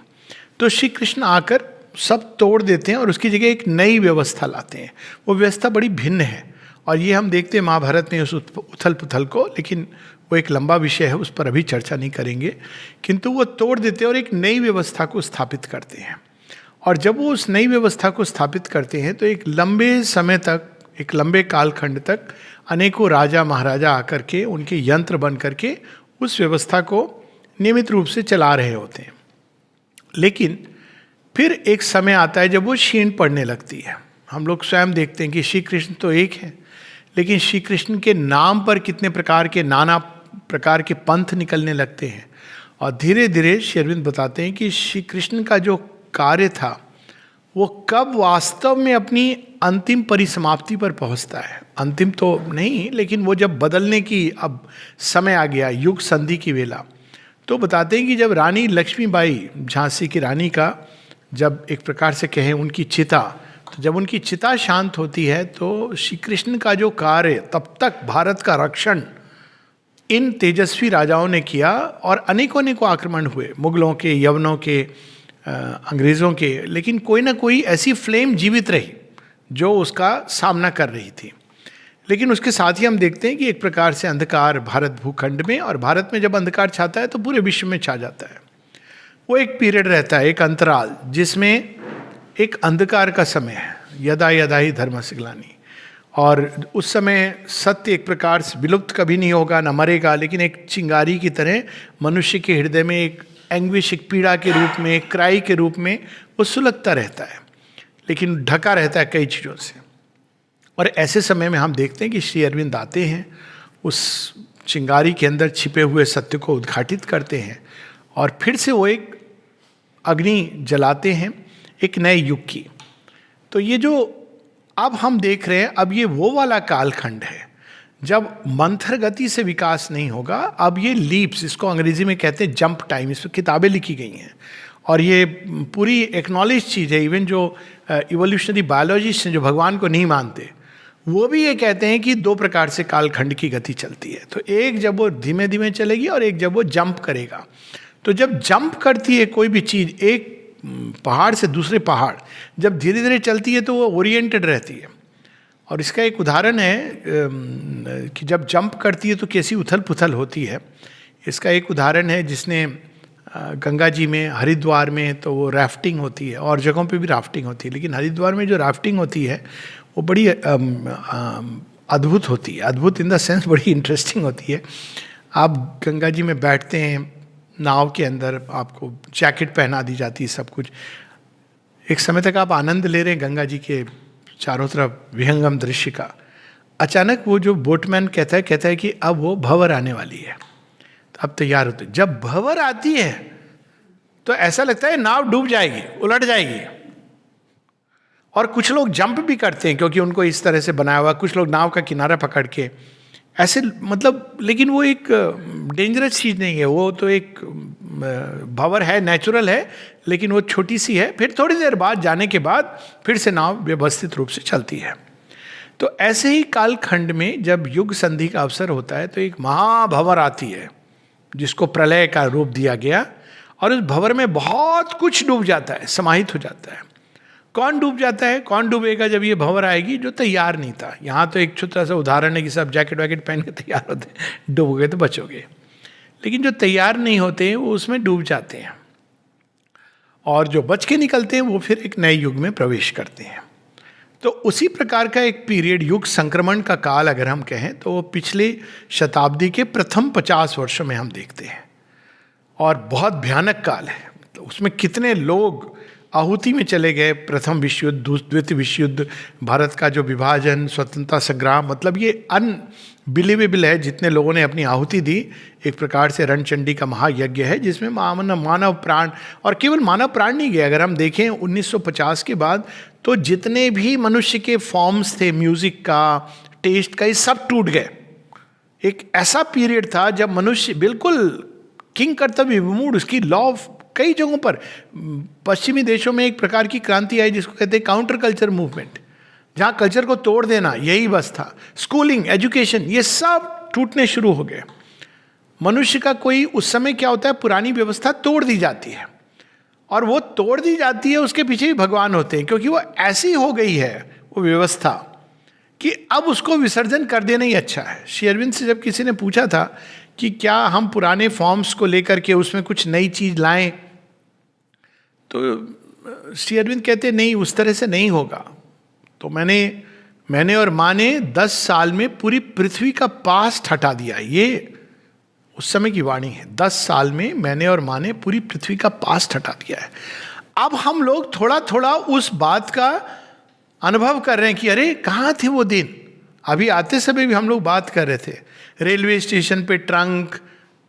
[SPEAKER 7] तो श्री कृष्ण आकर सब तोड़ देते हैं और उसकी जगह एक नई व्यवस्था लाते हैं। वो व्यवस्था बड़ी भिन्न है, और ये हम देखते हैं महाभारत में उस उथल पुथल को, लेकिन वो एक लंबा विषय है, उस पर अभी चर्चा नहीं करेंगे। किंतु वो तोड़ देते हैं और एक नई व्यवस्था को स्थापित करते हैं। और जब वो उस नई व्यवस्था को स्थापित करते हैं तो एक लंबे समय तक, एक लंबे कालखंड तक अनेकों राजा महाराजा आकर के उनके यंत्र बन करके उस व्यवस्था को नियमित रूप से चला रहे होते हैं। लेकिन फिर एक समय आता है जब वो क्षीण पड़ने लगती है। हम लोग स्वयं देखते हैं कि श्री कृष्ण तो एक है, लेकिन श्री कृष्ण के नाम पर कितने प्रकार के, नाना प्रकार के पंथ निकलने लगते हैं। और धीरे धीरे श्री अरविंद बताते हैं कि श्री कृष्ण का जो कार्य था वो कब वास्तव में अपनी अंतिम परिसमाप्ति पर पहुंचता है। अंतिम तो नहीं, लेकिन वो जब बदलने की अब समय आ गया, युग संधि की वेला, तो बताते हैं कि जब रानी लक्ष्मीबाई, झांसी की रानी का जब एक प्रकार से कहें उनकी चिता, तो जब उनकी चिता शांत होती है तो श्री कृष्ण का जो कार्य, तब तक भारत का रक्षण इन तेजस्वी राजाओं ने किया और अनेकों अनेकों आक्रमण हुए, मुगलों के, यवनों के, अंग्रेज़ों के, लेकिन कोई ना कोई ऐसी फ्लेम जीवित रही जो उसका सामना कर रही थी। लेकिन उसके साथ ही हम देखते हैं कि एक प्रकार से अंधकार भारत भूखंड में, और भारत में जब अंधकार छाता है तो पूरे विश्व में छा जाता है। वो एक पीरियड रहता है, एक अंतराल, जिसमें एक अंधकार का समय है, यदा यदा ही धर्मस्य ग्लानि। और उस समय सत्य एक प्रकार से विलुप्त कभी नहीं होगा, न मरेगा, लेकिन एक चिंगारी की तरह मनुष्य के हृदय में एक एंग्विश, एक पीड़ा के रूप में, एक क्राई के रूप में वो सुलगता रहता है, लेकिन ढका रहता है कई चीज़ों से। और ऐसे समय में हम देखते हैं कि श्री अरविंद आते हैं, उस चिंगारी के अंदर छिपे हुए सत्य को उद्घाटित करते हैं, और फिर से वो एक अग्नि जलाते हैं एक नए युग की। तो ये जो अब हम देख रहे हैं, अब ये वो वाला कालखंड है जब मंथर गति से विकास नहीं होगा। अब ये लीप्स, इसको अंग्रेजी में कहते हैं जंप टाइम, इस पर किताबें लिखी गई हैं, और ये पूरी एक्नॉलेज चीज़ है। इवन जो इवोल्यूशनरी बायोलॉजिस्ट हैं जो भगवान को नहीं मानते, वो भी ये कहते हैं कि दो प्रकार से कालखंड की गति चलती है। तो एक जब वो धीमे धीमे चलेगी, और एक जब वो जंप करेगा। तो जब जंप करती है कोई भी चीज़, एक पहाड़ से दूसरे पहाड़ जब धीरे धीरे चलती है तो वो ओरिएंटेड रहती है। और इसका एक उदाहरण है कि जब जंप करती है तो कैसी उथल पुथल होती है। इसका एक उदाहरण है, जिसने गंगा जी में, हरिद्वार में तो वो राफ्टिंग होती है, और जगहों पे भी राफ्टिंग होती है, लेकिन हरिद्वार में जो राफ्टिंग होती है वो बड़ी अद्भुत होती है। अद्भुत इन द सेंस बड़ी इंटरेस्टिंग होती है। आप गंगा जी में बैठते हैं नाव के अंदर, आपको जैकेट पहना दी जाती है, सब कुछ। एक समय तक आप आनंद ले रहे हैं गंगा जी के चारों तरफ विहंगम दृश्य का। अचानक वो जो बोटमैन कहता है कि अब वो भंवर आने वाली है, तो अब तैयार होते। जब भंवर आती है तो ऐसा लगता है नाव डूब जाएगी, उलट जाएगी। और कुछ लोग जंप भी करते हैं क्योंकि उनको इस तरह से बनाया हुआ, कुछ लोग नाव का किनारा पकड़ के ऐसे, मतलब, लेकिन वो एक डेंजरस चीज़ नहीं है। वो तो एक भंवर है, नेचुरल है, लेकिन वो छोटी सी है। फिर थोड़ी देर बाद जाने के बाद फिर से नाव व्यवस्थित रूप से चलती है। तो ऐसे ही कालखंड में जब युग संधि का अवसर होता है तो एक महाभंवर आती है, जिसको प्रलय का रूप दिया गया, और उस भंवर में बहुत कुछ डूब जाता है, समाहित हो जाता है। कौन डूब जाता है, कौन डूबेगा जब ये भंवर आएगी? जो तैयार नहीं था। यहाँ तो एक छोटा सा उदाहरण है कि सब जैकेट वैकेट पहन के तैयार होते हैं, डूबोगे तो बचोगे। लेकिन जो तैयार नहीं होते हैं वो उसमें डूब जाते हैं, और जो बच के निकलते हैं वो फिर एक नए युग में प्रवेश करते हैं। तो उसी प्रकार का एक पीरियड, युग संक्रमण का काल अगर हम कहें, तो वो पिछले शताब्दी के प्रथम 50 वर्षों में हम देखते हैं, और बहुत भयानक काल है। तो उसमें कितने लोग आहुति में चले गए, प्रथम विश्व युद्ध, द्वितीय विश्व युद्ध, भारत का जो विभाजन, स्वतंत्रता संग्राम, मतलब ये अनबिलीवेबल है जितने लोगों ने अपनी आहुति दी। एक प्रकार से रणचंडी का महायज्ञ है जिसमें मानव प्राण, और केवल मानव प्राण नहीं गए, अगर हम देखें 1950 के बाद तो जितने भी मनुष्य के फॉर्म्स थे, म्यूजिक का, टेस्ट का, ये सब टूट गए। एक ऐसा पीरियड था जब मनुष्य बिल्कुल किंग कर्तव्य विमूढ़, उसकी लॉ कई जगहों पर, पश्चिमी देशों में एक प्रकार की क्रांति आई जिसको कहते हैं काउंटर कल्चर मूवमेंट, जहाँ कल्चर को तोड़ देना यही बस था। स्कूलिंग, एजुकेशन, ये सब टूटने शुरू हो गए। मनुष्य का कोई, उस समय क्या होता है, पुरानी व्यवस्था तोड़ दी जाती है, और वो तोड़ दी जाती है, उसके पीछे भी भगवान होते हैं, क्योंकि वो ऐसी हो गई है वो व्यवस्था कि अब उसको विसर्जन कर देना ही अच्छा है। श्री अरविंद से जब किसी ने पूछा था कि क्या हम पुराने फॉर्म्स को लेकर के उसमें कुछ नई चीज लाएं, तो श्री अरविंद कहते नहीं, उस तरह से नहीं होगा। तो मैंने और माँ ने 10 साल में पूरी पृथ्वी का पास्ट हटा दिया। ये उस समय की वाणी है। 10 साल में मैंने और माँ ने पूरी पृथ्वी का पास्ट हटा दिया है। अब हम लोग थोड़ा थोड़ा उस बात का अनुभव कर रहे हैं कि अरे कहाँ थे वो दिन। अभी आते समय भी हम लोग बात कर रहे थे, रेलवे स्टेशन पे ट्रंक,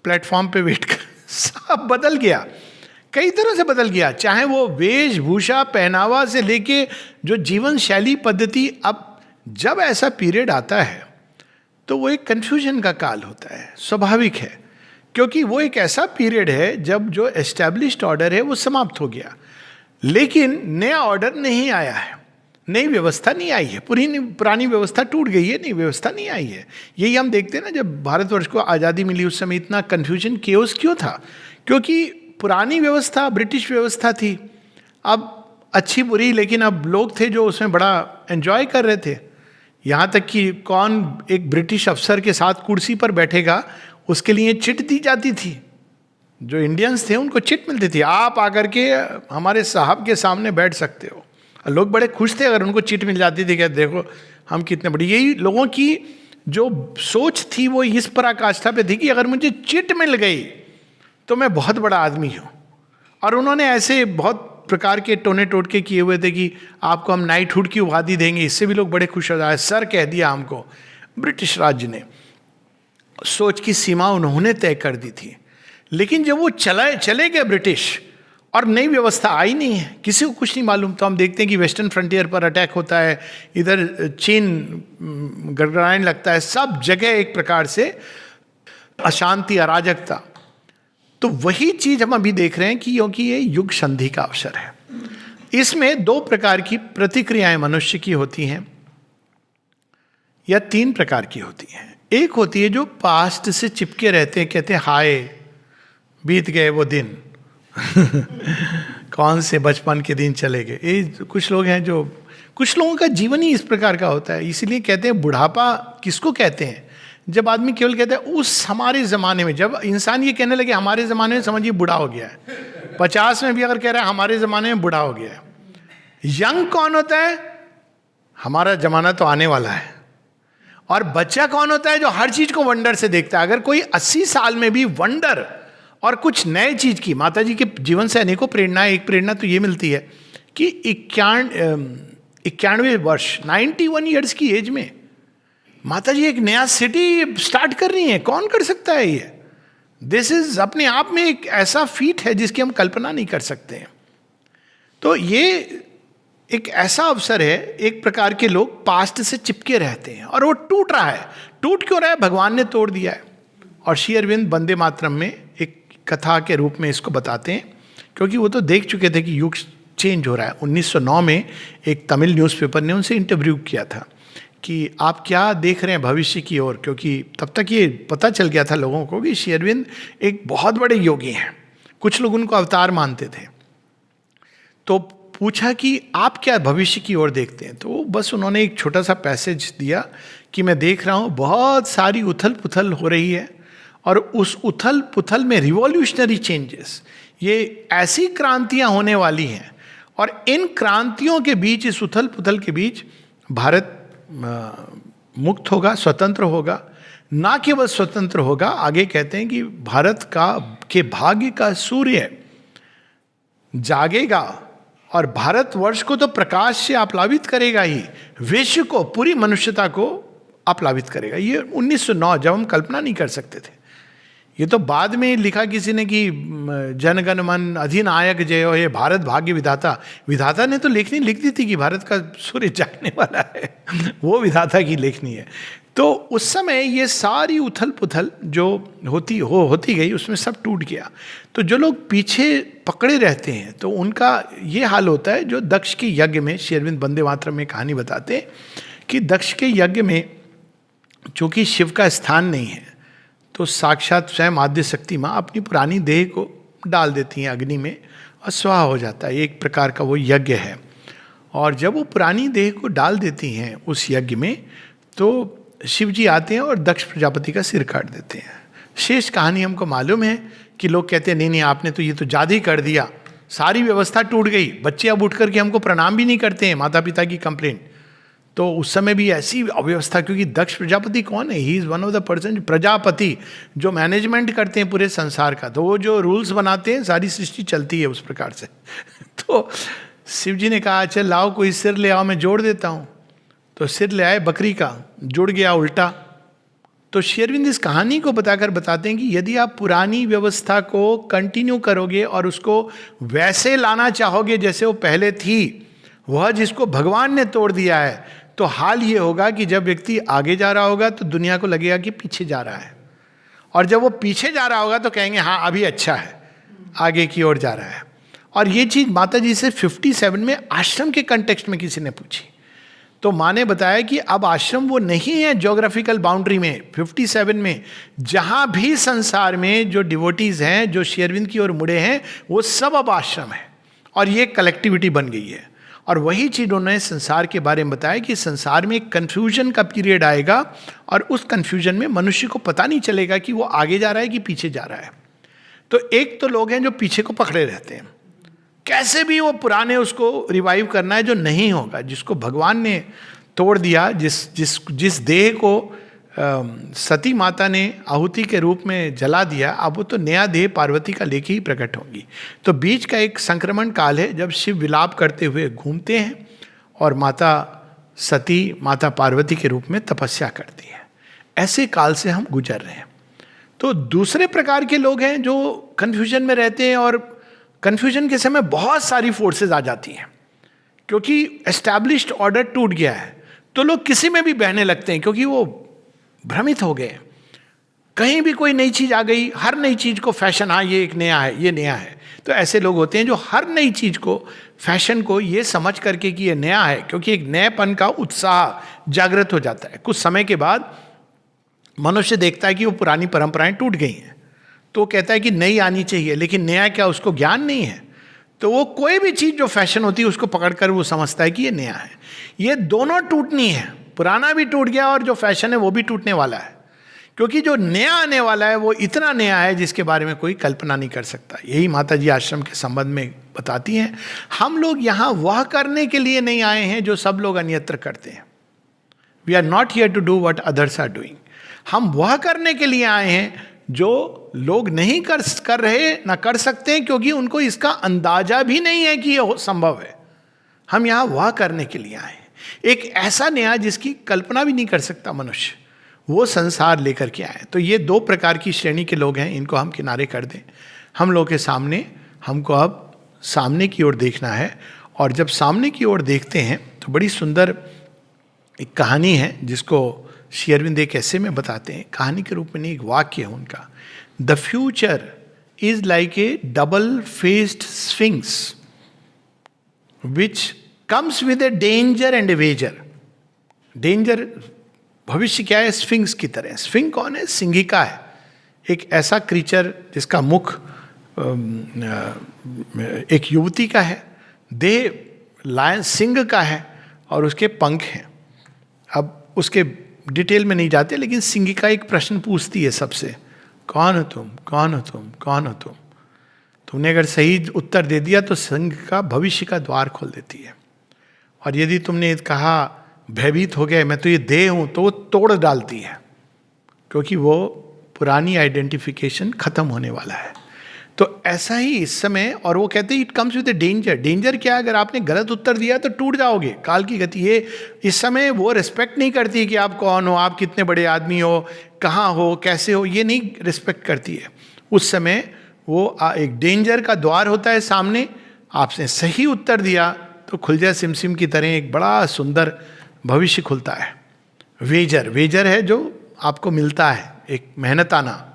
[SPEAKER 7] प्लेटफॉर्म पे वेट कर, सब बदल गया, कई तरह से बदल गया, चाहे वो वेशभूषा, पहनावा से लेके जो जीवन शैली पद्धति। अब जब ऐसा पीरियड आता है तो वो एक कन्फ्यूजन का काल होता है, स्वाभाविक है, क्योंकि वो एक ऐसा पीरियड है जब जो एस्टैब्लिश्ड ऑर्डर है वो समाप्त हो गया, लेकिन नया ऑर्डर नहीं आया है, नई व्यवस्था नहीं आई है, पुरानी व्यवस्था टूट गई है, नई व्यवस्था नहीं आई है। यही हम देखते हैं ना, जब भारतवर्ष को आज़ादी मिली उस समय इतना कन्फ्यूजन, केओस क्यों था? क्योंकि पुरानी व्यवस्था ब्रिटिश व्यवस्था थी, अब अच्छी बुरी, लेकिन अब लोग थे जो उसमें बड़ा एंजॉय कर रहे थे। यहाँ तक कि कौन एक ब्रिटिश अफसर के साथ कुर्सी पर बैठेगा उसके लिए चिट दी जाती थी। जो इंडियंस थे उनको चिट मिलती थी, आप आकर के हमारे साहब के सामने बैठ सकते हो। लोग बड़े खुश थे अगर उनको चिट मिल जाती थी कि देखो हम कितने बड़े। यही लोगों की जो सोच थी वो इस पराकाष्ठा पे थी कि अगर मुझे चिट मिल गई तो मैं बहुत बड़ा आदमी हूँ। और उन्होंने ऐसे बहुत प्रकार के टोने टोटके किए हुए थे कि आपको हम नाइटहुड की उपाधि देंगे, इससे भी लोग बड़े खुश हो जाए। सर कह दिया हमको ब्रिटिश राज्य ने, सोच की सीमा उन्होंने तय कर दी थी। लेकिन जब वो चले गए ब्रिटिश और नई व्यवस्था आई नहीं है, किसी को कुछ नहीं मालूम, तो हम देखते हैं कि वेस्टर्न फ्रंटियर पर अटैक होता है, इधर चीन गड़गड़ाने लगता है, सब जगह एक प्रकार से अशांति, अराजकता। तो वही चीज हम अभी देख रहे हैं कि क्योंकि ये युग संधि का अवसर है। इसमें 2 प्रकार की प्रतिक्रियाएं मनुष्य की होती हैं, या 3 प्रकार की होती हैं। एक होती है जो पास्ट से चिपके रहते हैं, कहते हैं हाय बीत गए वो दिन कौन से बचपन के दिन चले गए। ये कुछ लोग हैं जो, कुछ लोगों का जीवन ही इस प्रकार का होता है। इसीलिए कहते हैं बुढ़ापा किसको कहते हैं, जब आदमी केवल कहता है उस हमारे ज़माने में। जब इंसान ये कहने लगे हमारे ज़माने में, समझिए बुढ़ा हो गया है। 50 में भी अगर कह रहा है हमारे ज़माने में, बुढ़ा हो गया है। यंग कौन होता है? हमारा ज़माना तो आने वाला है। और बच्चा कौन होता है? जो हर चीज़ को वंडर से देखता है। अगर कोई 80 साल में भी वंडर और कुछ नए चीज़ की, माता जी के जीवन से अनेकों प्रेरणा, एक प्रेरणा तो ये मिलती है कि 91 वर्ष, 91 ईयर्स की एज में माता जी एक नया सिटी स्टार्ट कर रही हैं। कौन कर सकता है ये? दिस इज अपने आप में एक ऐसा फीट है जिसकी हम कल्पना नहीं कर सकते हैं। तो ये एक ऐसा अवसर है, एक प्रकार के लोग पास्ट से चिपके रहते हैं और वो टूट रहा है। टूट क्यों रहा है? भगवान ने तोड़ दिया है। और श्री अरविंद वंदे मातरम में एक कथा के रूप में इसको बताते हैं, क्योंकि वो तो देख चुके थे कि युग चेंज हो रहा है। 1909 में एक तमिल न्यूज़पेपर ने उनसे इंटरव्यू किया था कि आप क्या देख रहे हैं भविष्य की ओर, क्योंकि तब तक ये पता चल गया था लोगों को कि श्री अरविंद एक बहुत बड़े योगी हैं, कुछ लोग उनको अवतार मानते थे। तो पूछा कि आप क्या भविष्य की ओर देखते हैं? तो बस उन्होंने एक छोटा सा पैसेज दिया कि मैं देख रहा हूँ बहुत सारी उथल पुथल हो रही है, और उस उथल पुथल में रिवॉल्यूशनरी चेंजेस, ये ऐसी क्रांतियाँ होने वाली हैं, और इन क्रांतियों के बीच, इस उथल पुथल के बीच भारत मुक्त होगा, स्वतंत्र होगा। ना केवल स्वतंत्र होगा, आगे कहते हैं कि भारत के भाग्य का सूर्य जागेगा और भारतवर्ष को तो प्रकाश से आप्लावित करेगा ही, विश्व को, पूरी मनुष्यता को आप्लावित करेगा। ये 1909, जब हम कल्पना नहीं कर सकते थे। ये तो बाद में लिखा किसी ने कि जनगण मन अधिनायक जय हो, ये भारत भाग्य विधाता। विधाता ने तो लेखनी लिख दी थी कि भारत का सूर्य जागने वाला है, वो विधाता की लेखनी है। तो उस समय ये सारी उथल पुथल जो होती गई, उसमें सब टूट गया। तो जो लोग पीछे पकड़े रहते हैं तो उनका ये हाल होता है। जो दक्ष के यज्ञ में, श्री अरविंद वंदे मातरम में कहानी बताते हैं कि दक्ष के यज्ञ में चूंकि शिव का स्थान नहीं है, तो साक्षात स्वयं आद्य शक्ति माँ अपनी पुरानी देह को डाल देती हैं अग्नि में और स्वाहा हो जाता है। एक प्रकार का वो यज्ञ है। और जब वो पुरानी देह को डाल देती हैं उस यज्ञ में, तो शिव जी आते हैं और दक्ष प्रजापति का सिर काट देते हैं। शेष कहानी हमको मालूम है कि लोग कहते हैं नहीं नहीं, आपने तो ये तो जादू ही कर दिया, सारी व्यवस्था टूट गई, बच्चे अब उठ करके हमको प्रणाम भी नहीं करते हैं, माता पिता की कंप्लेंट। तो उस समय भी ऐसी अव्यवस्था, क्योंकि दक्ष प्रजापति कौन है? He is one of the person, Prajapati जो मैनेजमेंट करते हैं पूरे संसार का। तो वो जो रूल्स बनाते हैं, सारी सृष्टि चलती है उस प्रकार से। तो शिव जी ने कहा अच्छा लाओ कोई सिर ले आओ, मैं जोड़ देता हूँ। तो सिर ले आए बकरी का, जुड़ गया उल्टा। तो श्री अरविंद इस कहानी को बताकर बताते हैं कि यदि आप पुरानी व्यवस्था को कंटिन्यू करोगे और उसको वैसे लाना चाहोगे जैसे वो पहले थी, वह जिसको भगवान ने तोड़ दिया है, तो हाल ये होगा कि जब व्यक्ति आगे जा रहा होगा तो दुनिया को लगेगा कि पीछे जा रहा है, और जब वो पीछे जा रहा होगा तो कहेंगे हाँ अभी अच्छा है, आगे की ओर जा रहा है। और ये चीज़ माता जी से 57 में आश्रम के कंटेक्स्ट में किसी ने पूछी, तो माँ ने बताया कि अब आश्रम वो नहीं है ज्योग्राफिकल बाउंड्री में। 57 में जहाँ भी संसार में जो डिवोटीज हैं, जो श्री अरविंद की ओर मुड़े हैं, वो सब अब आश्रम है और ये कलेक्टिविटी बन गई है। और वही चीज़ उन्होंने संसार के बारे में बताया कि संसार में एक कन्फ्यूजन का पीरियड आएगा और उस कन्फ्यूजन में मनुष्य को पता नहीं चलेगा कि वो आगे जा रहा है कि पीछे जा रहा है। तो एक तो लोग हैं जो पीछे को पकड़े रहते हैं, कैसे भी वो पुराने उसको रिवाइव करना है, जो नहीं होगा, जिसको भगवान ने तोड़ दिया, जिस देह को सती माता ने आहुति के रूप में जला दिया, अब वो तो नया देह पार्वती का लेके ही प्रकट होंगी। तो बीच का एक संक्रमण काल है जब शिव विलाप करते हुए घूमते हैं और माता सती माता पार्वती के रूप में तपस्या करती है। ऐसे काल से हम गुजर रहे हैं। तो दूसरे प्रकार के लोग हैं जो कन्फ्यूजन में रहते हैं, और कन्फ्यूजन के समय बहुत सारी फोर्सेज आ जाती हैं क्योंकि एस्टैब्लिश्ड ऑर्डर टूट गया है। तो लोग किसी में भी बहने लगते हैं क्योंकि वो भ्रमित हो गए। कहीं भी कोई नई चीज़ आ गई, हर नई चीज़ को फैशन, हाँ ये एक नया है, ये नया है। तो ऐसे लोग होते हैं जो हर नई चीज़ को, फैशन को ये समझ करके कि ये नया है, क्योंकि एक नएपन का उत्साह जागृत हो जाता है। कुछ समय के बाद मनुष्य देखता है कि वो पुरानी परंपराएं टूट गई हैं, तो कहता है कि नई आनी चाहिए, लेकिन नया क्या, उसको ज्ञान नहीं है। तो वो कोई भी चीज़ जो फैशन होती है उसको पकड़कर वो समझता है कि ये नया है। ये दोनों टूटनी है, पुराना भी टूट गया और जो फैशन है वो भी टूटने वाला है, क्योंकि जो नया आने वाला है वो इतना नया है जिसके बारे में कोई कल्पना नहीं कर सकता। यही माता जी आश्रम के संबंध में बताती हैं। हम लोग यहाँ वह करने के लिए नहीं आए हैं जो सब लोग अन्यत्र करते हैं। We are not here to do what others are doing. हम वह करने के लिए आए हैं जो लोग नहीं कर रहे, ना कर सकते हैं, क्योंकि उनको इसका अंदाजा भी नहीं है कि यह संभव है। हम यहाँ वह करने के लिए आए हैं, एक ऐसा नया जिसकी कल्पना भी नहीं कर सकता मनुष्य, वो संसार लेकर के आए। तो ये दो प्रकार की श्रेणी के लोग हैं, इनको हम किनारे कर दें। हम लोग के सामने, हमको अब सामने की ओर देखना है, और जब सामने की ओर देखते हैं तो बड़ी सुंदर एक कहानी है जिसको श्री अरविंद एक ऐसे में बताते हैं, कहानी के रूप में नहीं, एक वाक्य है उनका। The future is like a double faced sphinx which comes with a danger and a wager. Danger, भविष्य क्या है? स्फिंक्स की तरह। स्फिंक्स कौन है? सिंहिका है, एक ऐसा क्रीचर जिसका मुख एक युवती का है, देह लायन सिंह का है और उसके पंख हैं। अब उसके डिटेल में नहीं जाते, लेकिन सिंहिका एक प्रश्न पूछती है सबसे, कौन हो तुम, कौन हो तुम, कौन हो तुम? तुमने अगर सही उत्तर दे दिया तो सिंह का भविष्य का द्वार खोल देती है, और यदि तुमने कहा भयभीत हो गए मैं तो ये देह हूं, तो वो तोड़ डालती है, क्योंकि वो पुरानी आइडेंटिफिकेशन खत्म होने वाला है। तो ऐसा ही इस समय, और वो कहते हैं it comes with danger. Danger क्या है? अगर आपने गलत उत्तर दिया तो टूट जाओगे, काल की गति। ये इस समय वो रिस्पेक्ट नहीं करती कि आप कौन हो, आप कितने बड़े आदमी हो, कहाँ हो, कैसे हो, ये नहीं रिस्पेक्ट करती है। उस समय वो एक डेंजर का द्वार होता है सामने। आपने सही उत्तर दिया तो खुल जाए सिमसिम की तरह एक बड़ा सुंदर भविष्य खुलता है। वेजर, वेजर है जो आपको मिलता है, एक मेहनताना,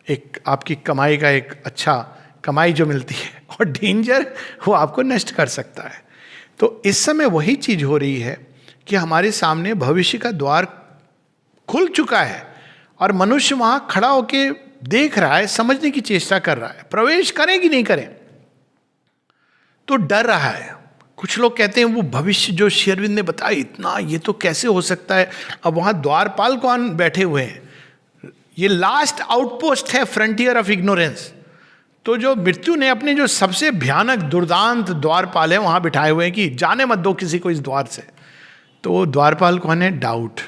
[SPEAKER 7] एक आपकी कमाई का एक अच्छा कमाई जो मिलती है। और डेंजर वो आपको नष्ट कर सकता है। तो इस समय वही चीज हो रही है कि हमारे सामने भविष्य का द्वार खुल चुका है और मनुष्य वहां खड़ा होके देख रहा है, समझने की चेष्टा कर रहा है। प्रवेश करें कि नहीं करें तो डर रहा है। कुछ लोग कहते हैं वो भविष्य जो श्री अरविंद ने बताया इतना, ये तो कैसे हो सकता है? अब वहां द्वारपाल कौन बैठे हुए हैं? ये लास्ट आउटपोस्ट है फ्रंटियर ऑफ इग्नोरेंस। तो जो मृत्यु ने अपने जो सबसे भयानक दुर्दांत द्वारपाल है वहां बिठाए हुए हैं कि जाने मत दो किसी को इस द्वार से। तो द्वारपाल कौन है? Doubt,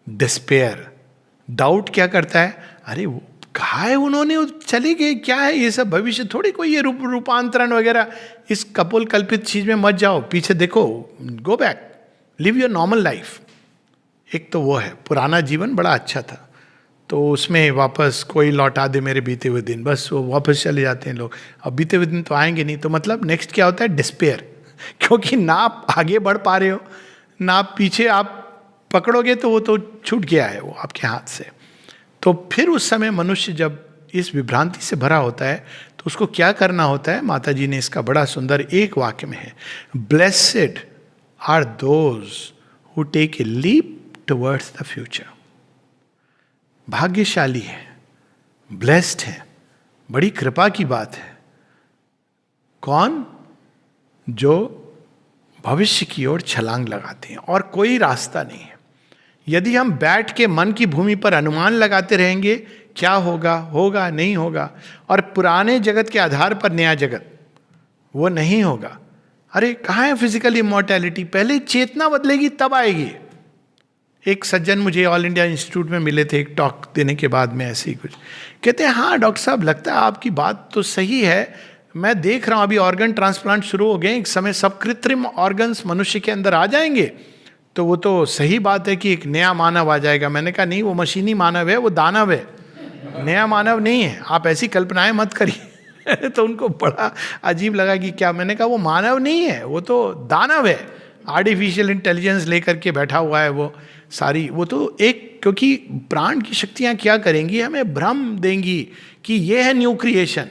[SPEAKER 7] despair. डाउट क्या करता है? अरे वो कहा है उन्होंने, चले गए, क्या है ये सब? भविष्य थोड़ी कोई ये रूपांतरण वगैरह, इस कपोल कल्पित चीज में मत जाओ, पीछे देखो, go back, live your normal life. एक तो वो है, पुराना जीवन बड़ा अच्छा था, तो उसमें वापस कोई लौटा दे मेरे बीते हुए दिन, बस वो वापस चले जाते हैं लोग। अब बीते हुए दिन तो आएंगे नहीं, तो मतलब नेक्स्ट क्या होता है? डिस्पेयर। क्योंकि ना आप आगे बढ़ पा रहे हो, ना आप पीछे आप पकड़ोगे तो वो तो छूट गया है वो आपके हाथ से। तो फिर उस समय मनुष्य जब इस विभ्रांति से भरा होता है तो उसको क्या करना होता है? माता जी ने इसका बड़ा सुंदर एक वाक्य में है, blessed are those who take a leap towards the future. भाग्यशाली है, ब्लेस्ड है, बड़ी कृपा की बात है। कौन? जो भविष्य की ओर छलांग लगाते हैं और कोई रास्ता नहीं है। यदि हम बैठ के मन की भूमि पर अनुमान लगाते रहेंगे क्या होगा, होगा नहीं होगा, और पुराने जगत के आधार पर नया जगत, वो नहीं होगा। अरे कहाँ है फिजिकल इमॉर्टैलिटी? पहले चेतना बदलेगी तब आएगी। एक सज्जन मुझे ऑल इंडिया इंस्टीट्यूट में मिले थे एक टॉक देने के बाद में, ऐसे ही कुछ कहते हैं, हाँ डॉक्टर साहब लगता है आपकी बात तो सही है, मैं देख रहा हूँ अभी ऑर्गन ट्रांसप्लांट शुरू हो गए, एक समय सब कृत्रिम ऑर्गन्स मनुष्य के अंदर आ जाएंगे, तो वो तो सही बात है कि एक नया मानव आ जाएगा। मैंने कहा नहीं, वो मशीनी मानव है, वो दानव है, नया मानव नहीं है, आप ऐसी कल्पनाएं मत करिए। तो उनको बड़ा अजीब लगा कि क्या? मैंने कहा वो मानव नहीं है, वो तो दानव है, आर्टिफिशियल इंटेलिजेंस लेकर के बैठा हुआ है वो सारी। वो तो एक, क्योंकि प्राण की शक्तियां क्या करेंगी? हमें भ्रम देंगी कि ये है न्यू क्रिएशन,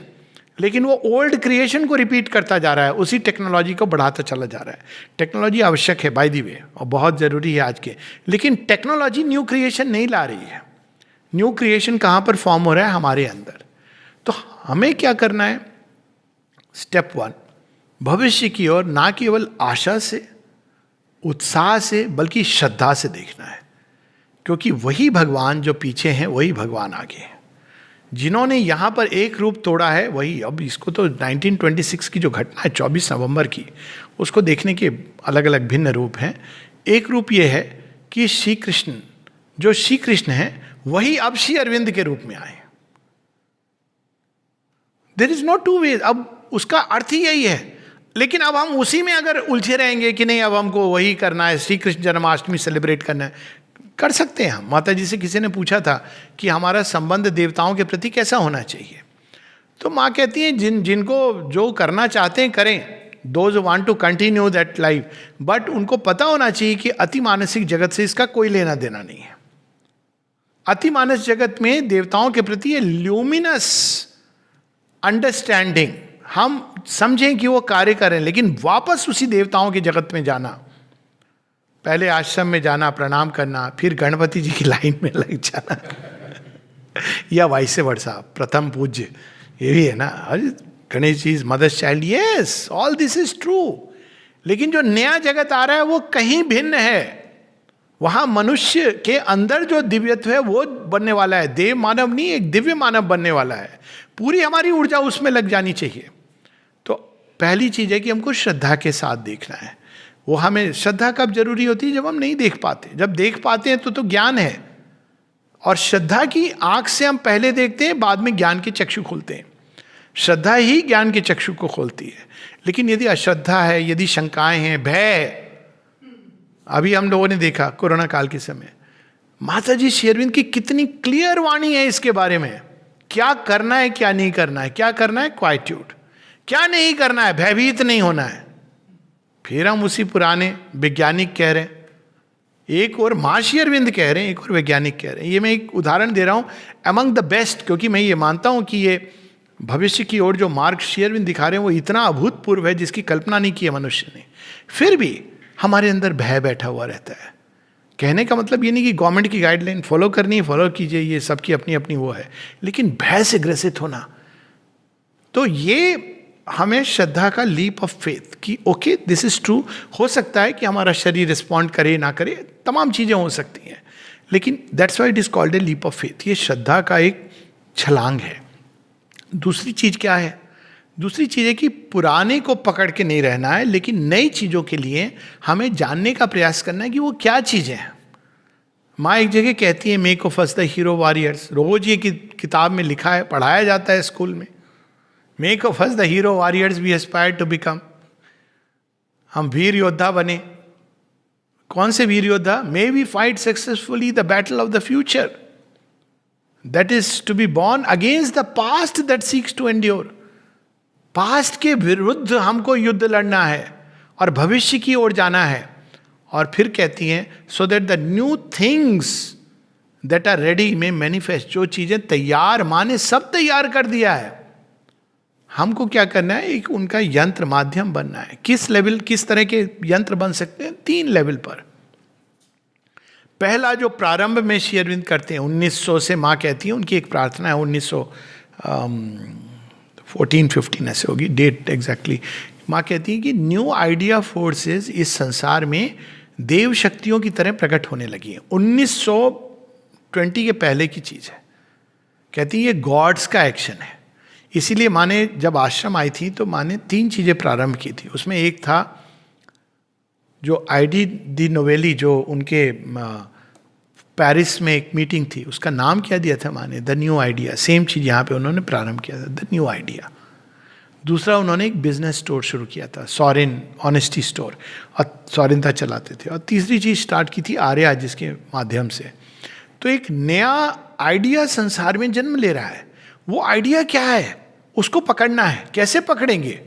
[SPEAKER 7] लेकिन वो ओल्ड क्रिएशन को रिपीट करता जा रहा है, उसी टेक्नोलॉजी को बढ़ाता चला जा रहा है। टेक्नोलॉजी आवश्यक है बाय द वे और बहुत ज़रूरी है आज के, लेकिन टेक्नोलॉजी न्यू क्रिएशन नहीं ला रही है। न्यू क्रिएशन कहाँ पर फॉर्म हो रहा है? हमारे अंदर। तो हमें क्या करना है? स्टेप 1, भविष्य की ओर ना केवल आशा से, उत्साह से, बल्कि श्रद्धा से देखना है, क्योंकि वही भगवान जो पीछे हैं वही भगवान आगे हैं। जिन्होंने यहाँ पर एक रूप तोड़ा है वही, अब इसको तो 1926 की जो घटना है 24 नवंबर की, उसको देखने के अलग अलग भिन्न रूप हैं। एक रूप ये है कि श्री कृष्ण, जो श्री कृष्ण हैं वही अब श्री अरविंद के रूप में आए। There is no two way. अब उसका अर्थ ही यही है, लेकिन अब हम उसी में अगर उलझे रहेंगे कि नहीं अब हमको वही करना है, श्री कृष्ण जन्माष्टमी सेलिब्रेट करना है, कर सकते हैं हम। माता जी से किसी ने पूछा था कि हमारा संबंध देवताओं के प्रति कैसा होना चाहिए, तो माँ कहती है जिनको जो करना चाहते हैं करें, those want to continue that life, but उनको पता होना चाहिए कि अति मानसिक जगत से इसका कोई लेना देना नहीं है। अति मानस जगत में देवताओं के प्रति ये ल्यूमिनस अंडरस्टैंडिंग, हम समझें कि वो कार्य करें, लेकिन वापस उसी देवताओं के जगत में जाना, पहले आश्रम में जाना, प्रणाम करना, फिर गणपति जी की लाइन में लग जाना या वाइस वर्सा, प्रथम पूज्य, ये भी है ना, Ganesh ji mothers child, yes all this is true. लेकिन जो नया जगत आ रहा है वो कहीं भिन्न है। वहां मनुष्य के अंदर जो दिव्यत्व है वो बनने वाला है, देव मानव नहीं, एक दिव्य मानव बनने वाला है। पूरी हमारी ऊर्जा उसमें लग जानी चाहिए। तो पहली चीज है कि हमको श्रद्धा के साथ देखना है। वो हमें श्रद्धा कब जरूरी होती है? जब हम नहीं देख पाते। जब देख पाते हैं तो ज्ञान है। और श्रद्धा की आंख से हम पहले देखते हैं, बाद में ज्ञान के चक्षु खोलते हैं। श्रद्धा ही ज्ञान के चक्षु को खोलती है। लेकिन यदि अश्रद्धा है, यदि शंकाएं हैं, भय, अभी हम लोगों ने देखा कोरोना काल के समय माता जी श्री अरविंद की कितनी क्लियर वाणी है इसके बारे में, क्या करना है क्या नहीं करना है। क्या करना है? क्वाइट्यूड। क्या नहीं करना है? भयभीत नहीं होना है। फिर हम उसी पुराने वैज्ञानिक कह रहे हैं, एक और मां श्री अरविंद कह रहे हैं, एक और वैज्ञानिक कह रहे हैं। ये मैं एक उदाहरण दे रहा हूं अमंग द बेस्ट, क्योंकि मैं ये मानता हूं कि ये भविष्य की ओर जो मार्ग श्री अरविंद दिखा रहे हैं वो इतना अभूतपूर्व है जिसकी कल्पना नहीं की है मनुष्य ने। फिर भी हमारे अंदर भय बैठा हुआ रहता है। कहने का मतलब ये नहीं कि गवर्नमेंट की गाइडलाइन फॉलो करनी है, फॉलो कीजिए, ये सबकी अपनी अपनी वो है, लेकिन भय से ग्रसित होना। तो ये हमें श्रद्धा का लीप ऑफ फेथ कि ओके दिस इज ट्रू। हो सकता है कि हमारा शरीर रिस्पॉन्ड करे ना करे, तमाम चीजें हो सकती हैं, लेकिन that's why it is called a leap of faith. ये श्रद्धा का एक छलांग है। दूसरी चीज क्या है? दूसरी चीज है कि पुराने को पकड़ के नहीं रहना है, लेकिन नई चीजों के लिए हमें जानने का प्रयास करना है कि वो क्या चीजें हैं। माँ एक जगह कहती है make of us the hero warriors. रोज ये किताब में लिखा है, पढ़ाया जाता है स्कूल में। Make of us the hero warriors we aspire to become. हम वीर योद्धा बने। कौन से वीर योद्धा? May we fight successfully the battle of the future, that is to be born against the past that seeks to endure. Past के विरुद्ध हमको युद्ध लड़ना है और भविष्य की ओर जाना है। और फिर कहती हैं so that the new things that are ready में मैनिफेस्ट। जो चीजें तैयार, माने सब तैयार कर दिया है, हमको क्या करना है? एक उनका यंत्र माध्यम बनना है। किस लेवल, किस तरह के यंत्र बन सकते हैं? 3 लेवल पर। पहला जो प्रारंभ में श्री अरविंद करते हैं 1900 से, माँ कहती है उनकी एक प्रार्थना है 1914-15 ऐसे होगी डेट एग्जैक्टली। माँ कहती है कि न्यू आइडिया फोर्सेस इस संसार में देव शक्तियों की तरह प्रकट होने लगी है। 1920 के पहले की चीज है। कहती है ये गॉड्स का एक्शन है। इसीलिए माँ ने जब आश्रम आई थी तो माँ ने 3 चीजें प्रारंभ की थी। उसमें एक था जो आईडी डी नोवेली, जो उनके पेरिस में एक मीटिंग थी, उसका नाम क्या दिया था माँ ने? The new idea. सेम चीज यहाँ पे उन्होंने प्रारंभ किया था, द न्यू आइडिया। दूसरा उन्होंने एक बिजनेस स्टोर शुरू किया था, सॉरेन ऑनेस्टी स्टोर, और सॉरेन था चलाते थे। और तीसरी चीज स्टार्ट की थी आर्या, जिसके माध्यम से तो एक नया आइडिया संसार में जन्म ले रहा है। वो आइडिया क्या है? उसको पकड़ना है। कैसे पकड़ेंगे?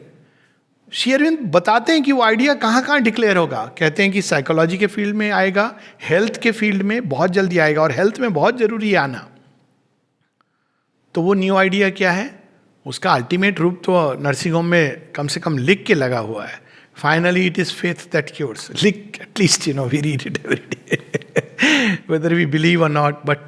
[SPEAKER 7] श्री अरविंद बताते हैं कि वो आइडिया कहाँ कहाँ डिक्लेयर होगा। कहते हैं कि साइकोलॉजी के फील्ड में आएगा, हेल्थ के फील्ड में बहुत जल्दी आएगा, और हेल्थ में बहुत जरूरी है आना। तो वो न्यू आइडिया क्या है? उसका अल्टीमेट रूप तो नर्सिंग होम में कम से कम लिख के लगा हुआ है, finally it is faith that cures. लिख, at least we read it every day whether we believe और नॉट, बट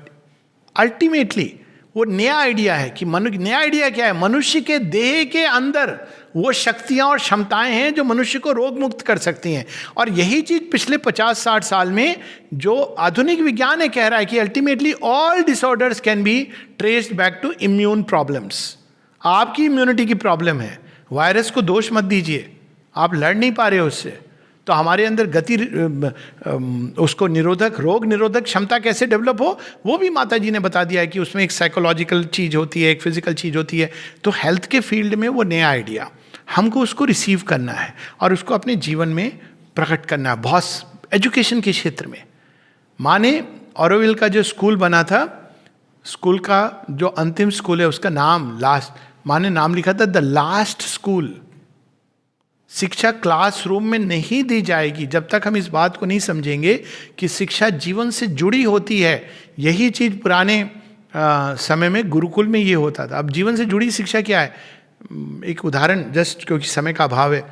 [SPEAKER 7] अल्टीमेटली वो नया आइडिया है कि नया आइडिया क्या है? मनुष्य के देह के अंदर वो शक्तियां और क्षमताएं हैं जो मनुष्य को रोग मुक्त कर सकती हैं। और यही चीज पिछले 50-60 साल में जो आधुनिक विज्ञान है कह रहा है कि ultimately all disorders can be traced back to immune problems. आपकी इम्यूनिटी की प्रॉब्लम है। वायरस को दोष मत दीजिए, आप लड़ नहीं पा रहे हो उससे। तो हमारे अंदर गति, उसको निरोधक, रोग निरोधक क्षमता कैसे डेवलप हो, वो भी माता जी ने बता दिया है कि उसमें एक साइकोलॉजिकल चीज होती है, एक फिजिकल चीज होती है। तो हेल्थ के फील्ड में वो नया आइडिया, हमको उसको रिसीव करना है और उसको अपने जीवन में प्रकट करना है। बहुत एजुकेशन के क्षेत्र में माँ ने ऑरोविल का जो स्कूल बना था, स्कूल का जो अंतिम स्कूल है उसका नाम लास्ट, माँ ने नाम लिखा था द लास्ट स्कूल। शिक्षा क्लासरूम में नहीं दी जाएगी जब तक हम इस बात को नहीं समझेंगे कि शिक्षा जीवन से जुड़ी होती है। यही चीज पुराने समय में गुरुकुल में ये होता था। अब जीवन से जुड़ी शिक्षा क्या है? एक उदाहरण, जस्ट क्योंकि समय का अभाव है,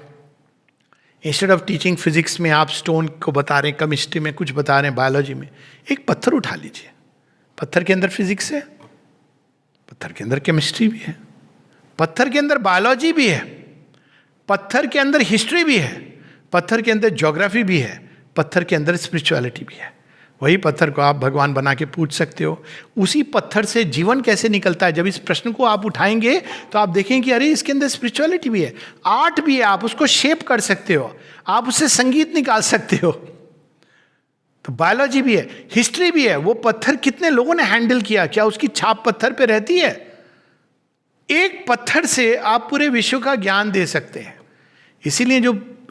[SPEAKER 7] इंस्टेड ऑफ टीचिंग फिजिक्स में आप स्टोन को बता रहे हैं, केमिस्ट्री में कुछ बता रहे हैं, बायोलॉजी में एक पत्थर उठा लीजिए। पत्थर के अंदर फिजिक्स है, पत्थर के अंदर केमिस्ट्री भी है, पत्थर के अंदर बायोलॉजी भी है, पत्थर के अंदर हिस्ट्री भी है, पत्थर के अंदर ज्योग्राफी भी है, पत्थर के अंदर स्पिरिचुअलिटी भी है। वही पत्थर को आप भगवान बना के पूछ सकते हो। उसी पत्थर से जीवन कैसे निकलता है, जब इस प्रश्न को आप उठाएंगे तो आप देखेंगे कि अरे इसके अंदर स्पिरिचुअलिटी भी है, आर्ट भी है, आप उसको शेप कर सकते हो, आप उससे संगीत निकाल सकते हो। तो बायोलॉजी भी है, हिस्ट्री भी है। वो पत्थर कितने लोगों ने हैंडल किया, क्या उसकी छाप पत्थर पे रहती है? एक पत्थर से आप पूरे विश्व का ज्ञान दे सकते हैं। इसीलिए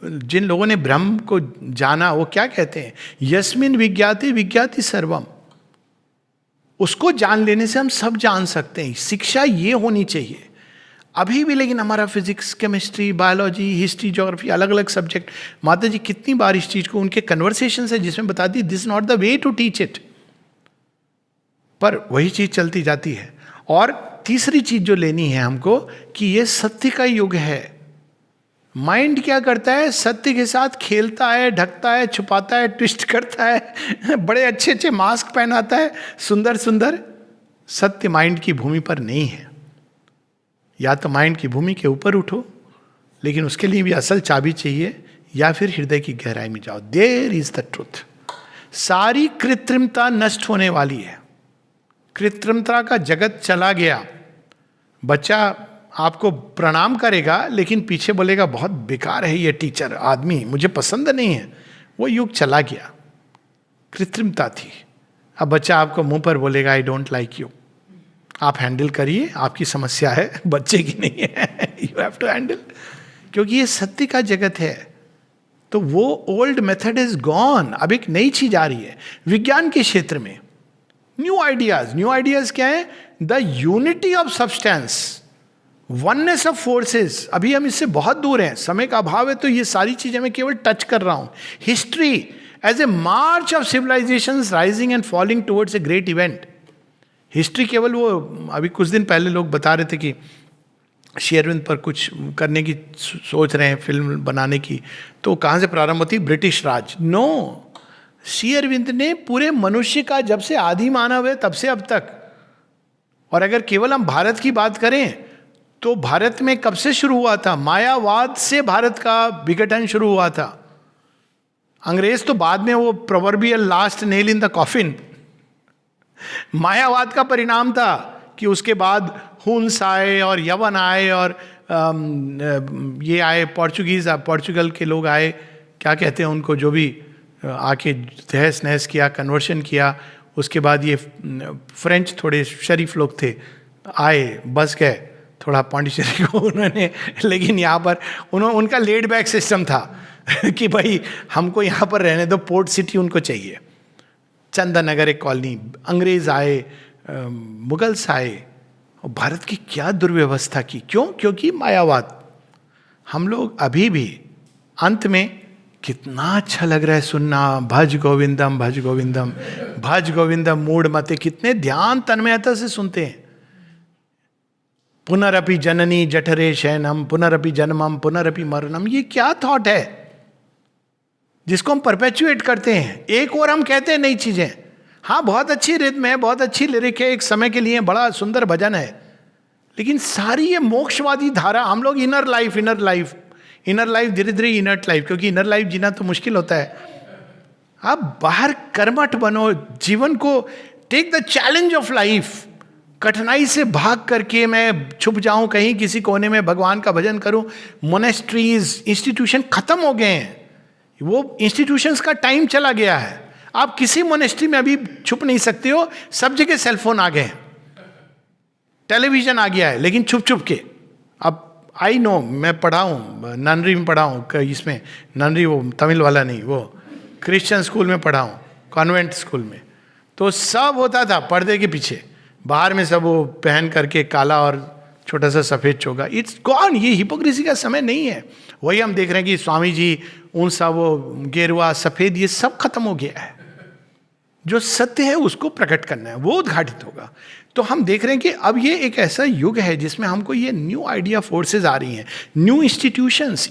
[SPEAKER 7] जिन लोगों ने ब्रह्म को जाना वो क्या कहते हैं, यस्मिन विज्ञाति विज्ञाति सर्वम। उसको जान लेने से हम सब जान सकते हैं। शिक्षा ये होनी चाहिए अभी भी। लेकिन हमारा physics, chemistry, biology, history, geography, अलग अलग सब्जेक्ट, माता जी कितनी बार इस चीज को उनके कन्वर्सेशन है जिसमें बता दी this not the way to teach it, पर वही चीज चलती जाती है। और तीसरी चीज जो लेनी है हमको कि ये सत्य का युग है। माइंड क्या करता है, सत्य के साथ खेलता है, ढकता है, छुपाता है, ट्विस्ट करता है, बड़े अच्छे अच्छे मास्क पहनाता है, सुंदर सुंदर। सत्य माइंड की भूमि पर नहीं है। या तो माइंड की भूमि के ऊपर उठो, लेकिन उसके लिए भी असल चाबी चाहिए, या फिर हृदय की गहराई में जाओ। There is the truth. सारी कृत्रिमता नष्ट होने वाली है। कृत्रिमता का जगत चला गया। बच्चा आपको प्रणाम करेगा लेकिन पीछे बोलेगा बहुत बेकार है ये टीचर, आदमी मुझे पसंद नहीं है। वो युग चला गया, कृत्रिमता थी। अब बच्चा आपको मुंह पर बोलेगा आई डोंट लाइक यू। आप हैंडल करिए, आपकी समस्या है, बच्चे की नहीं है। यू हैव टू हैंडल, क्योंकि ये सत्य का जगत है। तो वो ओल्ड मेथड इज गॉन। अब एक नई चीज आ रही है विज्ञान के क्षेत्र में। न्यू आइडियाज क्या है? The unity of substance, oneness of forces. अभी हम इससे बहुत दूर हैं, समय का अभाव है, तो ये सारी चीजें मैं केवल टच कर रहा हूं। History as a march of civilisations rising and falling towards a great event. History केवल वो, अभी कुछ दिन पहले लोग बता रहे थे कि श्री अरविंद पर कुछ करने की सोच रहे हैं, फिल्म बनाने की। तो कहाँ से प्रारंभ होती? ब्रिटिश राज। नो, श्री अरविंद ने पूरे मनुष्य का, जब से आदि मानव है तब से अब तक। और अगर केवल हम भारत की बात करें तो भारत में कब से शुरू हुआ था? मायावाद से भारत का विघटन शुरू हुआ था। अंग्रेज तो बाद में, वो proverbial last nail in the coffin, मायावाद का परिणाम था कि उसके बाद हुन्स आए और यवन आए और ये आए पोर्चुगल के लोग आए, क्या कहते हैं उनको, जो भी आके तहस नहस किया, कन्वर्शन किया। उसके बाद ये फ्रेंच थोड़े शरीफ लोग थे, आए, बस गए थोड़ा पांडिचेरी को उन्होंने। लेकिन यहाँ पर उनका लेड बैक सिस्टम था कि भाई हमको यहाँ पर रहने दो, पोर्ट सिटी उनको चाहिए। चंदन नगर एक कॉलोनी, अंग्रेज आए, मुगल्स आए, और भारत की क्या दुर्व्यवस्था की। क्यों? क्योंकि मायावाद। हम लोग अभी भी अंत में, कितना अच्छा लग रहा है सुनना, भज गोविंदम भज गोविंदम भज गोविंदम मूढ़ मते, कितने ध्यान तन्मयता से सुनते हैं। पुनरपि जननी जठरे शयनम पुनरपि जन्मम पुनरपि मरणम। ये क्या थॉट है जिसको हम परपेचुएट करते हैं? एक और हम कहते हैं नई चीजें, हाँ बहुत अच्छी रिद्म है, बहुत अच्छी लिरिक है, एक समय के लिए बड़ा सुंदर भजन है, लेकिन सारी ये मोक्षवादी धारा। हम लोग इनर लाइफ धीरे धीरे इनर्ट लाइफ, क्योंकि इनर लाइफ जीना तो मुश्किल होता है। आप बाहर कर्मठ बनो, जीवन को take the challenge of life. कठिनाई से भाग करके मैं छुप जाऊं कहीं किसी कोने में, भगवान का भजन करूं। मोनेस्ट्रीज, इंस्टीट्यूशन खत्म हो गए हैं। वो इंस्टीट्यूशंस का टाइम चला गया है। आप किसी मोनेस्ट्री में अभी छुप नहीं सकते हो, सब जगह सेलफोन आ गए हैं, टेलीविजन आ गया है, लेकिन छुप छुप के। अब आई नो, मैं पढ़ा हूँ, ननरी में पढ़ा हूँ, इसमें ननरी वो तमिल वाला नहीं, वो क्रिश्चियन स्कूल में पढ़ा हूँ, कॉन्वेंट स्कूल में। तो सब होता था पर्दे के पीछे, बाहर में सब वो पहन करके काला और छोटा सा सफ़ेद चोगा। It's gone. ये हिपोक्रेसी का समय नहीं है। वही हम देख रहे हैं कि स्वामी जी उन सा वो गेरुआ सफ़ेद, ये सब खत्म हो गया है। जो सत्य है उसको प्रकट करना है, वो उद्घाटित होगा। तो हम देख रहे हैं कि अब ये एक ऐसा युग है जिसमें हमको ये न्यू आइडिया फोर्सेस आ रही हैं, new institutions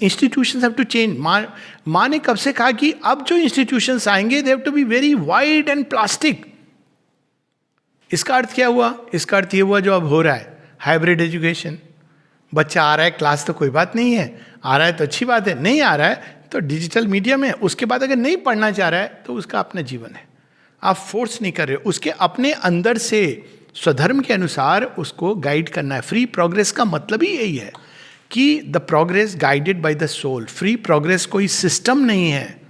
[SPEAKER 7] have to change. माँ ने कब से कहा कि अब जो इंस्टीट्यूशंस आएंगे they have to be very wide and plastic. इसका अर्थ क्या हुआ? इसका अर्थ ये हुआ जो अब हो रहा है, हाइब्रिड एजुकेशन। बच्चा आ रहा है क्लास तो कोई बात नहीं है, आ रहा है तो अच्छी बात है, नहीं आ रहा है तो डिजिटल मीडियम है। उसके बाद अगर नहीं पढ़ना चाह रहा है तो उसका अपना जीवन है। आप फोर्स नहीं कर रहे हो, उसके अपने अंदर से स्वधर्म के अनुसार उसको गाइड करना है। फ्री प्रोग्रेस का मतलब ही यही है कि the progress guided by the soul. Free progress कोई सिस्टम नहीं है,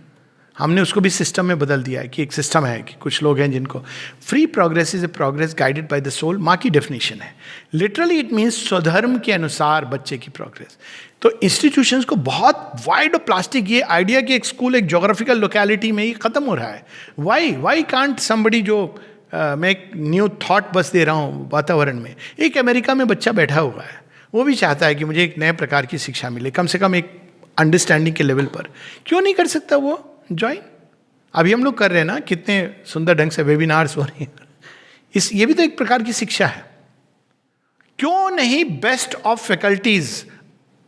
[SPEAKER 7] हमने उसको भी सिस्टम में बदल दिया है कि एक सिस्टम है कि कुछ लोग हैं जिनको free progress is a progress guided by the soul. माँ की डेफिनेशन है, लिटरली इट मीन्स स्वधर्म के अनुसार बच्चे की प्रोग्रेस। तो इंस्टीट्यूशंस को बहुत वाइड और प्लास्टिक, ये आइडिया कि एक स्कूल एक जोग्राफिकल लोकेलिटी में ही खत्म हो रहा है। वाई कांट समबडी, जो मैं एक न्यू थॉट बस दे रहा हूँ वातावरण में, एक अमेरिका में बच्चा बैठा हुआ है, वो भी चाहता है कि मुझे एक नए प्रकार की शिक्षा मिले, कम से कम एक अंडरस्टैंडिंग के लेवल पर। क्यों नहीं कर सकता वो ज्वाइन? अभी हम लोग कर रहे हैं ना, कितने सुंदर ढंग से वेबिनार्स हो रहे हैं। ये भी तो एक प्रकार की शिक्षा है। क्यों नहीं बेस्ट ऑफ फैकल्टीज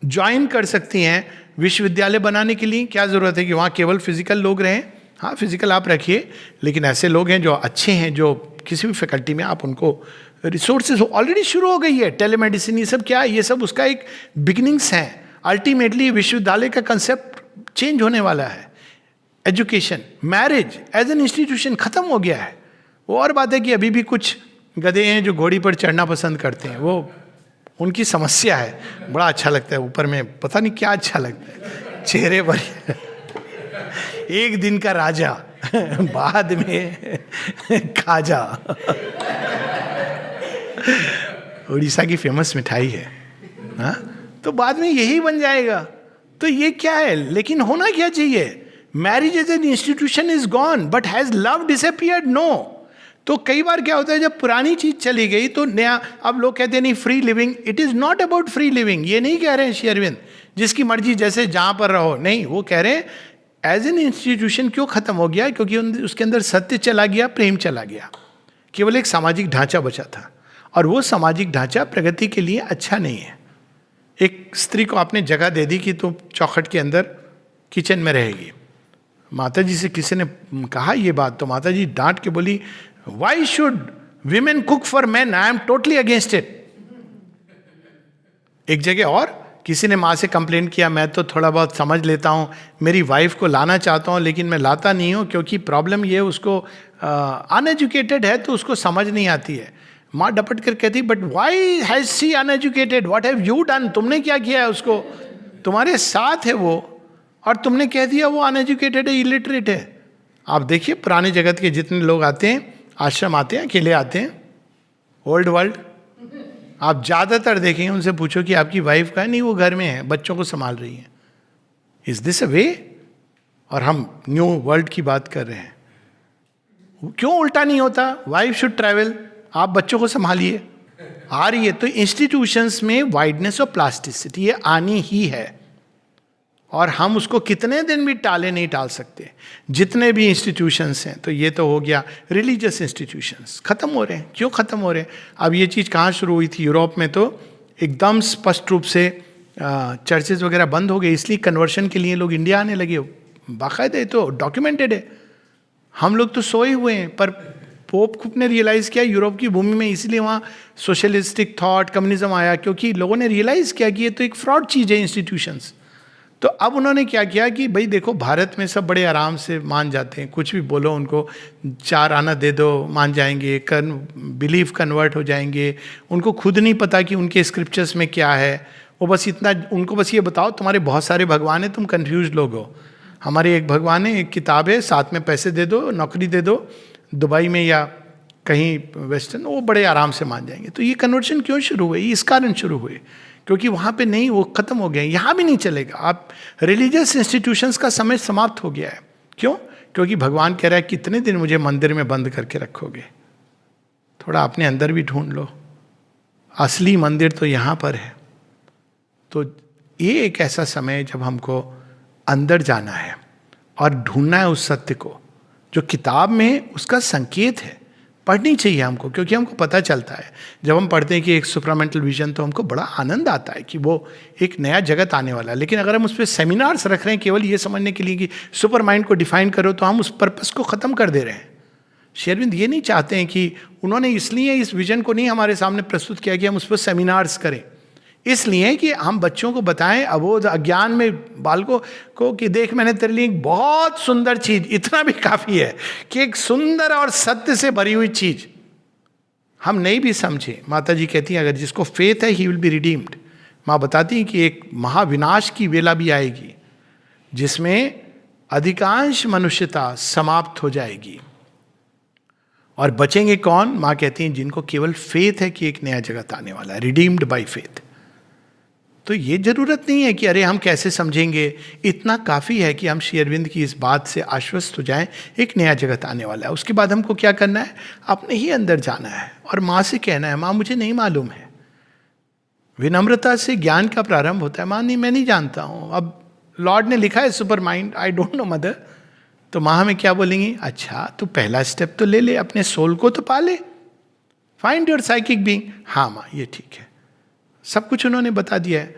[SPEAKER 7] ज्वाइन कर सकती हैं विश्वविद्यालय बनाने के लिए? क्या जरूरत है कि वहाँ केवल फिजिकल लोग रहें? हाँ, फिजिकल आप रखिए, लेकिन ऐसे लोग हैं जो अच्छे हैं, जो किसी भी फैकल्टी में आप उनको रिसोर्सेज ऑलरेडी शुरू हो गई है। टेलीमेडिसिन, ये सब क्या है? ये सब उसका एक बिगिनिंग्स हैं। अल्टीमेटली विश्वविद्यालय का कंसेप्ट चेंज होने वाला है। Education, marriage as an institution खत्म हो गया है। वो और बात है कि अभी भी कुछ गधे हैं जो घोड़ी पर चढ़ना पसंद करते हैं, वो उनकी समस्या है। बड़ा अच्छा लगता है, ऊपर में पता नहीं क्या अच्छा लगता है, चेहरे पर एक दिन का राजा बाद में खाजा। उड़ीसा की फेमस मिठाई है ना, तो बाद में यही बन जाएगा। तो ये क्या है? लेकिन होना क्या चाहिए? Marriage as an institution is gone, but has love disappeared? No. तो कई बार क्या होता है, जब पुरानी चीज चली गई तो नया, अब लोग कहते हैं नहीं free living. It is not about free living. ये नहीं कह रहे हैं श्री अरविंद जिसकी मर्जी जैसे जहां पर रहो, नहीं। वो कह रहे हैं एज एन इंस्टीट्यूशन क्यों खत्म हो गया? क्योंकि उसके अंदर सत्य चला गया, प्रेम चला गया, केवल एक सामाजिक ढांचा बचा था, और वो सामाजिक ढांचा प्रगति के लिए अच्छा नहीं है। एक स्त्री को आपने जगह दे दी कि तुम चौखट के अंदर किचन में रहेगी। माता जी से किसी ने कहा ये बात, तो माता जी डांट के बोली, why should women cook for man? I am totally against it. एक जगह और किसी ने माँ से कंप्लेन किया, मैं तो थोड़ा बहुत समझ लेता हूँ, मेरी वाइफ को लाना चाहता हूँ लेकिन मैं लाता नहीं हूँ क्योंकि प्रॉब्लम ये, उसको अनएजुकेटेड है तो उसको समझ नहीं आती है। माँ डपट कर कहती, but why has she uneducated? What have you done? तुमने क्या किया है उसको? तुम्हारे साथ है वो, और तुमने कह दिया वो अनएजुकेटेड है, इलिटरेट है। आप देखिए पुराने जगत के जितने लोग आते हैं, आश्रम आते हैं, अकेले आते हैं, ओल्ड वर्ल्ड, आप ज़्यादातर देखेंगे, उनसे पूछो कि आपकी वाइफ का है? नहीं, वो घर में है, बच्चों को संभाल रही है। इज दिस अ वे? और हम न्यू वर्ल्ड की बात कर रहे हैं। क्यों उल्टा नहीं होता? वाइफ शुड ट्रैवल, आप बच्चों को संभालिए। आ रही है तो इंस्टीट्यूशंस में वाइडनेस और प्लास्टिसिटी ये आनी ही है, और हम उसको कितने दिन भी टाले नहीं टाल सकते। जितने भी इंस्टीट्यूशंस हैं, तो ये तो हो गया रिलीजियस इंस्टीट्यूशंस खत्म हो रहे हैं। क्यों खत्म हो रहे हैं? अब ये चीज़ कहाँ शुरू हुई थी? यूरोप में तो एकदम स्पष्ट रूप से चर्चेज वगैरह बंद हो गए, इसलिए कन्वर्शन के लिए लोग इंडिया आने लगे। बाकायदे तो डॉक्यूमेंटेड है। हम लोग तो सोए हुए हैं, पर पोप ने रियलाइज़ किया यूरोप की भूमि में, इसलिए वहाँ सोशलिस्टिक थॉट, कम्युनिज्म आया, क्योंकि लोगों ने रियलाइज़ किया कि ये तो एक फ्रॉड चीज़ है इंस्टीट्यूशंस। तो अब उन्होंने क्या किया कि भाई देखो, भारत में सब बड़े आराम से मान जाते हैं, कुछ भी बोलो उनको, 4 आना दे दो मान जाएंगे, बिलीफ कन्वर्ट हो जाएंगे। उनको खुद नहीं पता कि उनके स्क्रिप्चर्स में क्या है, वो बस इतना, उनको बस ये बताओ तुम्हारे बहुत सारे भगवान हैं, तुम कंफ्यूज लोग हो। हमारे एक भगवान है, एक किताब है, साथ में पैसे दे दो, नौकरी दे दो, दुबई में या कहीं वेस्टर्न, वो बड़े आराम से मान जाएंगे। तो ये कन्वर्शन क्यों शुरू हुए? इस कारण शुरू हुए क्योंकि वहाँ पे नहीं, वो खत्म हो गए। यहाँ भी नहीं चलेगा। आप रिलीजियस इंस्टीट्यूशंस का समय समाप्त हो गया है। क्यों? क्योंकि भगवान कह रहा है कितने दिन मुझे मंदिर में बंद करके रखोगे? थोड़ा अपने अंदर भी ढूंढ लो, असली मंदिर तो यहाँ पर है। तो ये एक ऐसा समय जब हमको अंदर जाना है और ढूंढना है उस सत्य को जो किताब में उसका संकेत है। पढ़नी चाहिए हमको, क्योंकि हमको पता चलता है जब हम पढ़ते हैं कि एक सुपरामेंटल विजन, तो हमको बड़ा आनंद आता है कि वो एक नया जगत आने वाला है। लेकिन अगर हम उस पर सेमिनार्स रख रहे हैं केवल ये समझने के लिए कि सुपर माइंड को डिफाइन करो, तो हम उस पर्पस को ख़त्म कर दे रहे हैं। श्री अरविंद ये नहीं चाहते हैं कि, उन्होंने इसलिए इस विजन को नहीं हमारे सामने प्रस्तुत किया कि हम उस पर सेमिनार्स करें। इसलिए कि हम बच्चों को बताएं, अबोध अज्ञान में बालकों को, कि देख मैंने तेरे लिए एक बहुत सुंदर चीज, इतना भी काफी है कि एक सुंदर और सत्य से भरी हुई चीज हम नहीं भी समझे। माता जी कहती हैं अगर जिसको फेथ है ही विल बी रिडीम्ड। माँ बताती हैं कि एक महाविनाश की वेला भी आएगी जिसमें अधिकांश मनुष्यता समाप्त हो जाएगी, और बचेंगे कौन? माँ कहती हैं जिनको केवल फेथ है कि एक नया जगत आने वाला है, रिडीम्ड बाय फेथ। तो ये जरूरत नहीं है कि अरे हम कैसे समझेंगे, इतना काफ़ी है कि हम श्री अरविंद की इस बात से आश्वस्त हो जाएं, एक नया जगत आने वाला है। उसके बाद हमको क्या करना है? अपने ही अंदर जाना है और माँ से कहना है, माँ मुझे नहीं मालूम है। विनम्रता से ज्ञान का प्रारंभ होता है। माँ नहीं, मैं नहीं जानता हूँ, अब लॉर्ड ने लिखा है super mind, I don't know mother. तो माँ हमें क्या बोलेंगी? अच्छा तू पहला स्टेप तो ले ले, अपने सोल को तो पा ले, फाइंड योर साइकिक बीइंग। हाँ माँ ये ठीक है, सब कुछ उन्होंने बता दिया है।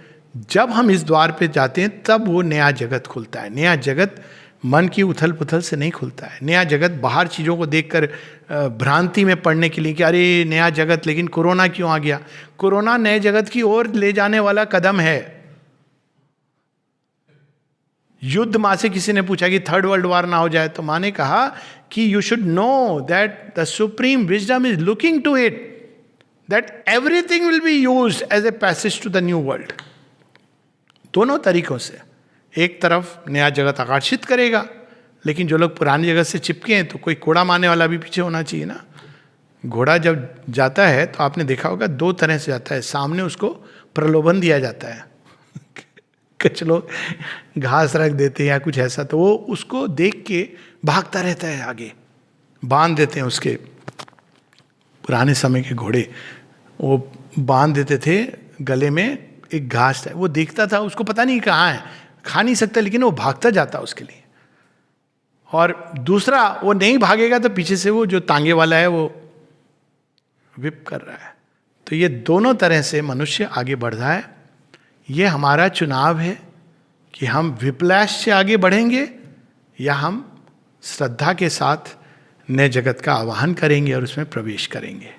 [SPEAKER 7] जब हम इस द्वार पे जाते हैं तब वो नया जगत खुलता है। नया जगत मन की उथल पुथल से नहीं खुलता है। नया जगत बाहर चीज़ों को देखकर भ्रांति में पड़ने के लिए कि अरे नया जगत, लेकिन कोरोना क्यों आ गया? कोरोना नए जगत की ओर ले जाने वाला कदम है। युद्ध माँ से किसी ने पूछा कि थर्ड वर्ल्ड वॉर ना हो जाए, तो माँ ने कहा कि you should know that the supreme wisdom is looking to it that everything will be used as a passage to the new world. दोनों तरीकों से, एक तरफ नया जगत आकर्षित करेगा, लेकिन जो लोग पुरानी जगत से चिपके हैं तो कोई कोड़ा मारने वाला भी पीछे होना चाहिए ना। घोड़ा जब जाता है तो आपने देखा होगा दो तरह से जाता है। सामने उसको प्रलोभन दिया जाता है कुछ लोग घास रख देते हैं या कुछ ऐसा, तो वो उसको देख के भागता रहता है आगे। बांध देते हैं उसके, पुराने समय के घोड़े वो बांध देते थे गले में, एक घास था, वो देखता था, उसको पता नहीं कहाँ है, खा नहीं सकता, लेकिन वो भागता जाता उसके लिए। और दूसरा, वो नहीं भागेगा तो पीछे से वो जो तांगे वाला है वो विप कर रहा है। तो ये दोनों तरह से मनुष्य आगे बढ़ रहा है। ये हमारा चुनाव है कि हम विप्लैश से आगे बढ़ेंगे या हम श्रद्धा के साथ नए जगत का आवाहन करेंगे और उसमें प्रवेश करेंगे।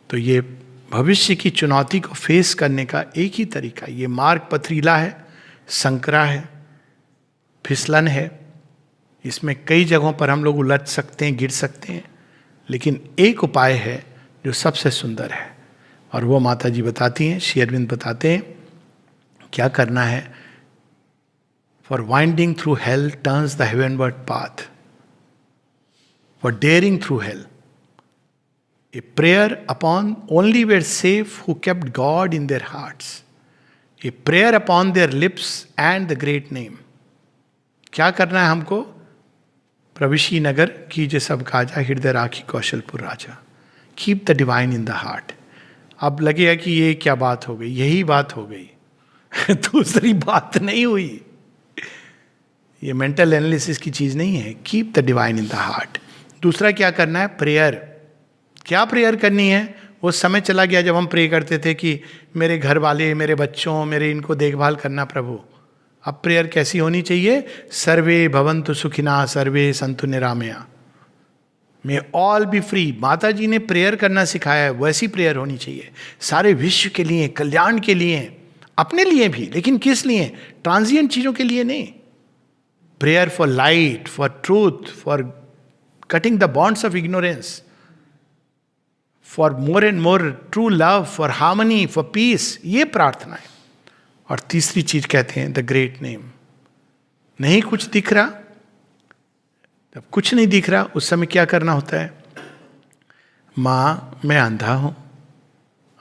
[SPEAKER 7] तो ये भविष्य की चुनौती को फेस करने का एक ही तरीका, ये मार्ग पथरीला है, संकरा है, फिसलन है, इसमें कई जगहों पर हम लोग उलझ सकते हैं, गिर सकते हैं, लेकिन एक उपाय है जो सबसे सुंदर है, और वो माता जी बताती हैं, श्री अरविंद बताते हैं क्या करना है। For winding through hell turns the heavenward path, for daring through hell a prayer upon only were safe who kept God in their hearts, a prayer upon their lips and the great name। क्या करना है हमको? प्रविशी नगर कीजे सब काजा, हृदय राखी कौशलपुर राजा। Keep the divine in the heart. अब लगेगा कि ये क्या बात हो गई, यही बात हो गई दूसरी बात नहीं हुई। ये मेंटल एनालिसिस की चीज नहीं है। Keep the divine in the heart. दूसरा क्या करना है? प्रेयर। क्या प्रेयर करनी है? वो समय चला गया जब हम प्रे करते थे कि मेरे घर वाले, मेरे बच्चों, मेरे इनको देखभाल करना प्रभु। अब प्रेयर कैसी होनी चाहिए? सर्वे भवन्तु सुखिना सर्वे सन्तु निरामया, मे ऑल बी फ्री। माता जी ने प्रेयर करना सिखाया है, वैसी प्रेयर होनी चाहिए सारे विश्व के लिए, कल्याण के लिए, अपने लिए भी, लेकिन किस लिए? ट्रांजिएंट चीज़ों के लिए नहीं। Prayer for light, for truth, for cutting the bonds of ignorance, for more and more true love, for harmony, for piece, ये प्रार्थना है। और तीसरी चीज कहते हैं द ग्रेट नेम। नहीं कुछ दिख रहा, जब कुछ नहीं दिख रहा उस समय क्या करना होता है? माँ मैं अंधा हूं,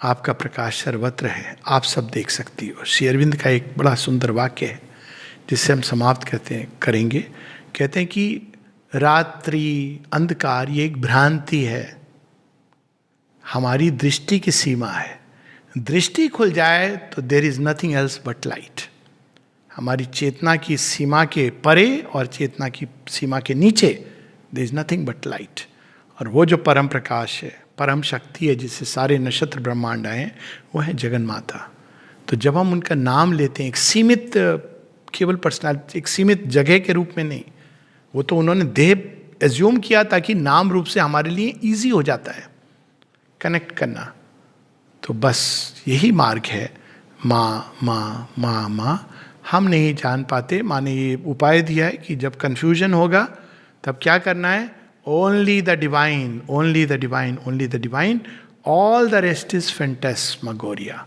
[SPEAKER 7] आपका प्रकाश सर्वत्र है, आप सब देख सकती हो। श्री अरविंद का एक बड़ा सुंदर वाक्य है जिससे हम समाप्त करेंगे। कहते हैं कि रात्रि अंधकार ये एक भ्रांति है, हमारी दृष्टि की सीमा है। दृष्टि खुल जाए तो there is nothing else but light. हमारी चेतना की सीमा के परे और चेतना की सीमा के नीचे there is nothing but light. और वो जो परम प्रकाश है, परम शक्ति है, जिससे सारे नक्षत्र ब्रह्मांड आए, वो है जगन माता। तो जब हम उनका नाम लेते हैं, एक सीमित केवल पर्सनैलिटी, एक सीमित जगह के रूप में नहीं, वो तो उन्होंने देह एज्यूम किया ताकि नाम रूप से हमारे लिए ईजी हो जाता है कनेक्ट करना। तो बस यही मार्ग है माँ माँ माँ माँ। हम नहीं जान पाते। माँ ने ये उपाय दिया है कि जब कन्फ्यूजन होगा तब क्या करना है, only the divine, only the divine, only the divine, all the rest is phantasmagoria.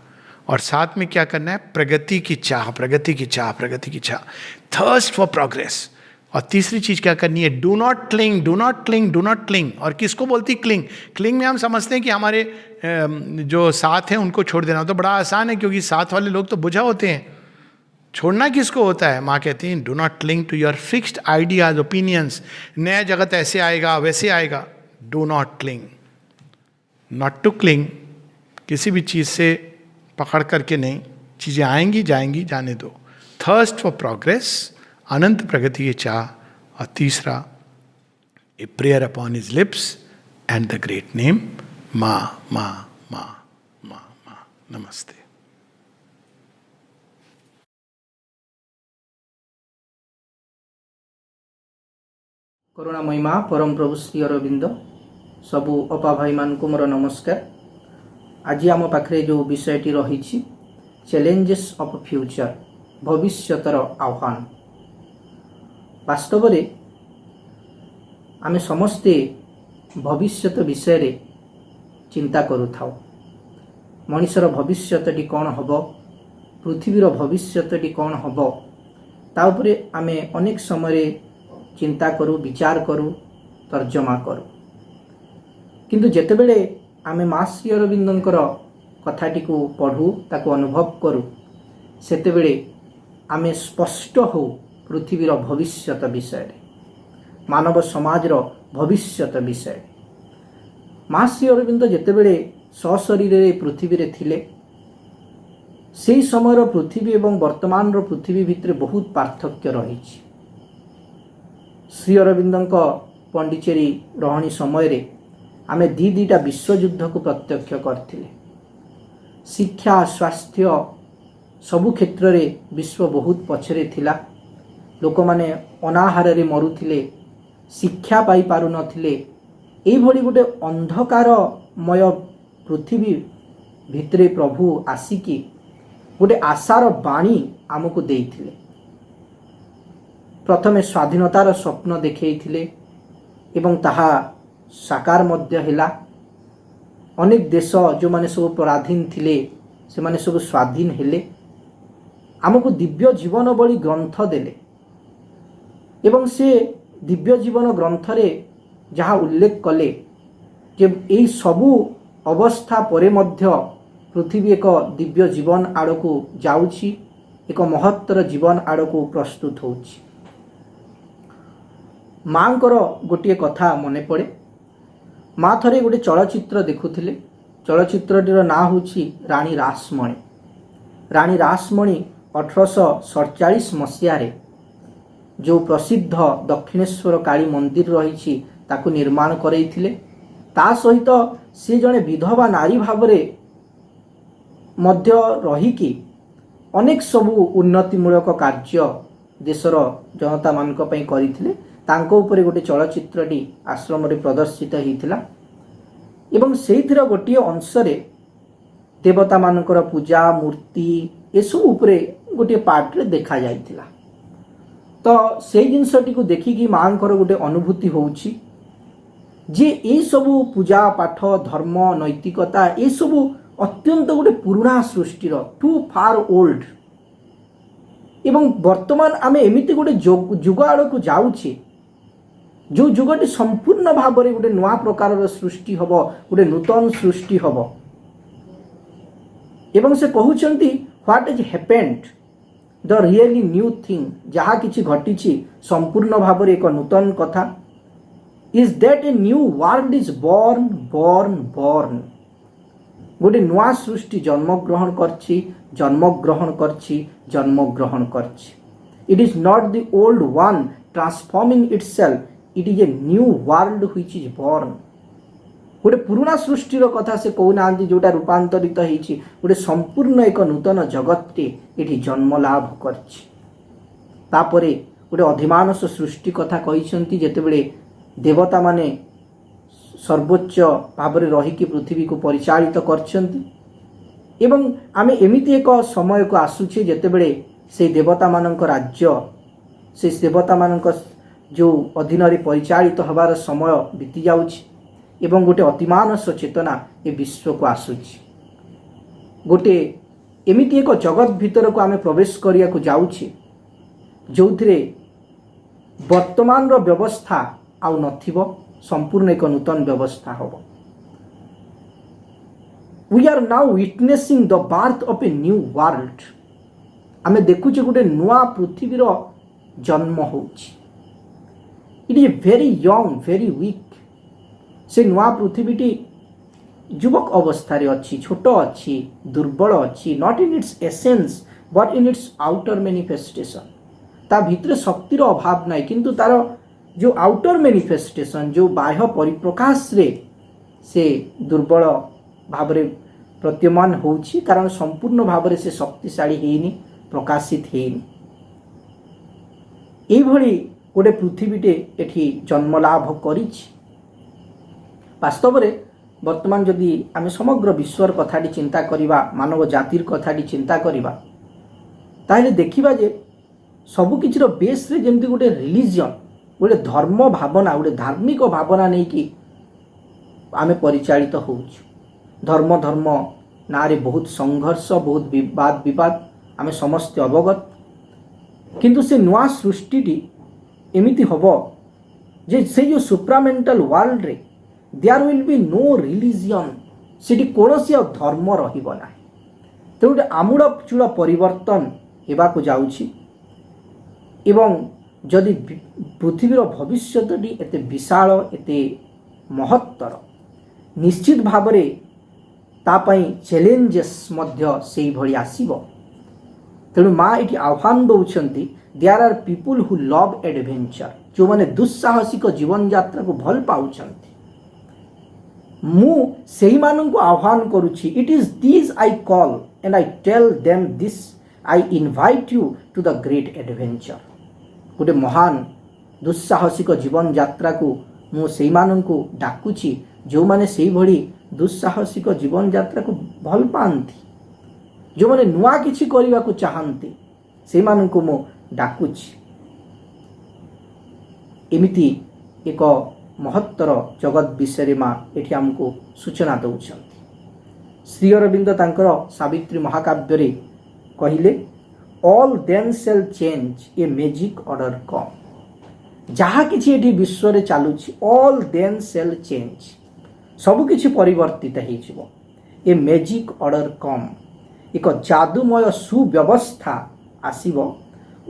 [SPEAKER 7] और साथ में क्या करना है, प्रगति की चाह, प्रगति की चाह, प्रगति की चाह, थर्स्ट फॉर प्रोग्रेस। और तीसरी चीज क्या करनी है, do not cling, do not cling, do not cling. और किसको बोलती क्लिंग? क्लिंग में हम समझते हैं कि हमारे जो साथ हैं उनको छोड़ देना, तो बड़ा आसान है क्योंकि साथ वाले लोग तो बुझा होते हैं। छोड़ना किसको होता है? माँ कहती हैं do not cling to your fixed ideas, opinions. नया जगत ऐसे आएगा वैसे आएगा, do not cling, not to cling. किसी भी चीज से पकड़ करके नहीं, चीजें आएंगी जाएंगी, जाने दो। थर्स्ट फॉर प्रोग्रेस, अनंत प्रगति की चाह। और तीसरा, a prayer upon his lips and the great name माँ माँ माँ माँ माँ। नमस्ते।
[SPEAKER 8] करुणामयी माँ परम प्रभु श्री अरविंद सबु अपा भाई मान को मोर नमस्कार। आज आम पाखे जो विषयटी रही चैलेंजेस ऑफ फ्यूचर, भविष्यतर आह्वान। वास्तव में आम समस्ते भविष्यत विषय रे चिंता करूथाउ। मनुष्यर भविष्यतटी कौन हब, पृथ्वीर भविष्यतटी कौन हब, ता उपरे आमे अनेक समय चिंता करूँ, विचार करूँ, तर्जमा करूँ। किंतु जेतेबेले आमे माँ श्री अरविंदंकर कथाटी को पढ़ू, ताको अनुभव करूँ, सेतेबेले आमे स्पष्ट हो पृथ्वीर भविष्यत विषय, मानव समाजर भविष्यत विषय। माँ श्री अरविंद जेतेबेले सशरीर पृथ्वी रे थिले, सेई समयर पृथ्वी एवं वर्तमान पृथ्वी भितर बहुत पार्थक्य रही। श्री अरविंदंक पंडिचेरी रहणी समय रे आमे दीटा विश्वयुद्ध को प्रत्यक्ष करथिले। शिक्षा, स्वास्थ्य सबु क्षेत्र रे विश्व बहुत पछरे थिला। लोक माने अनाहार रे मरुथिले, शिक्षा पाई पारु नथिले। एई भली गोटे अंधकारमय पृथ्वी भितरे प्रभु आसिकी गोटे आशार बाणी आमको देइथिले। प्रथमे स्वाधीनतार स्वप्न देखैथिले एवं ताहा साकार मध्य हेला। अनेक देश जो माने सब पराधीन थिले से माने सब स्वाधीन हेले। आमको दिव्य जीवन बड़ी ग्रंथ देले एवं से दिव्य जीवन ग्रंथ रे जहाँ उल्लेख कले कि यही सबू अवस्था परे मध्य पृथ्वी एक दिव्य जीवन आड़को जाउछि, एक महत्तर जीवन आड़को प्रस्तुत होउछि। माँकर गोटे कथा मने पड़े। माँ थरे गोटे चलचित्र देखुथिले। चलचित्रटीर ना होछि रानी रासमणी। रानी रासमणी 1847 मसीह जो प्रसिद्ध दक्षिणेश्वर काली मंदिर रही ताकू निर्माण करैथिले। ता सहित से जड़े विधवा नारी भावरे मध्य रहीकि अनेक सबु उन्नतिमूलक कार्य देशर जनता मानक पई करिथिले। तांको उपरे गोटे चलचित्रटी आश्रम रे प्रदर्शित होइथिला एवं सेहिथिर गोटे अंशरे देवता मानकर पूजा, मूर्ति एसबु उपरे गोटे पार्ट रे देखा जाइथिला। तो से जिनसटी को देखिकी माँकर गोटे अनुभूति होउछि जे ए सबु पूजा पाठ, धर्म, नैतिकता ए सबु अत्यंत गोटे पुराना सृष्टिर, टू फार ओल्ड। एवं वर्तमान आमे एमिति गोटे जुग आड़क जाउछि जो जुगटी संपूर्ण भाव में गोटे नुआ प्रकार सृष्टि हब, गोटे नूतन सृष्टि हब। एवं से कहउछंती what is happened the really new thing, जहाँ किछि घटिछि संपूर्ण भाव में एक नूतन कथा। Is that a new world is born born born. गोटे नुआ सृष्टि जन्म ग्रहण करछि, जन्म ग्रहण करछि, जन्म ग्रहण करछि। It is not the old one transforming itself, it is a new world which is born. गोटे पुराना सृष्टिर कथा से कहूना जोटा रूपांतरित होइछि, गोटे संपूर्ण एक नूतन जगतटे एठी जन्म लाभ करछि। तापरे गोटे अधिमानस सृष्टि कथा कहिसंती जेतेबेले देवता माने सर्वोच्च भाव में रहीकि पृथ्वी को परिचालित करछंती ଏବଂ ଆମେ ଏମିତି ଏକ ସମୟକୁ ଆସୁଛେ ଯେତେବେଳେ ସେଇ ଦେବତାମାନଙ୍କ ରାଜ୍ୟ ସେ ଦେବତାମାନଙ୍କ ଯେଉଁ ଅଧୀନରେ ପରିଚାଳିତ ହେବାର ସମୟ ବିତି ଯାଉଛି ଏବଂ ଗୋଟେ ଅତିମାନସ ଚେତନା ଏ ବିଶ୍ୱକୁ ଆସୁଛି। ଗୋଟେ ଏମିତି ଏକ ଜଗତ ଭିତରକୁ ଆମେ ପ୍ରବେଶ କରିବାକୁ ଯାଉଛେ ଯେଉଁଥିରେ ବର୍ତ୍ତମାନର ବ୍ୟବସ୍ଥା ଆଉ ନଥିବ, ସମ୍ପୂର୍ଣ୍ଣ ଏକ ନୂତନ ବ୍ୟବସ୍ଥା ହେବ। We are now witnessing the birth of a new world. ଆମେ ଦେଖୁଛେ ଗୋଟେ ନୂଆ ପୃଥିବୀର ଜନ୍ମ ହେଉଛି। It is very young, very weak. ସେ ନୂଆ ପୃଥିବୀଟି ଯୁବକ ଅବସ୍ଥାରେ ଅଛି, ଛୋଟ ଅଛି, ଦୁର୍ବଳ ଅଛି, not in its essence but in its outer manifestation. ତା ଭିତରେ ଶକ୍ତିର ଅଭାବ ନାହିଁ, କିନ୍ତୁ ତାର ଯେଉଁ ଆଉଟର ମ୍ୟାନିଫେଷ୍ଟେସନ୍, ଯେଉଁ ବାହ୍ୟ ପରିପ୍ରକାଶରେ ସେ ଦୁର୍ବଳ ଭାବରେ ପ୍ରତୀୟମାନ ହେଉଛି, କାରଣ ସମ୍ପୂର୍ଣ୍ଣ ଭାବରେ ସେ ଶକ୍ତିଶାଳୀ ହେଇନି, ପ୍ରକାଶିତ ହେଇନି। এইভাবে গোটে পৃথিবীতে এটি জন্মলাভ করেছি। বাস্তবরে বর্তমান যদি আমি সমগ্র বিশ্বর কথাটি চিন্তা করিবা, মানব জাতির কথাটি চিন্তা করিবা, তাহলে দেখিবা যে ସବୁକିଛିର ବେସ୍ରେ ଯେମିତି ଗୋଟେ ରିଲିଜିଅନ୍, ଗୋଟେ ଧର୍ମ ଭାବନା, ଗୋଟେ ଧାର୍ମିକ ଭାବନା ନେଇକି ଆମେ ପରିଚାଳିତ ହେଉଛୁ। ଧର୍ମ ନାଁରେ ବହୁତ ସଂଘର୍ଷ, ବହୁତ ବିବାଦ ଆମେ ସମସ୍ତେ ଅବଗତ। କିନ୍ତୁ ସେ ନୂଆ ସୃଷ୍ଟିଟି ଏମିତି ହେବ ଯେ ସେଇ ଯେଉଁ ସୁପ୍ରାମେଣ୍ଟାଲ ୱାର୍ଲଡରେ there will be no religion, ସେଠି କୌଣସି ଆଉ ଧର୍ମ ରହିବ ନାହିଁ। ତେଣୁ ଗୋଟେ ଆମୂଳଚୂଳ ପରିବର୍ତ୍ତନ ହେବାକୁ ଯାଉଛି। ଏବଂ ଯଦି ପୃଥିବୀର ଭବିଷ୍ୟତଟି ଏତେ ବିଶାଳ, ଏତେ ମହତ୍ତର, ନିଶ୍ଚିତ ଭାବରେ ତା ପାଇଁ ଚ୍ୟାଲେଞ୍ଜେସ୍ ମଧ୍ୟ ସେଇଭଳି ଆସିବ। ତେଣୁ ମା ଏଠି ଆହ୍ୱାନ ଦେଉଛନ୍ତି, there are people who love adventure, ଯେଉଁମାନେ ଦୁଃସାହସିକ ଜୀବନଯାତ୍ରାକୁ ଭଲ ପାଉଛନ୍ତି। ମୁଁ ସେଇମାନଙ୍କୁ ଆହ୍ୱାନ କରୁଛି, it is this I call and I tell them this, I invite you to the great adventure. ଗୋଟେ ମହାନ ଦୁଃସାହସିକ ଜୀବନଯାତ୍ରାକୁ ମୁଁ ସେଇମାନଙ୍କୁ ଡାକୁଛି ଯେଉଁମାନେ ସେଇଭଳି ଦୁଃସାହସିକ ଜୀବନଯାତ୍ରାକୁ ଭଲ ପାଆନ୍ତି, ଯେଉଁମାନେ ନୂଆ କିଛି କରିବାକୁ ଚାହାନ୍ତି, ସେଇମାନଙ୍କୁ ମୁଁ ଡାକୁଛି। ଏମିତି ଏକ ମହତ୍ତର ଜଗତ ବିଷୟରେ ମା ଏଠି ଆମକୁ ସୂଚନା ଦେଉଛନ୍ତି। ଶ୍ରୀ ଅରବିନ୍ଦ ତାଙ୍କର ସାବିତ୍ରୀ ମହାକାବ୍ୟରେ କହିଲେ, ଅଲ୍ ଦେନ୍ ସେଲ୍ ଚେଞ୍ଜ, ଏ ମ୍ୟାଜିକ୍ ଅର୍ଡର କମ୍। ଯାହା କିଛି ଏଠି ବିଶ୍ୱରେ ଚାଲୁଛି, ଅଲ୍ ଦେନ୍ ସେଲ୍ ଚେଞ୍ଜ, ସବୁକିଛି ପରିବର୍ତ୍ତିତ ହେଇଯିବ। ଏ ମ୍ୟାଜିକ୍ ଅର୍ଡର କମ୍, ଏକ ଯାଦୁମୟ ସୁବ୍ୟବସ୍ଥା ଆସିବ।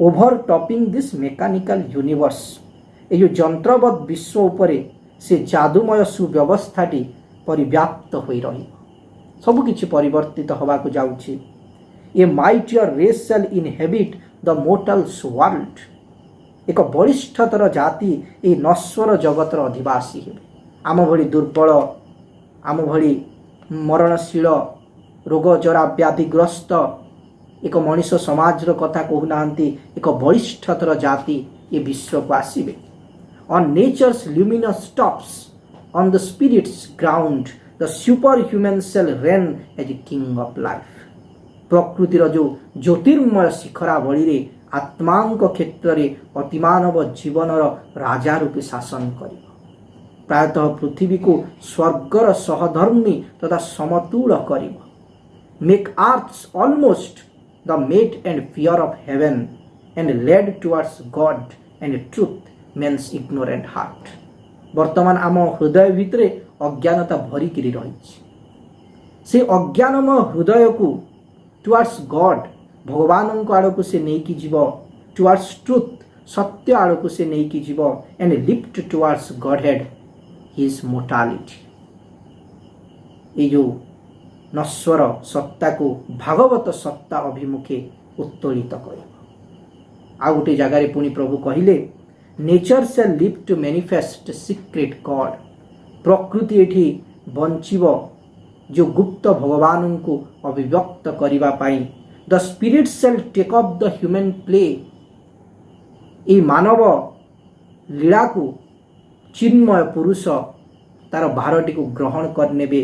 [SPEAKER 8] Overtopping this mechanical universe, ଏ ଯେଉଁ ଯନ୍ତ୍ରବତ୍ ବିଶ୍ୱ ଉପରେ ସେ ଯାଦୁମୟ ସୁବ୍ୟବସ୍ଥାଟି ପରିବ୍ୟାପ୍ତ ହୋଇ ରହିବ। ସବୁକିଛି ପରିବର୍ତ୍ତିତ ହେବାକୁ ଯାଉଛି। ଏ ମାଇଟିୟର ରେସ୍ ସେଲ୍ ଇନହେବିଟ୍ ଦ ମୋର୍ଟାଲ୍ସ ୱାର୍ଲଡ, ଏକ ବଳିଷ୍ଠତର ଜାତି ଏହି ନଶ୍ୱର ଜଗତର ଅଧିବାସୀ ହେବେ। ଆମ ଭଳି ଦୁର୍ବଳ, ଆମ ଭଳି ମରଣଶୀଳ, ରୋଗ ଜରା ବ୍ୟାଧିଗ୍ରସ୍ତ ଏକ ମଣିଷ ସମାଜର କଥା କହୁନାହାନ୍ତି, ଏକ ବଳିଷ୍ଠତର ଜାତି ଏ ବିଶ୍ୱକୁ ଆସିବେ। On nature's luminous tops, on the spirit's ground, the superhuman shall reign as king of life. ପ୍ରକୃତିର ଯେଉଁ ଜ୍ୟୋତିର୍ମୟ ଶିଖରାବଳୀରେ ଆତ୍ମାଙ୍କ କ୍ଷେତ୍ରରେ ଅତିମାନବ ଜୀବନର ରାଜା ରୂପେ ଶାସନ କରିବ। ପ୍ରାୟତଃ ପୃଥିବୀକୁ ସ୍ୱର୍ଗର ସହଧର୍ମୀ ତଥା ସମତୁଳ କରିବ। Make earth's almost the mate and fear of heaven and lead towards God and truth men's ignorant heart. ବର୍ତ୍ତମାନ ଆମ ହୃଦୟ ଭିତରେ ଅଜ୍ଞାନତା ଭରିକିରି ରହିଛି। ସେ ଅଜ୍ଞାନମୟ ହୃଦୟକୁ ଟୁୱାର୍ଡସ୍ ଗଡ୍, ଭଗବାନଙ୍କ ଆଡ଼କୁ ସେ ନେଇକି ଯିବ। ଟୁୱାର୍ଡସ୍ ଟ୍ରୁଥ୍, ସତ୍ୟ ଆଡ଼କୁ ସେ ନେଇକି ଯିବ। And lift towards god head his mortality, এই ଯେଉଁ ନଶ୍ୱର ସତ୍ତାକୁ ଭାଗବତ ସତ୍ତା ଅଭିମୁଖେ ଉତ୍ତୋଳିତ କରିବ। ଆଉ ଗୋଟେ ଜାଗାରେ ପୁଣି ପ୍ରଭୁ କହିଲେ, nature shall live to manifest secret God, ପ୍ରକୃତି ଏଠି ବଞ୍ଚିବ ଯେଉଁ ଗୁପ୍ତ ଭଗବାନଙ୍କୁ ଅଭିବ୍ୟକ୍ତ କରିବା ପାଇଁ। The spirit shall take up the human play, ଏହି ମାନବ ଲୀଳାକୁ ଚିନ୍ମୟ ପୁରୁଷ ତାର ଭାରଟିକୁ ଗ୍ରହଣ କରିନେବେ।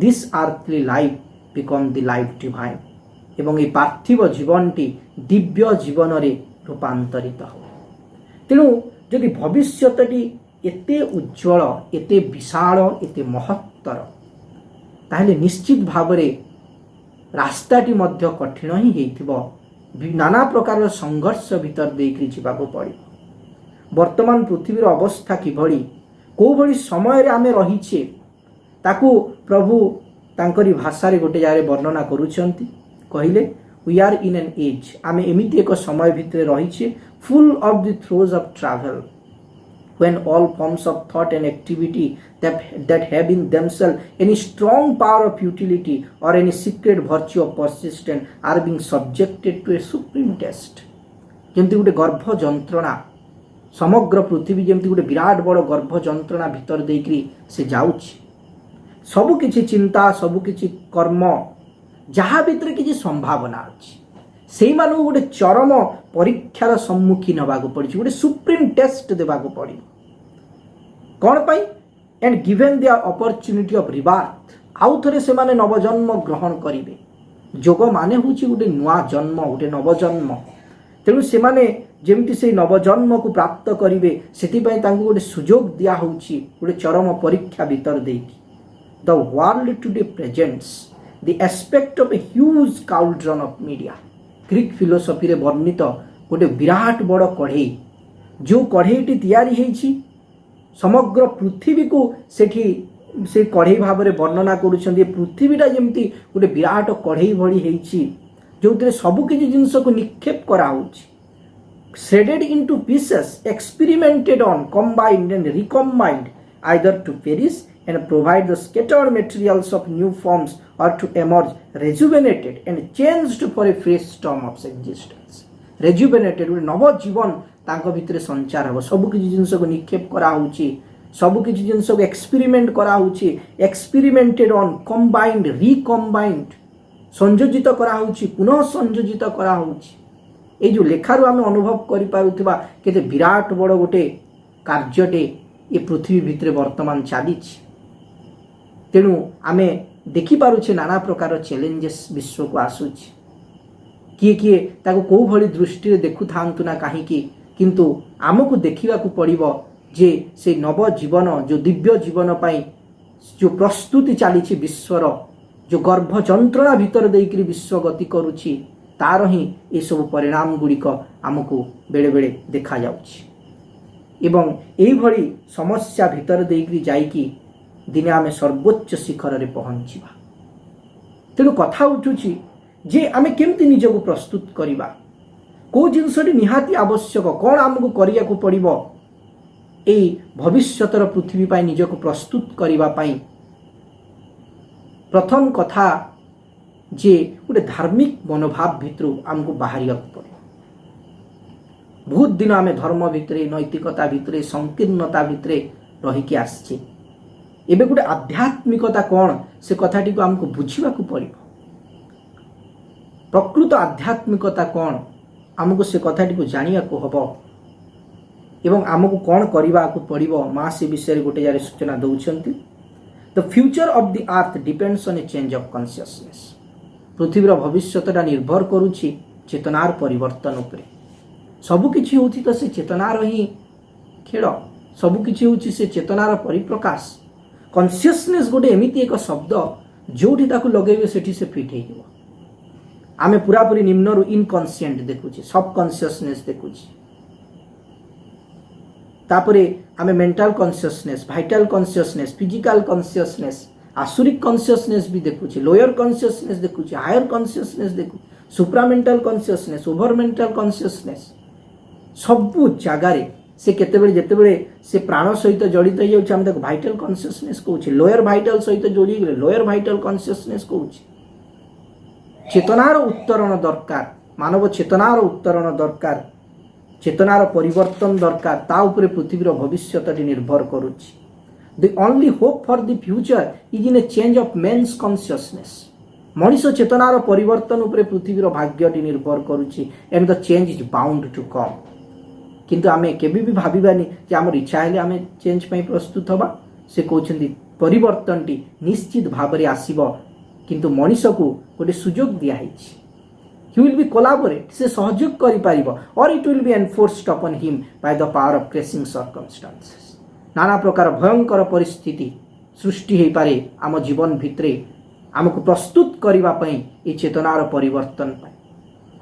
[SPEAKER 8] This earthly life become the life divine এবং এই পার্থিব জীবনটি দিব্য জীবନରେ রূপান্তরিত ହେବ। ତେଣୁ ଯଦି ଭବିଷ୍ୟତଟି ଏତେ ଉଜ୍ଜଳ, ଏତେ ବିଶାଳ, ଏତେ ମହତ୍ତର, ତାହେଲେ ନିଶ୍ଚିତ ଭାବରେ ରାସ୍ତାଟି ମଧ୍ୟ କଠିନ ହିଁ ହେଇଥିବ। ନାନା ପ୍ରକାରର ସଂଘର୍ଷ ଭିତରେ ଦେଇକରି ଯିବାକୁ ପଡ଼ିବ। ବର୍ତ୍ତମାନ ପୃଥିବୀର ଅବସ୍ଥା କିଭଳି, କେଉଁଭଳି ସମୟରେ ଆମେ ରହିଛେ, ତାକୁ ପ୍ରଭୁ ତାଙ୍କରି ଭାଷାରେ ଗୋଟେ ଜାଗାରେ ବର୍ଣ୍ଣନା କରୁଛନ୍ତି। କହିଲେ we are in an age, ଆମେ ଏମିତି ଏକ ସମୟ ଭିତରେ ରହିଛେ full of the throes of travel, when all forms of thought and activity that have in themselves any strong power of utility or any secret virtue of persistence are being subjected to a supreme test। ଯେମିତି ଗୋଟେ ଗର୍ଭ ଯନ୍ତ୍ରଣା, ସମଗ୍ର ପୃଥିବୀ ଯେମିତି ଗୋଟେ ବିରାଟ ବଡ଼ ଗର୍ଭ ଯନ୍ତ୍ରଣା ଭିତରେ ଦେଇକରି ସେ ଯାଉଛି। ସବୁକିଛି ଚିନ୍ତା, ସବୁକିଛି କର୍ମ, ଯାହା ଭିତରେ କିଛି ସମ୍ଭାବନା ଅଛି, ସେଇମାନଙ୍କୁ ଗୋଟେ ଚରମ ପରୀକ୍ଷାର ସମ୍ମୁଖୀନ ହେବାକୁ ପଡ଼ିଛି, ଗୋଟେ ସୁପ୍ରିମ ଟେଷ୍ଟ ଦେବାକୁ ପଡ଼ିବ। କ'ଣ ପାଇଁ? And given their opportunity of ରିବାର୍ଥ, ଆଉ ଥରେ ସେମାନେ ନବଜନ୍ମ ଗ୍ରହଣ କରିବେ। ଯୋଗ ମାନେ ହେଉଛି ଗୋଟେ ନୂଆ ଜନ୍ମ, ଗୋଟେ ନବଜନ୍ମ। ତେଣୁ ସେମାନେ ଯେମିତି ସେଇ ନବଜନ୍ମକୁ ପ୍ରାପ୍ତ କରିବେ, ସେଥିପାଇଁ ତାଙ୍କୁ ଗୋଟେ ସୁଯୋଗ ଦିଆହେଉଛି, ଗୋଟେ ଚରମ ପରୀକ୍ଷା ଭିତରେ ଦେଇକି। The world today presents the aspect of a huge cauldron of Medea. Greek ଫିଲୋସଫିରେ ବର୍ଣ୍ଣିତ ଗୋଟେ ବିରାଟ ବଡ଼ କଢ଼େଇ, ଯେଉଁ କଢ଼େଇଟି ତିଆରି ହେଇଛି ସମଗ୍ର ପୃଥିବୀକୁ ସେଠି ସେ କଢ଼େଇ ଭାବରେ ବର୍ଣ୍ଣନା କରୁଛନ୍ତି। ଏ ପୃଥିବୀଟା ଯେମିତି ଗୋଟେ ବିରାଟ କଢ଼େଇ ଭଳି ହେଇଛି, ଯେଉଁଥିରେ ସବୁକିଛି ଜିନିଷକୁ ନିକ୍ଷେପ କରାହେଉଛି। shredded into pieces, experimented on, combined and recombined, either to perish and provide the scattered materials of new forms or to emerge rejuvenated and changed for a fresh storm of existence। rejuvenated, ଗୋଟେ ନବ ଜୀବନ ତାଙ୍କ ଭିତରେ ସଞ୍ଚାର ହେବ। ସବୁକିଛି ଜିନିଷକୁ ନିକ୍ଷେପ କରାହେଉଛି, ସବୁକିଛି ଜିନିଷକୁ ଏକ୍ସପେରିମେଣ୍ଟ କରାହେଉଛି। ଏକ୍ସପେରିମେଣ୍ଟେଡ୍ ଅନ୍, କମ୍ବାଇଣ୍ଡ, ରିକମ୍ବାଇଣ୍ଡ, ସଂଯୋଜିତ କରାହେଉଛି, ପୁନଃ ସଂଯୋଜିତ କରାହେଉଛି। ଏଇ ଯେଉଁ ଲେଖାରୁ ଆମେ ଅନୁଭବ କରିପାରୁଥିବା କେତେ ବିରାଟ ବଡ଼ ଗୋଟେ କାର୍ଯ୍ୟଟେ ଏ ପୃଥିବୀ ଭିତରେ ବର୍ତ୍ତମାନ ଚାଲିଛି। ତେଣୁ ଆମେ ଦେଖିପାରୁଛେ ନାନା ପ୍ରକାର ଚ୍ୟାଲେଞ୍ଜେସ୍ ବିଶ୍ୱକୁ ଆସୁଛି। କିଏ କିଏ ତାକୁ କେଉଁଭଳି ଦୃଷ୍ଟିରେ ଦେଖୁଥାନ୍ତୁ ନା କାହିଁକି, କିନ୍ତୁ ଆମକୁ ଦେଖିବାକୁ ପଡ଼ିବ ଯେ ସେ ନବଜୀବନ, ଯେଉଁ ଦିବ୍ୟ ଜୀବନ ପାଇଁ ଯେଉଁ ପ୍ରସ୍ତୁତି ଚାଲିଛି ବିଶ୍ୱର, ଯେଉଁ ଗର୍ଭ ଯନ୍ତ୍ରଣା ଭିତରେ ଦେଇକରି ବିଶ୍ୱ ଗତି କରୁଛି, ତାର ହିଁ ଏସବୁ ପରିଣାମ ଗୁଡ଼ିକ ଆମକୁ ବେଳେବେଳେ ଦେଖାଯାଉଛି। ଏବଂ ଏଇଭଳି ସମସ୍ୟା ଭିତରେ ଦେଇକରି ଯାଇକି ଦିନେ ଆମେ ସର୍ବୋଚ୍ଚ ଶିଖରରେ ପହଞ୍ଚିବା। ତେଣୁ କଥା ଉଠୁଛି ଯେ ଆମେ କେମିତି ନିଜକୁ ପ୍ରସ୍ତୁତ କରିବା, କେଉଁ ଜିନିଷଟି ନିହାତି ଆବଶ୍ୟକ, କ'ଣ ଆମକୁ କରିବାକୁ ପଡ଼ିବ ଏଇ ଭବିଷ୍ୟତର ପୃଥିବୀ ପାଇଁ ନିଜକୁ ପ୍ରସ୍ତୁତ କରିବା ପାଇଁ। ପ୍ରଥମ କଥା ଯେ ଗୋଟେ ଧାର୍ମିକ ମନୋଭାବ ଭିତରୁ ଆମକୁ ବାହାରିବାକୁ ପଡ଼ିବ। ବହୁତ ଦିନ ଆମେ ଧର୍ମ ଭିତରେ, ନୈତିକତା ଭିତରେ, ସଂକୀର୍ଣ୍ଣତା ଭିତରେ ରହିକି ଆସିଛେ। ଏବେ ଗୋଟେ ଆଧ୍ୟାତ୍ମିକତା କ'ଣ ସେ କଥାଟିକୁ ଆମକୁ ବୁଝିବାକୁ ପଡ଼ିବ। ପ୍ରକୃତ ଆଧ୍ୟାତ୍ମିକତା କ'ଣ ଆମକୁ ସେ କଥାଟିକୁ ଜାଣିବାକୁ ହେବ ଏବଂ ଆମକୁ କ'ଣ କରିବାକୁ ପଡ଼ିବ। ମା ସେ ବିଷୟରେ ଗୋଟେ ଜାଗାରେ ସୂଚନା ଦେଉଛନ୍ତି। The future of the earth depends on a change of consciousness. ପୃଥିବୀର ଭବିଷ୍ୟତଟା ନିର୍ଭର କରୁଛି ଚେତନାର ପରିବର୍ତ୍ତନ ଉପରେ। ସବୁକିଛି ହେଉଛି ତ ସେ ଚେତନାର ହିଁ ଖେଳ, ସବୁକିଛି ହେଉଛି ସେ ଚେତନାର ପରିପ୍ରକାଶ। କନସିୟସନେସ୍ ଗୋଟେ ଏମିତି ଏକ ଶବ୍ଦ ଯେଉଁଠି ତାକୁ ଲଗେଇବେ ସେଠି ସେ ଫିଟ୍ ହେଇଯିବ। ଆମେ ପୁରାପୁରି ନିମ୍ନରୁ ଇନକନସିଏଣ୍ଟ ଦେଖୁଛେ, ସବକନସିୟସନେସ୍ ଦେଖୁଛେ। ତାପରେ ଆମେ mental consciousness, vital consciousness, physical consciousness, आसुरिक कॉन्शियसनेस भी देखुचे, लोअर कॉन्शियसनेस देखुचे, हायर कॉन्शियसनेस देखु, सुप्रामेंटल कॉन्शियसनेस, ओभरमेंटल कॉन्शियसनेस सबु जगार से केतेबेले जेतेबेले से प्राण सहित जड़ित हो जाउछ, हम देखो भाइटल कॉन्शियसनेस कहूचे, लोअर भाइटल सहित जोड़ी गले लोअर भाइटल कॉन्शियसनेस कहूचे। चेतनार उत्तरण दरकार, मानव चेतनार उत्तरण दरकार, चेतनार परिवर्तन दरकार, ता उपरे पृथ्वीर भविष्यतटी निर्भर करुछि। The only hope for the future is in a change of men's consciousness. मनुष्य चेतनार परिवर्तन उपरे पृथ्वीर भाग्यटी निर्भर करुछि and the change is bound to come. किंतु आमे केबे भी भाबिबानी जे हमर इच्छा हेले आमे चेंज पई प्रस्तुत हबा। से कहउछन्ती परिवर्तनटी निश्चित भाबरे आसीबो किंतु मनीष को गोटे सुजोग दिखाई ही विल बी कोलाबोरेट से सहयोग कर और it will be enforced upon him by the power of crushing circumstances. नाना प्रकार भयंकर परिस्थिति सृष्टि हो पारे आम जीवन भितरे आमको प्रस्तुत करने ये चेतनार परिवर्तन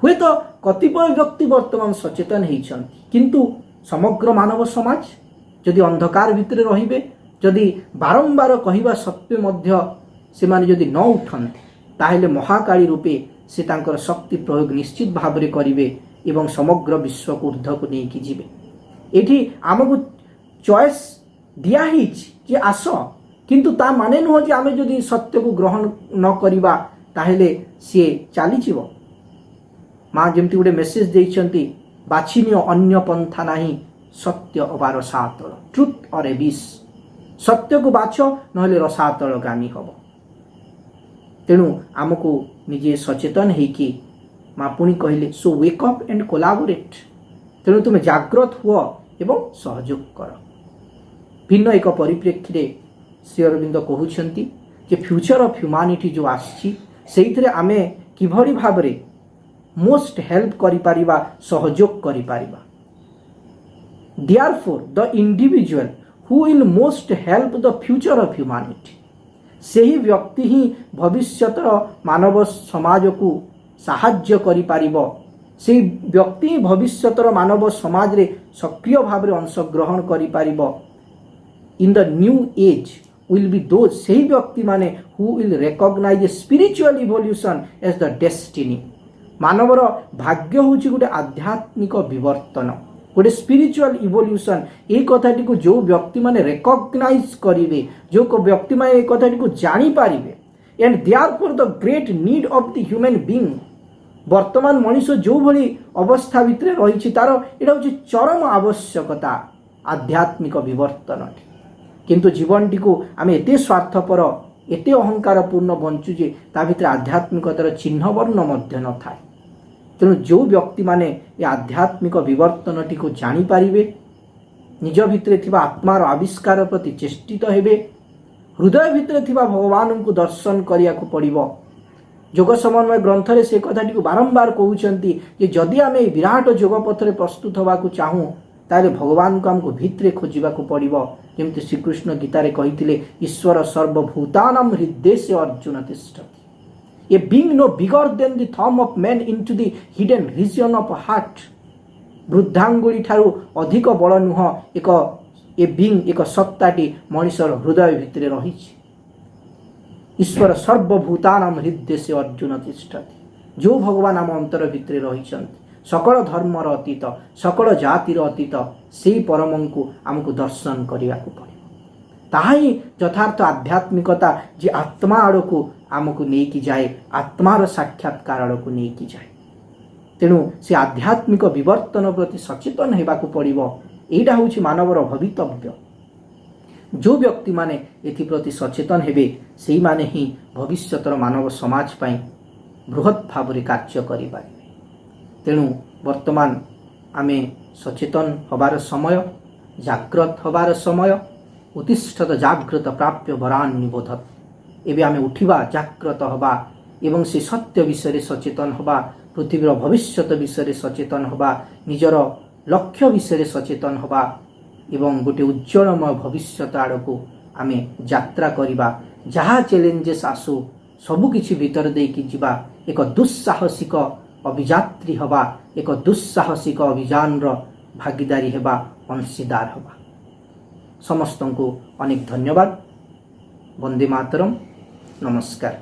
[SPEAKER 8] हुए तो कतिपय व्यक्ति वर्तमान सचेतन होती किंतु समग्र मानव समाज जदि अंधकार भितर रहिबे जदि बारंबार कहवा सत्वे मध्य से माने जदि न उठंती ताहेले महाकाली रूपे से तांकर शक्ति प्रयोग निश्चित भाव में करेंगे एवं समग्र विश्व को ऊर्ध्व को लेकिन जीवे। एठी आमको चॉइस दियाही जे आस किंतु ता माने नुह जे आमे जदि सत्य को ग्रहण न करिबा ताहेले सी चली जीव। माँ जमती गोटे मेसेज देइछंती बाछिनियो अन्य पंथा नाही सत्य अबा रसातल ट्रुथ और एबिस सत्य को बाछ नहले रसातल गामी हब। तेणु आमको निजे सचेतन होकि माँ पुणी कहले सो वेक अप एंड कोलाबोरेट। तेणु तुम जाग्रत हुआ एवं सहयोग कर। भिन्न एक परिप्रेक्षी श्री अरविंद कहउछंती जे फ्यूचर ऑफ ह्यूमैनिटी जो आछि सेइथरे आमे किभଳି भाबरे मोस्ट हेल्प करि पारिबा सहयोग करि Paribas. Therefore the individual who will most help the future of humanity ସେହି ବ୍ୟକ୍ତି ହିଁ ଭବିଷ୍ୟତର ମାନବ ସମାଜକୁ ସାହାଯ୍ୟ କରିପାରିବ। ସେହି ବ୍ୟକ୍ତି ହିଁ ଭବିଷ୍ୟତର ମାନବ ସମାଜରେ ସକ୍ରିୟ ଭାବରେ ଅଂଶଗ୍ରହଣ କରିପାରିବ। In the new age will be those ସେହି ବ୍ୟକ୍ତିମାନେ who will recognize spiritual evolution as the destiny। ମାନବର ଭାଗ୍ୟ ହେଉଛି ଗୋଟେ ଆଧ୍ୟାତ୍ମିକ ବିବର୍ତ୍ତନ गोटे स्पिरिचुअल इवोल्यूशन ये कथाटी को जो व्यक्ति माने रिकॉग्नाइज करेंगे जो व्यक्ति माने ये कथाटी को जानी पारिबे and therefore the great need of the human being वर्तमान मनीष जो भली अवस्था भितर रही तार एटा होची चरम आवश्यकता आध्यात्मिक विवर्तन। किंतु जीवनटी को आम एते स्वार्थपर एते अहंकारपूर्ण बंचुजे ता भितर आध्यात्मिकतार चिन्ह वर्ण मध्य न थाए। तेणु जो व्यक्ति माने ये आध्यात्मिक विवर्तनटी को जानी पारिबे निज भितरे थिबा आत्मार आविष्कार प्रति चेष्टित हेबे हृदय भितरे थिबा भगवान को दर्शन करिया को पड़िबो। जोग समन्वय ग्रंथरे से कथाटी को बारंबार कहउचंती जे जदि आमे विराट जोग पथरे प्रस्तुत होबा को चाहूँ ताले भगवान को हमको भितरे खोजिबा को पड़िबो। जेमति श्रीकृष्ण गीतारे कहिथिले ईश्वर सर्वभूतानां हृदयेषु अर्जुन तिष्ठति। A being no bigger than the thumb of man into the hidden region of heart वृद्धांगुली ठारू अधिक बड़ नुह एक ए बीइंग एक सत्ताटी मनीषर हृदय भितर रही। ईश्वर सर्वभूतानां हृदयेषु अर्जुन तिष्ठति। जो भगवान आम अंतर भितर रही सकल धर्मर अतीत सकल जातिर अतीत से परम को आमको दर्शन करने को पड़े। ताही यथार्थ आध्यात्मिकता जे आत्मा आड़ को आमको लेकिन जाए आत्मार साक्षात्कार आड़ को लेकिन जाए। तेणु से आध्यात्मिक विवर्तन प्रति सचेतन होगाक पड़ो। यहाँ हूँ मानवर भवितव्य। जो व्यक्ति माने एथि प्रति सचेतन हेबे सेही माने ही भविष्यतर मानव समाज पाई बृहत भाव में कार्य करें। तेणु वर्तमान आमे सचेतन हबार समय जाग्रत हबार समय उत्तिष्ठत जाग्रत प्राप्य वरान निबोधत। एबे आमे उठिबा जाग्रत हबा एवं से सत्य विषय सचेतन हबा पृथ्वीर भविष्यत विषय सचेतन हबा निजर लक्ष्य विषय सचेतन हबा एवं गोटे उज्जवलमय भविष्यत आड़ को आमे यात्रा करिबा। जहाँ चैलेंजेस आसु सबुकिछि भीतर देकी जिबा एक दुस्साहसिक अभियात्री हबा एक दुस्साहसिक अभियान भागीदारी हेबा अंशीदार हबा। समस्त को अनेक धन्यवाद। वंदे मातरम। नमस्कार।